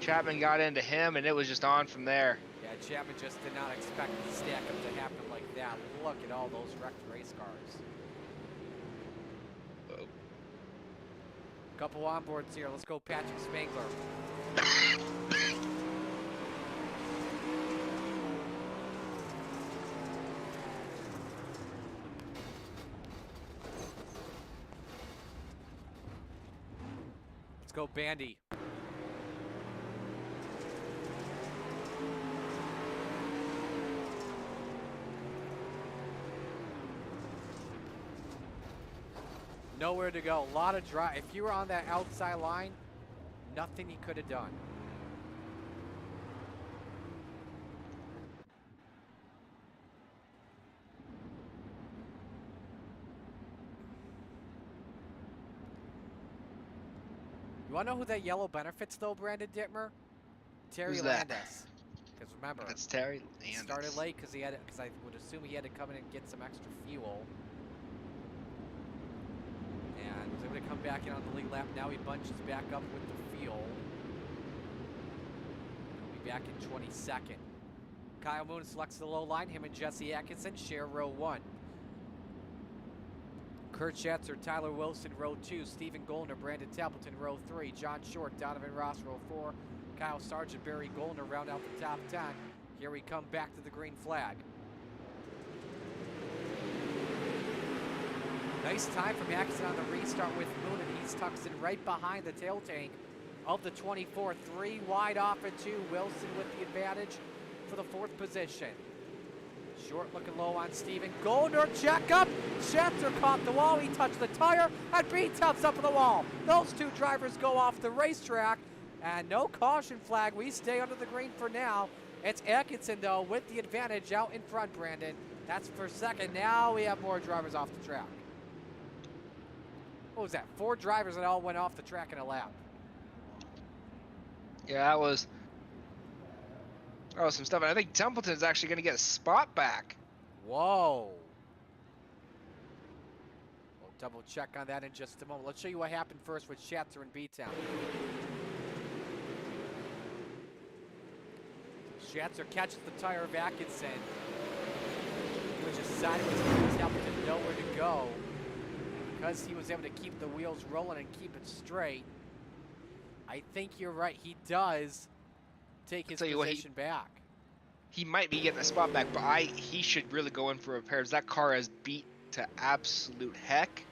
Chapman got into him, and it was just on from there. Yeah, Chapman just did not expect the stack up to happen like that. Look at all those wrecked race cars. Couple onboards here. Let's go, Patrick Spangler. Let's go, Bandy. Nowhere to go. A lot of drive. If you were on that outside line, nothing he could have done. You want to know who that yellow benefits, though, Brandon Dittmer? Terry Who's that? Landis. Because remember, That's Terry he Landis. started late because I would assume he had to come in and get some extra fuel. And was able to come back in on the lead lap. Now he bunches back up with the field. back in 22nd. Kyle Moon selects the low line. Him and Jesse Atkinson share row 1. Kurt Schatzer, Tyler Wilson, row 2. Stephen Goldner, Brandon Templeton, row 3. John Short, Donovan Ross, row 4. Kyle Sargent, Barry Goldner round out the top 10. Here we come back to the green flag. Nice time from Atkinson on the restart with Moon, and he's tucks in right behind the tail tank of the 24. 3 wide off at 2. Wilson with the advantage for the 4th position. Short looking low on Steven. Goldner, check up. Schatzer caught the wall. He touched the tire, and B-Tub's up on the wall. Those 2 drivers go off the racetrack, and no caution flag. We stay under the green for now. It's Atkinson, though, with the advantage out in front, Brandon. That's for 2nd. Now we have more drivers off the track. What was that? 4 drivers that all went off the track in a lap. Yeah, that was some stuff. And I think Templeton's actually going to get a spot back. Whoa. We'll double check on that in just a moment. Let's show you what happened first with Schatzer and B-Town. Schatzer catches the tire of Atkinson. He was just sideways because Templeton didn't know where to go. Because he was able to keep the wheels rolling and keep it straight, I think you're right. He does take his position back. He might be getting a spot back, but he should really go in for repairs. That car is beat to absolute heck,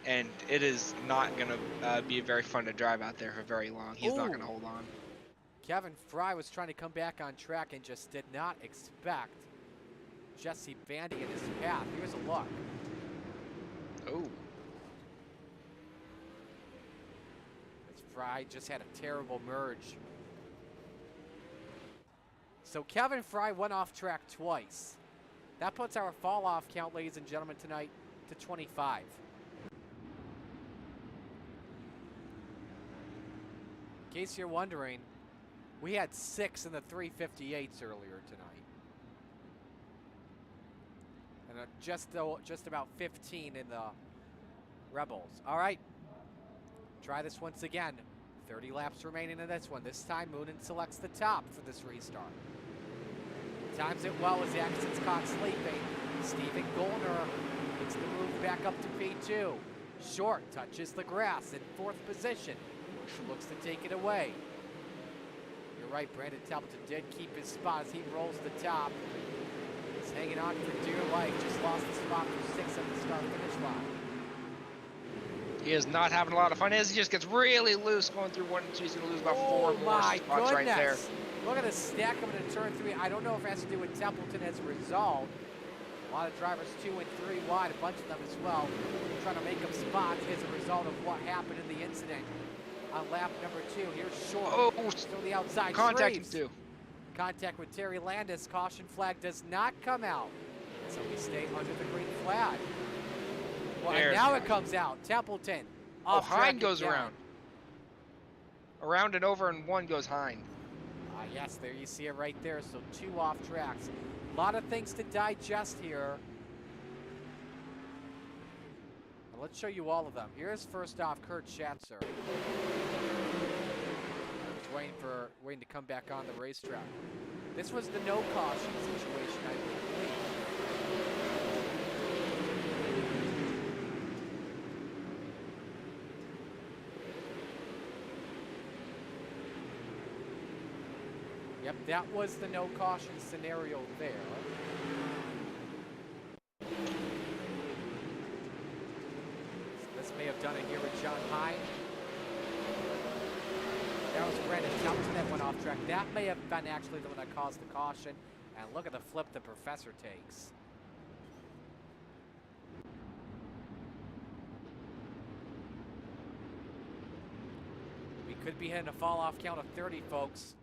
and it is not going to be very fun to drive out there for very long. He's not going to hold on. Kevin Fry was trying to come back on track and just did not expect Jesse Bandy in his path. Here's a look. Oh. Fry just had a terrible merge. So Kevin Fry went off track twice. That puts our fall off count, ladies and gentlemen, tonight to 25. In case you're wondering, we had 6 in the 358s earlier tonight. And just about 15 in the Rebels. All right. Try this once again. 30 laps remaining in this one. This time Moonen selects the top for this restart. Times it well as Atkinson's caught sleeping. Stephen Goldner makes the move back up to P2. Short touches the grass in 4th position. Bush looks to take it away. You're right, Brandon Templeton did keep his spot as he rolls the top. He's hanging on for dear life. Just lost the spot for 6th at the start-finish line. He is not having a lot of fun. As he just gets really loose going through 1 and 2, he's going to lose about 4 more spots right there. Look at the stack of it in turn 3. I don't know if it has to do with Templeton as a result. A lot of drivers 2 and 3 wide, a bunch of them as well, trying to make up spots as a result of what happened in the incident on lap number 2. Here's Short. Oh, still the outside. contact too. Contact with Terry Landis. Caution flag does not come out. So we stay under the green flag. Well, and now it comes out. Templeton. Oh, Hind goes around. Around and over, and 1 goes Hind. Yes, there you see it right there. So 2 off tracks. A lot of things to digest here. And let's show you all of them. Here's first off Kurt Schatzer. Waiting to come back on the racetrack. This was the no caution situation, I believe. Yep, that was the no caution scenario there. So this may have done it here with John Hine. That was Brandon Templeton that went off track. That may have been actually the one that caused the caution. And look at the flip the professor takes. We could be hitting a fall off count of 30, folks.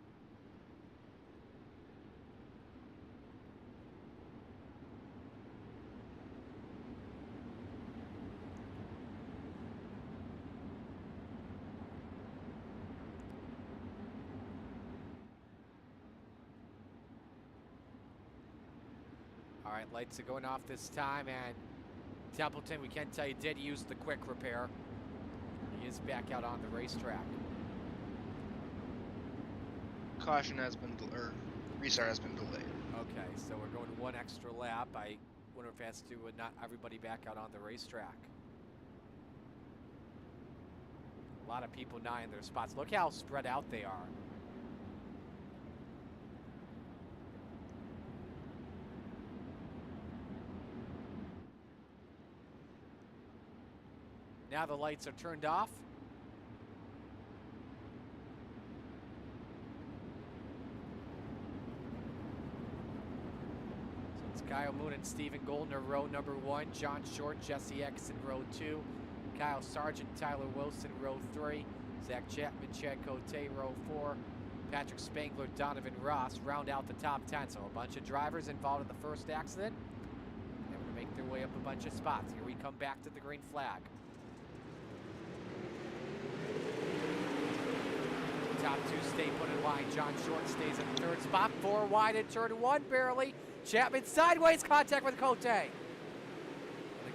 All right, lights are going off this time, and Templeton, we can tell you, did use the quick repair. He is back out on the racetrack. caution has been, or restart has been delayed. Okay, so we're going one extra lap. I wonder if it has to do with not everybody back out on the racetrack. A lot of people not in their spots. Look how spread out they are. Now the lights are turned off. So it's Kyle Moon and Stephen Goldner, row number 1. John Short, Jesse X in row 2. Kyle Sargent, Tyler Wilson, row 3. Zach Chapman, Chad Cote, row 4. Patrick Spangler, Donovan Ross round out the top 10. So a bunch of drivers involved in the first accident. They're going to make their way up a bunch of spots. Here we come back to the green flag. Top 2 stay put in line. John Short stays in the 3rd spot. 4 wide in turn 1, barely. Chapman sideways, contact with Cote. The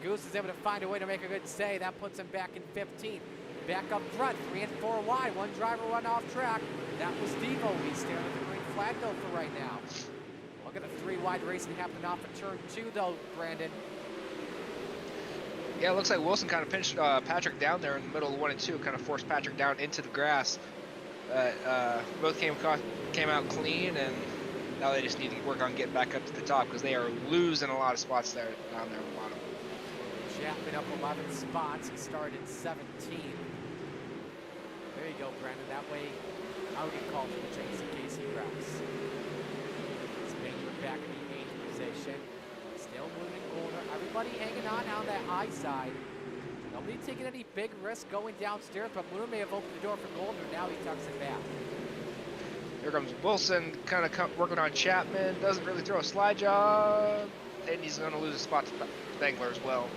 Goose is able to find a way to make a good stay. That puts him back in 15th. Back up front, 3 and 4 wide. One driver run off track. That was Devo. He's staring at the green flag though for right now. Look at the 3 wide racing happening off of turn 2 though, Brandon. Yeah, it looks like Wilson kind of pinched Patrick down there in the middle of 1 and 2, kind of forced Patrick down into the grass. Both came out clean, and now they just need to work on getting back up to the top because they are losing a lot of spots there down there on the bottom. Chapman up 11 spots. He started 17. There you go, Brandon. That way, I would get called for the chase in case he wrecks. Spangler back in the 8th position. Still moving older. Everybody hanging on that high side. Nobody taking any big risk going downstairs, but Moon may have opened the door for Goldner. Now he tucks it back. Here comes Wilson, kind of working on Chapman. Doesn't really throw a slide job, and he's going to lose a spot to Spangler as well.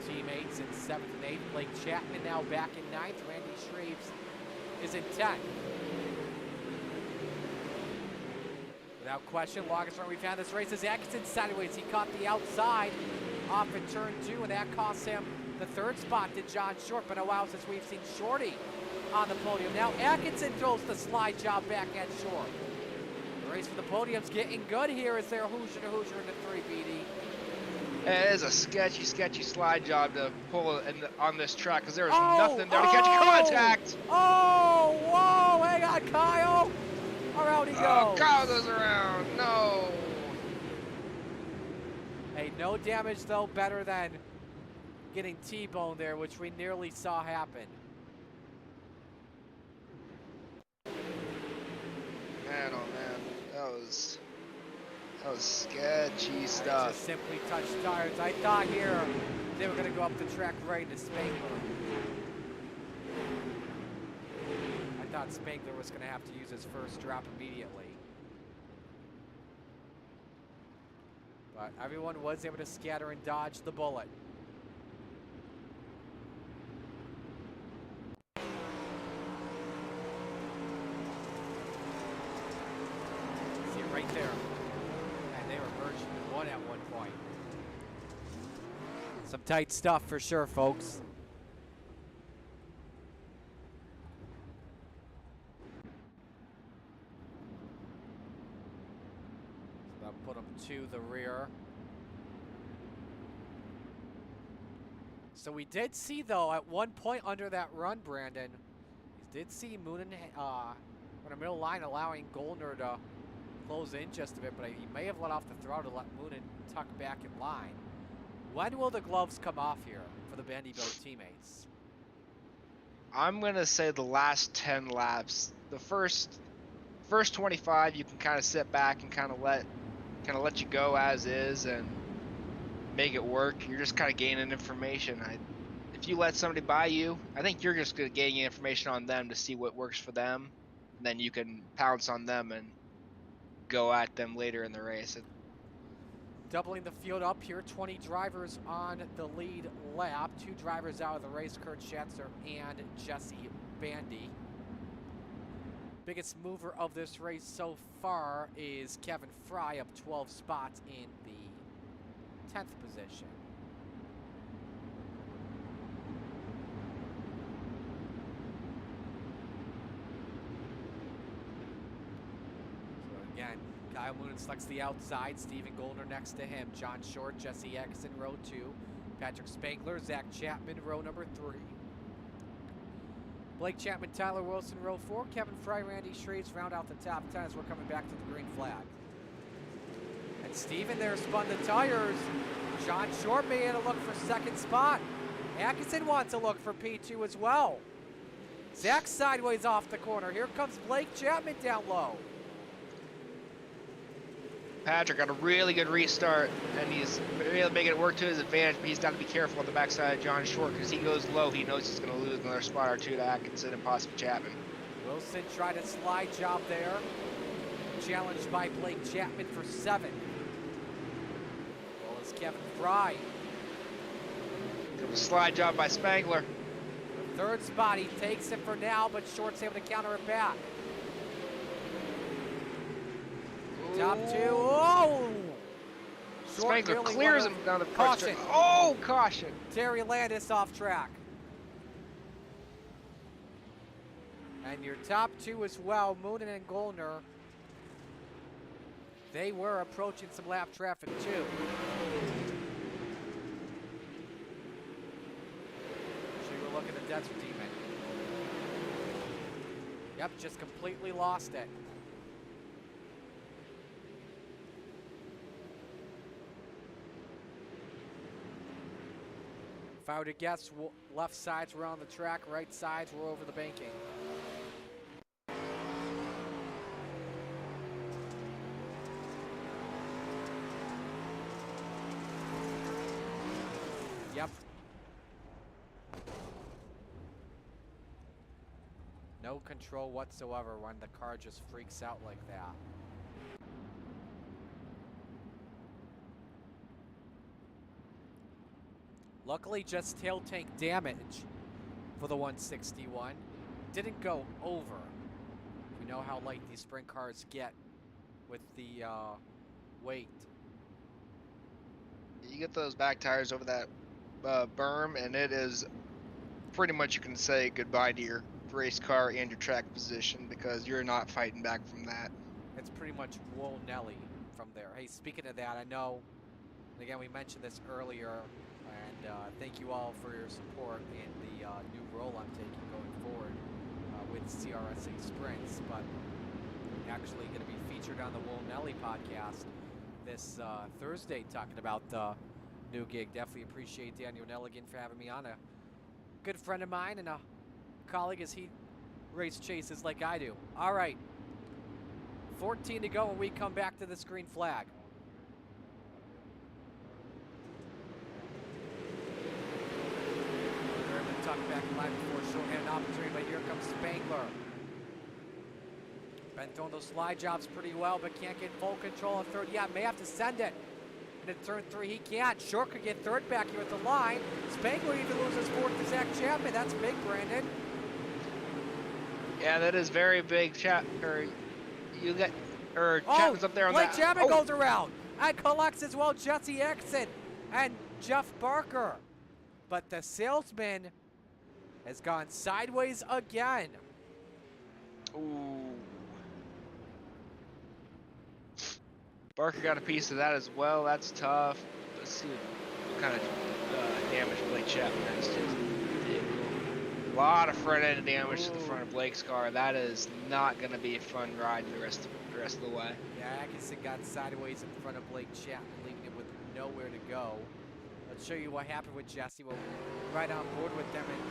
Teammates in 7th and 8th. Blake Chapman now back in 9th. Randy Shreves is in 10th. Without question, longest run we've had this race is Atkinson sideways. He caught the outside off in turn 2, and that cost him the 3rd spot to John Short. But a while since we've seen Shorty on the podium. Now Atkinson throws the slide job back at Short. The race for the podium's getting good here as they're Hoosier to Hoosier in the 3 BD. It is a sketchy slide job to pull on this track because there's nothing there to catch contact. Oh, whoa, hang on, Kyle. Around he goes. Oh, Kyle goes around. No. Hey, no damage though, better than getting T-boned there, which we nearly saw happen. Man, oh man, that was sketchy stuff. Just simply touched tires. I thought here they were going to go up the track right into Spangler. I thought Spangler was going to have to use his first drop immediately. But everyone was able to scatter and dodge the bullet. See it right there. And they were merged into one at one point. Some tight stuff for sure, folks. So that'll put them to the rear. So we did see, though, at one point under that run, Brandon, we did see Moonen on the middle line allowing Goldner to close in just a bit, but he may have let off the throttle to let Moonen tuck back in line. When will the gloves come off here for the Vanderbilt teammates? I'm gonna say the last 10 laps. The first 25, you can kind of sit back and kind of let you go as is and make it work. You're just kind of gaining information. If you let somebody by you, I think you're just gonna gain information on them to see what works for them. And then you can pounce on them and go at them later in the race. Doubling the field up here, 20 drivers on the lead lap. 2 drivers out of the race, Kurt Schatzer and Jesse Bandy. Biggest mover of this race so far is Kevin Fry, up 12 spots in the 10th position. Kyle Moon selects the outside. Steven Goldner next to him. John Short, Jesse Exon, row 2. Patrick Spangler, Zach Chapman, row number 3. Blake Chapman, Tyler Wilson, row 4. Kevin Fry, Randy Shreves round out the top 10 as we're coming back to the green flag. And Steven there spun the tires. John Short may have a look for second spot. Atkinson wants a look for P2 as well. Zach sideways off the corner. Here comes Blake Chapman down low. Patrick got a really good restart, and he's really making it work to his advantage, but he's got to be careful on the backside of John Short because he goes low. He knows he's going to lose another spot or two to Atkinson and possibly Chapman. Wilson tried a slide job there. Challenged by Blake Chapman for 7. Well, it's Kevin Fry. A slide job by Spangler. The third spot, he takes it for now, but Short's able to counter it back. Top 2, oh! Short Spangler really clears wanna- him down the Caution. Oh, caution. Terry Landis off track. And your top 2 as well, Moonen and Goldner. They were approaching some lap traffic too. Look at the Desert Demon. Yep, just completely lost it. If I were to guess, left sides were on the track, right sides were over the banking. Yep. No control whatsoever when the car just freaks out like that. Luckily, just tail tank damage for the 161. Didn't go over. We know how light these sprint cars get with the weight. You get those back tires over that berm, and it is pretty much, you can say goodbye to your race car and your track position because you're not fighting back from that. It's pretty much Wool Nelly from there. Hey, speaking of that, I know, and again, we mentioned this earlier, and thank you all for your support in the new role I'm taking going forward with CRSA Sprints, but actually going to be featured on the Wool Nelly podcast this Thursday talking about the new gig. Definitely appreciate Daniel Nelligan for having me on. A good friend of mine and a colleague as he race chases like I do. All right, 14 to go when we come back to this green flag. Tuck back line before shorthanded opportunity, but here comes Spangler. Been throwing those slide jobs pretty well, but can't get full control of third. Yeah, may have to send it. And in turn 3, he can't. Short could get third back here at the line. Spangler even loses fourth to Zach Chapman. That's big, Brandon. Yeah, that is very big. Chapman's up there on Blake that. Chapman goes around and collects as well Jesse Exon and Jeff Barker. But the salesman has gone sideways again. Ooh. Barker got a piece of that as well. That's tough. Let's see what kind of damage Blake Chapman has to his vehicle. A lot of front end damage to the front of Blake's car. That is not going to be a fun ride the rest of the way. Yeah, Atkinson got sideways in front of Blake Chapman, leaving him with nowhere to go. Let's show you what happened with Jesse. We're right on board with them, and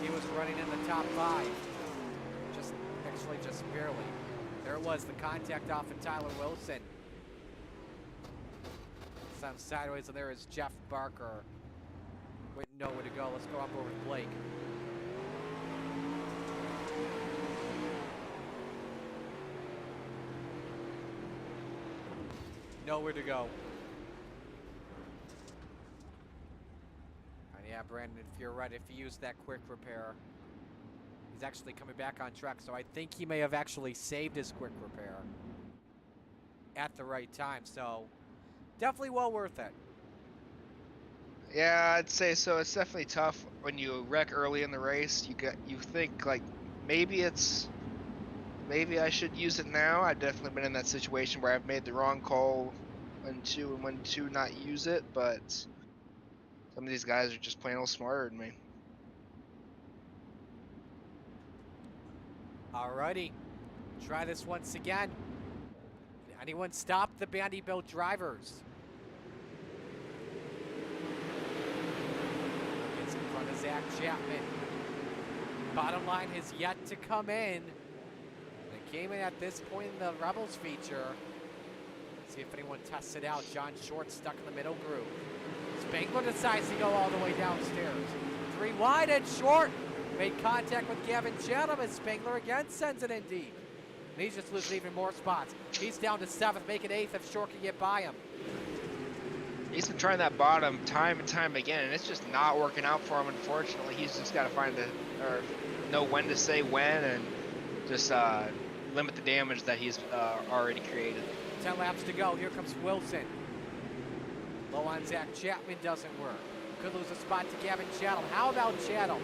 he was running in the top 5. Just barely. There it was, the contact off of Tyler Wilson. Some sideways, and there is Jeff Barker with nowhere to go. Let's go up over with Blake. Nowhere to go. And yeah, Brandon, if you're right, if he used that quick repair, he's actually coming back on track, so I think he may have actually saved his quick repair at the right time, so definitely well worth it. Yeah, I'd say so. It's definitely tough when you wreck early in the race. You think like maybe it's maybe I should use it now. I've definitely been in that situation where I've made the wrong call when to not use it, but some of these guys are just plain old smarter than me. Alrighty, try this once again. Anyone stop the Vanderbilt drivers? Gets in front of Zach Chapman. Bottom line has yet to come in. They came in at this point in the Rebels feature. See if anyone tests it out. John Short stuck in the middle groove. Spangler decides to go all the way downstairs. 3 wide and Short made contact with Gavin Chatham as Spangler again sends it in deep. And he's just losing even more spots. He's down to 7th, making 8th if Short can get by him. He's been trying that bottom time and time again, and it's just not working out for him, unfortunately. He's just got to or know when to say when and just limit the damage that he's already created. 10 laps to go. Here comes Wilson. Low on Zach Chapman doesn't work. Could lose a spot to Gavin Chatham. How about Chatham?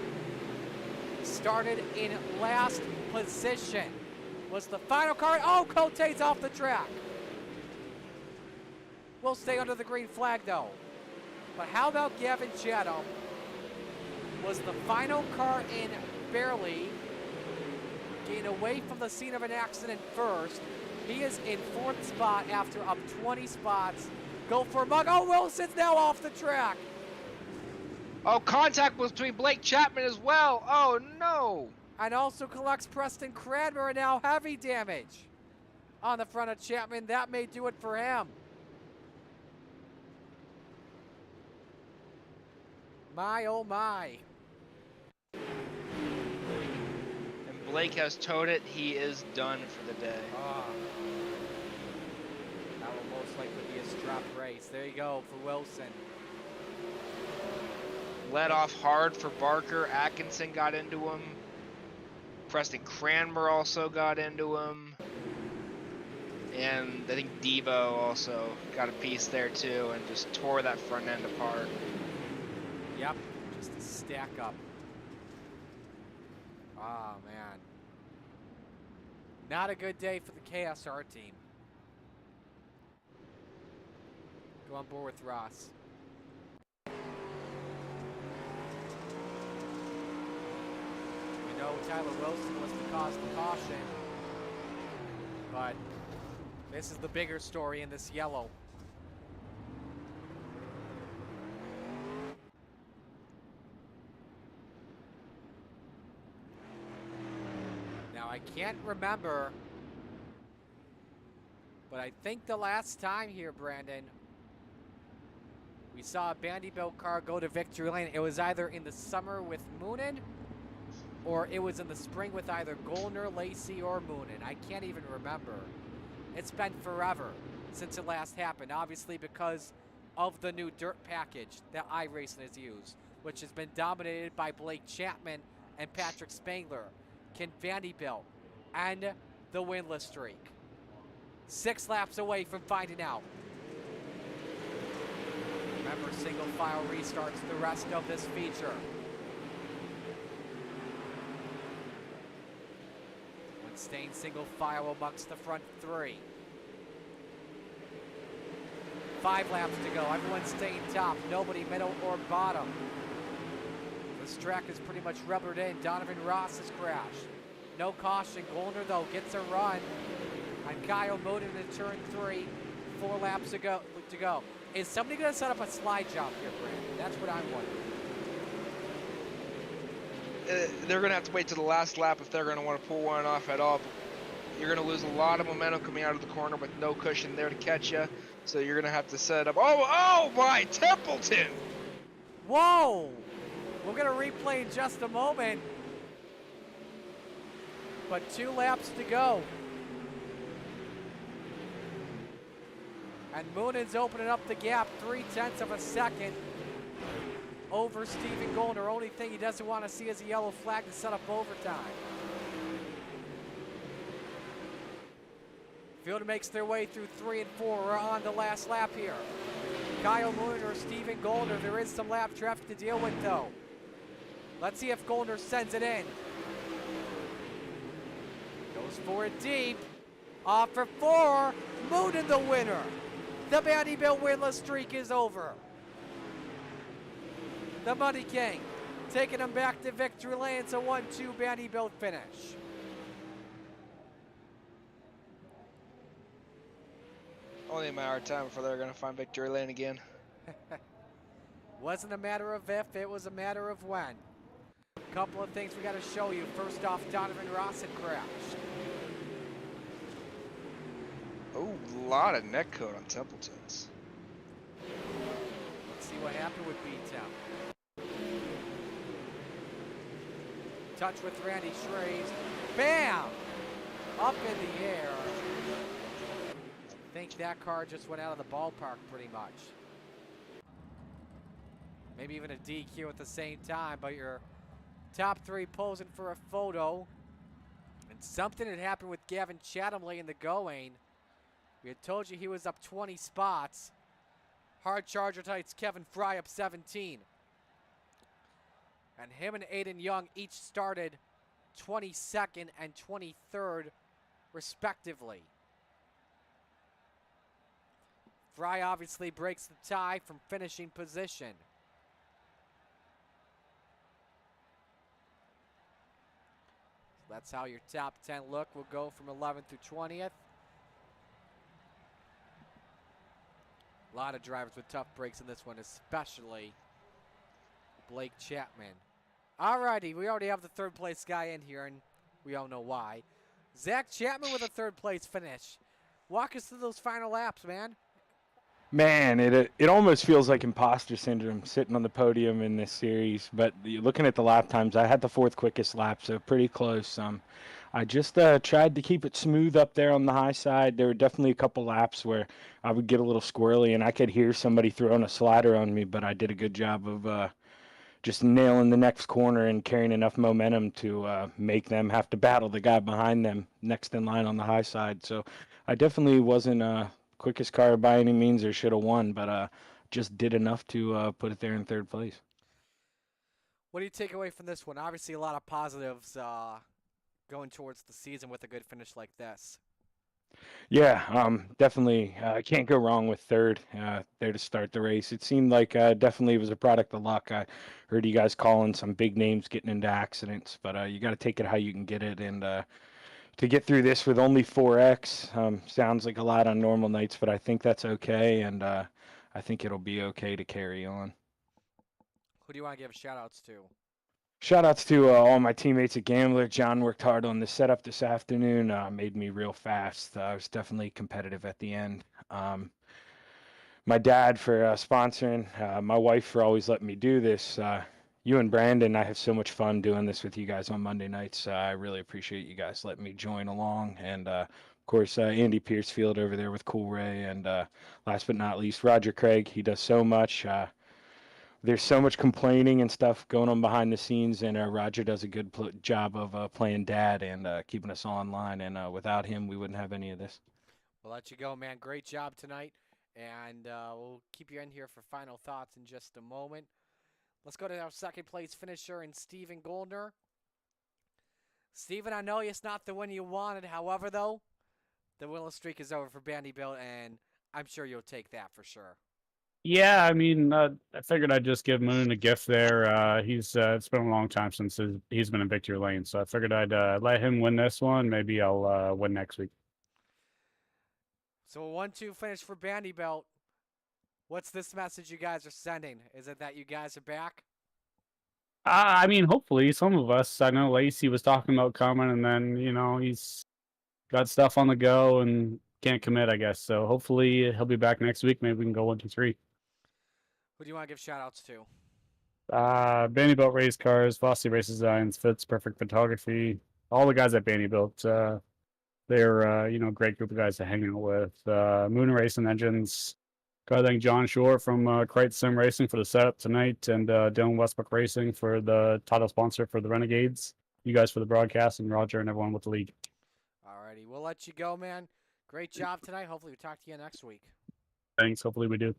Started in last position. Was the final car. Oh, Cote's off the track. We'll stay under the green flag though. But how about Gavin Chatham? Was the final car in barely. Getting away from the scene of an accident first. He is in 4th spot after up 20 spots. Go for a mug. Oh, Wilson's now off the track. Oh, contact was between Blake Chapman as well. Oh, no. And also collects Preston Cranmer, and now heavy damage on the front of Chapman. That may do it for him. My, oh my. And Blake has towed it. He is done for the day. That will most likely be a strap race. There you go for Wilson. Let off hard for Barker. Atkinson got into him. Preston Cranmer also got into him. And I think Devo also got a piece there too and just tore that front end apart. Yep, just a stack up. Oh, man. Not a good day for the KSR team. Go on board with Ross. We know Tyler Wilson was the cause of the caution, but this is the bigger story in this yellow. Now I can't remember, but I think the last time here, Brandon, we saw a Vanderbilt car go to victory lane. It was either in the summer with Moonen, or it was in the spring with either Gollner, Lacey, or Moonen. I can't even remember. It's been forever since it last happened, obviously because of the new dirt package that iRacing has used, which has been dominated by Blake Chapman and Patrick Spangler. Can Vanderbilt end the winless streak? 6 laps away from finding out. Remember, single file restarts the rest of this feature. When staying single file amongst the front 3. 5 laps to go. Everyone's staying top. Nobody middle or bottom. This track is pretty much rubbered in. Donovan Ross has crashed. No caution. Gollner, though, gets a run. And Kyle Moonen in turn 3. 4 laps to go. Is somebody going to set up a slide job here, Brandon? That's what I'm wondering. They're going to have to wait to the last lap if they're going to want to pull one off at all. But you're going to lose a lot of momentum coming out of the corner with no cushion there to catch you. So you're going to have to set up. Oh my, Templeton! Whoa! We're going to replay in just a moment. But 2 laps to go. And Moonen's opening up the gap 0.3 of a second over Stephen Gollner. Only thing he doesn't want to see is a yellow flag to set up overtime. Field makes their way through 3 and 4. We're on the last lap here. Kyle Moonen or Stephen Gollner. There is some lap traffic to deal with though. Let's see if Gollner sends it in. Goes for it deep. Off for 4. Moonin the winner. The Vanderbilt winless streak is over. The Money King taking him back to victory lane. It's a 1-2 Vanderbilt finish. Only a matter of time before they're going to find victory lane again. Wasn't a matter of if, it was a matter of when. A couple of things we got to show you. First off, Donovan Ross had crashed. Oh, a lot of neck code on Templeton's. Let's see what happened with B-Temp. Touch with Randy Schraves. Bam! Up in the air. I think that car just went out of the ballpark pretty much. Maybe even a DQ at the same time, but your top 3 posing for a photo. And something had happened with Gavin Chatham late in the going. We had told you he was up 20 spots. Hard Charger Tights Kevin Fry up 17. And him and Aiden Young each started 22nd and 23rd respectively. Fry obviously breaks the tie from finishing position. So that's how your top 10 look will go from 11th through 20th. A lot of drivers with tough breaks in this one, especially Blake Chapman. Alrighty, we already have the 3rd place guy in here, and we all know why. Zach Chapman with a 3rd place finish. Walk us through those final laps, man. Man, it almost feels like imposter syndrome sitting on the podium in this series. But looking at the lap times, I had the 4th quickest lap, so pretty close. I just tried to keep it smooth up there on the high side. There were definitely a couple laps where I would get a little squirrely, and I could hear somebody throwing a slider on me. But I did a good job of just nailing the next corner and carrying enough momentum to make them have to battle the guy behind them next in line on the high side. So I definitely wasn't quickest car by any means or should have won, but just did enough to put it there in 3rd place. What do you take away from this one? Obviously a lot of positives going towards the season with a good finish like this. Yeah, definitely can't go wrong with 3rd there to start the race. It seemed like definitely it was a product of luck. I heard you guys calling some big names getting into accidents, but you got to take it how you can get it. And to get through this with only 4X sounds like a lot on normal nights, but I think that's okay, and I think it'll be okay to carry on. Who do you want to give shout-outs to? Shout-outs to all my teammates at Gambler. John worked hard on the setup this afternoon, made me real fast. I was definitely competitive at the end. My dad for sponsoring, my wife for always letting me do this. You and Brandon, I have so much fun doing this with you guys on Monday nights. I really appreciate you guys letting me join along. And, of course, Andy Piercefield over there with Cool Ray. And last but not least, Roger Craig. He does so much. There's so much complaining and stuff going on behind the scenes, and Roger does a good job of playing dad and keeping us all in line. And without him, we wouldn't have any of this. We'll let you go, man. Great job tonight. And we'll keep you in here for final thoughts in just a moment. Let's go to our 2nd place finisher in Steven Goldner. Steven, I know it's not the win you wanted. However, though, the winless streak is over for Vanderbilt, and I'm sure you'll take that for sure. Yeah, I mean, I figured I'd just give Moon a gift there. It's been a long time since he's been in victory lane, so I figured I'd let him win this one. Maybe I'll win next week. So a 1-2 finish for Vanderbilt. What's this message you guys are sending? Is it that you guys are back? I mean, hopefully, some of us. I know Lacey was talking about coming, and then he's got stuff on the go and can't commit, I guess. So hopefully he'll be back next week. Maybe we can go 1, 2, 3. Who do you want to give shout-outs to? Vanderbilt Race Cars, Fossey Race Designs, Fitz Perfect Photography, all the guys at Vanderbilt. They're great group of guys to hang out with. Moon Racing Engines. Gotta thank John Shore from Crate Sim Racing for the setup tonight, and Dylan Westbrook Racing for the title sponsor for the Renegades. You guys for the broadcast, and Roger and everyone with the league. Alrighty, we'll let you go, man. Great job tonight. Hopefully we talk to you next week. Thanks. Hopefully we do.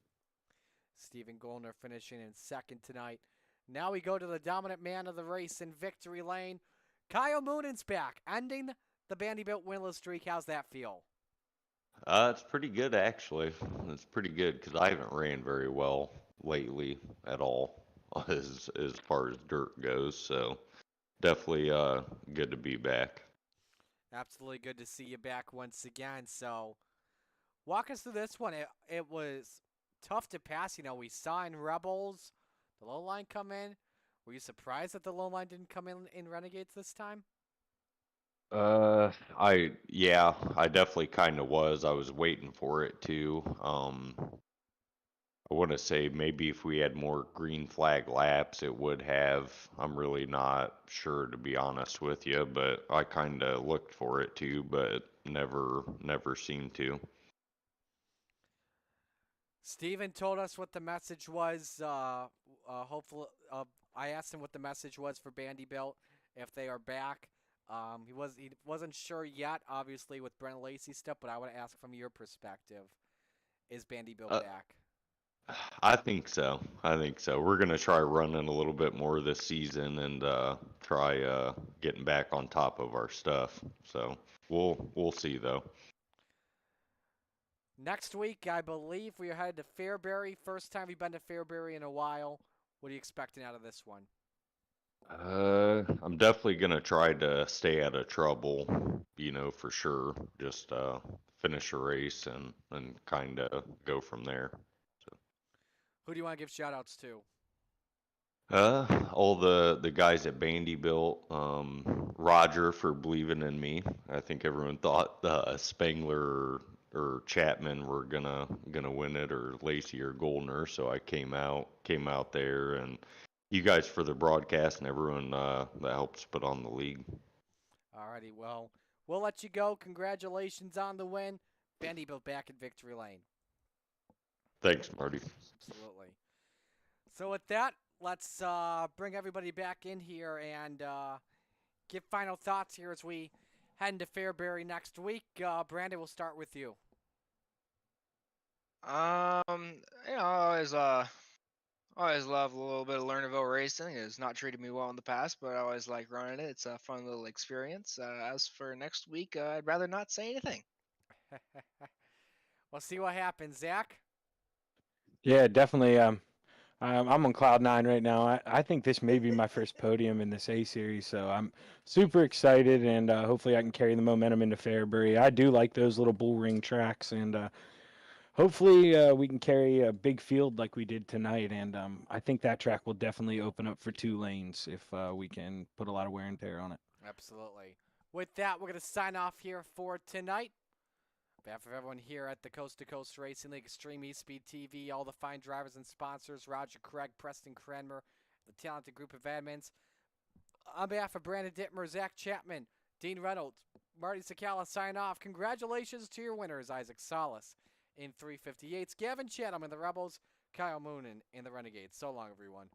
Steven Goldner finishing in 2nd tonight. Now we go to the dominant man of the race in victory lane. Kyle Moonen's back, ending the Vanderbilt winless streak. How's that feel? It's pretty good actually. It's pretty good because I haven't ran very well lately at all, as far as dirt goes. So definitely good to be back. Absolutely good to see you back once again. So walk us through this one. It was tough to pass. You know, we saw in Rebels the low line come in. Were you surprised that the low line didn't come in Renegades this time? I definitely kind of was. I was waiting for it to. I want to say maybe if we had more green flag laps, it would have. I'm really not sure to be honest with you, but I kind of looked for it to, but never seemed to. Steven told us what the message was. Hopefully, I asked him what the message was for Vanderbilt if they are back. He wasn't sure yet, obviously with Brent Lacey stuff, but I want to ask from your perspective: is Vanderbilt back? I think so. We're gonna try running a little bit more this season and try getting back on top of our stuff. So we'll see though. Next week, I believe we are headed to Fairbury. First time we've been to Fairbury in a while. What are you expecting out of this one? I'm definitely gonna try to stay out of trouble, for sure. Just finish a race and kind of go from there. So. Who do you want to give shout outs to? All the guys at Vanderbilt, Roger for believing in me. I think everyone thought Spangler or Chapman were gonna win it, or Lacey or Goldner. So I came out there, and you guys for the broadcast and everyone that helps put on the league. Alrighty, well, we'll let you go. Congratulations on the win. Vanderbilt back at Victory Lane. Thanks, Marty. Absolutely. So with that, let's bring everybody back in here and give final thoughts here as we head into Fairbury next week. Brandon, we'll start with you. Always love a little bit of Lernerville racing. It's not treated me well in the past, but I always like running it. It's a fun little experience. As for next week, I'd rather not say anything. We'll see what happens. Zach? Yeah, definitely. I'm on cloud nine right now. I think this may be my first podium in this A series, so I'm super excited, and hopefully I can carry the momentum into Fairbury. I do like those little bull ring tracks, and hopefully we can carry a big field like we did tonight. And I think that track will definitely open up for 2 lanes if we can put a lot of wear and tear on it. Absolutely. With that, we're going to sign off here for tonight. On behalf of everyone here at the Coast to Coast Racing League, Extreme eSpeed TV, all the fine drivers and sponsors, Roger Craig, Preston Cranmer, the talented group of admins. On behalf of Brandon Dittmer, Zach Chapman, Dean Reynolds, Marty Sakala, sign off. Congratulations to your winners, Isaac Salas in 358s, Gavin Chatham in the Rebels, Kyle Moonen in the Renegades. So long, everyone.